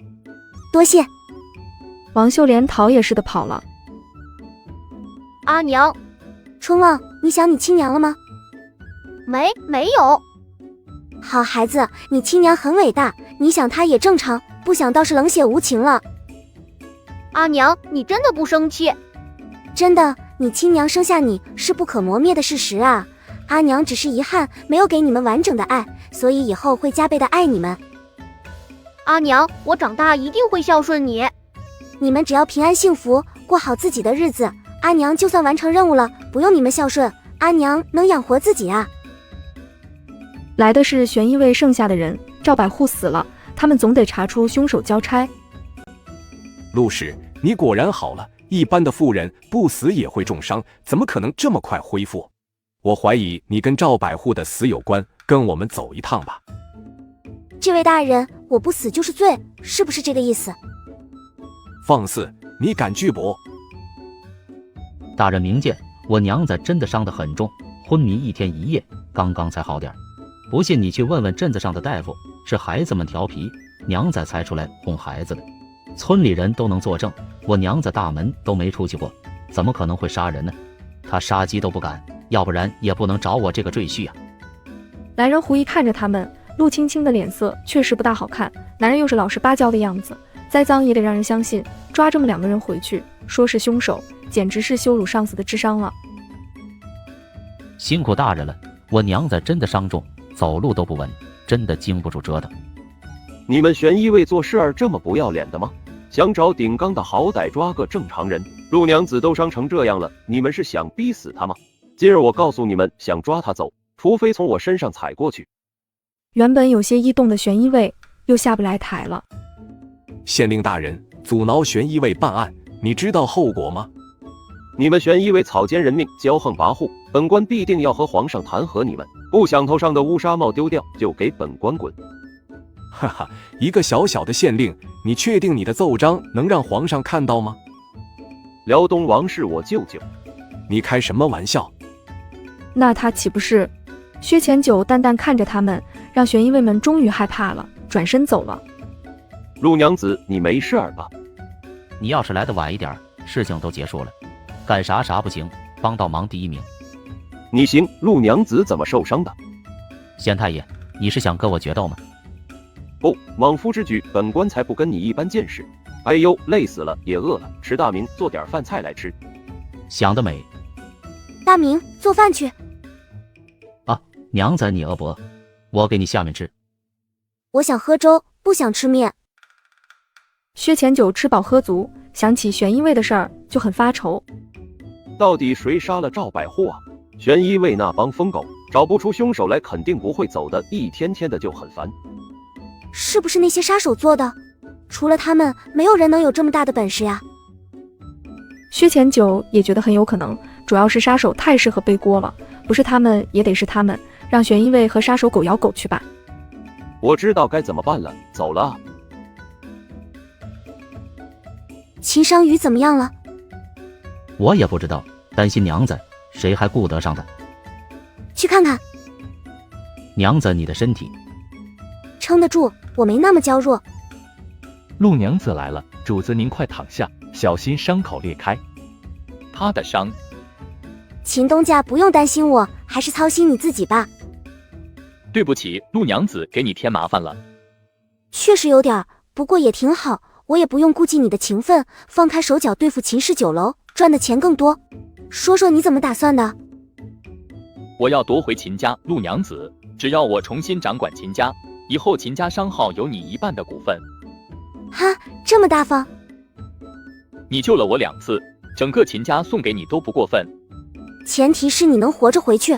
多谢。王秀莲逃也似的跑了。阿娘，春旺，你想你亲娘了吗？没有。好孩子，你亲娘很伟大，你想她也正常，不想倒是冷血无情了。阿娘，你真的不生气？真的，你亲娘生下你是不可磨灭的事实啊。阿娘只是遗憾没有给你们完整的爱，所以以后会加倍的爱你们。阿娘，我长大一定会孝顺你。你们只要平安幸福，过好自己的日子，阿娘就算完成任务了，不用你们孝顺，阿娘能养活自己啊。来的是悬疑位剩下的人，赵百户死了，他们总得查出凶手交差。陆氏，你果然好了，一般的妇人不死也会重伤，怎么可能这么快恢复？我怀疑你跟赵百户的死有关，跟我们走一趟吧。这位大人，我不死就是罪，是不是这个意思？放肆，你敢拒驳？大人明鉴，我娘子真的伤得很重，昏迷1天1夜，刚刚才好点。不信你去问问镇子上的大夫，是孩子们调皮，娘子才出来哄孩子的。村里人都能作证，我娘子大门都没出去过，怎么可能会杀人呢？她杀鸡都不敢，要不然也不能找我这个赘婿啊。来人狐疑看着他们，陆青青的脸色确实不大好看，男人又是老实巴交的样子，再脏也得让人相信，抓这么2个人回去说是凶手，简直是羞辱上司的智商了。辛苦大人了，我娘子真的伤重，走路都不稳，真的经不住折腾。你们悬疑卫做事儿这么不要脸的吗？想找顶缸的好歹抓个正常人，陆娘子都伤成这样了，你们是想逼死她吗？今儿我告诉你们，想抓她走，除非从我身上踩过去。原本有些异动的悬疑卫又下不来台了。县令大人，阻挠悬疑卫办案，你知道后果吗？你们悬疑卫草菅人命，骄横跋扈，本官必定要和皇上弹劾你们。不想头上的乌纱帽丢掉，就给本官滚！哈哈，一个小小的县令，你确定你的奏章能让皇上看到吗？辽东王是我舅舅，你开什么玩笑？那他岂不是？薛前九淡淡看着他们，让悬疑卫们终于害怕了，转身走了。陆娘子，你没事儿吧？你要是来得晚一点，事情都结束了。干啥不行，帮倒忙第一名。你行，陆娘子怎么受伤的？县太爷，你是想跟我决斗吗？不，莽夫之举，本官才不跟你一般见识。哎呦，累死了，也饿了，迟大明做点饭菜来吃。想得美。大明，做饭去。啊，娘子你饿不饿？我给你下面吃。我想喝粥，不想吃面。薛前九吃饱喝足，想起悬疑卫的事儿就很发愁。到底谁杀了赵百户啊？悬疑卫那帮疯狗，找不出凶手来，肯定不会走的，一天天的就很烦。是不是那些杀手做的？除了他们，没有人能有这么大的本事呀。薛前九也觉得很有可能，主要是杀手太适合背锅了，不是他们也得是他们，让悬疑卫和杀手狗咬狗去吧。我知道该怎么办了，走了。秦商宇怎么样了？我也不知道，担心娘子，谁还顾得上他？去看看。娘子，你的身体撑得住，我没那么娇弱。陆娘子来了，主子您快躺下，小心伤口裂开。他的伤，秦东家不用担心我，还是操心你自己吧。对不起，陆娘子给你添麻烦了。确实有点，不过也挺好，我也不用顾忌你的情分，放开手脚对付秦氏酒楼，赚的钱更多。说说你怎么打算的？我要夺回秦家，陆娘子，只要我重新掌管秦家，以后秦家商号有你一半的股份。哈，这么大方？你救了我2次，整个秦家送给你都不过分。前提是你能活着回去。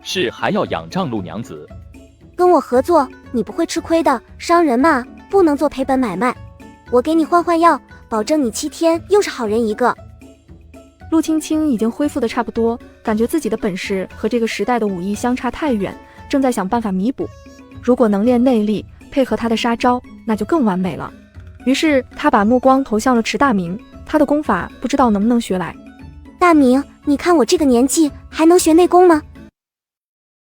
是，还要仰仗陆娘子。跟我合作，你不会吃亏的，商人嘛，不能做赔本买卖。我给你换药，保证你7天又是好人一个。陆青青已经恢复的差不多，感觉自己的本事和这个时代的武艺相差太远，正在想办法弥补。如果能练内力，配合他的杀招，那就更完美了。于是他把目光投向了池大明，他的功法不知道能不能学来。大明，你看我这个年纪还能学内功吗？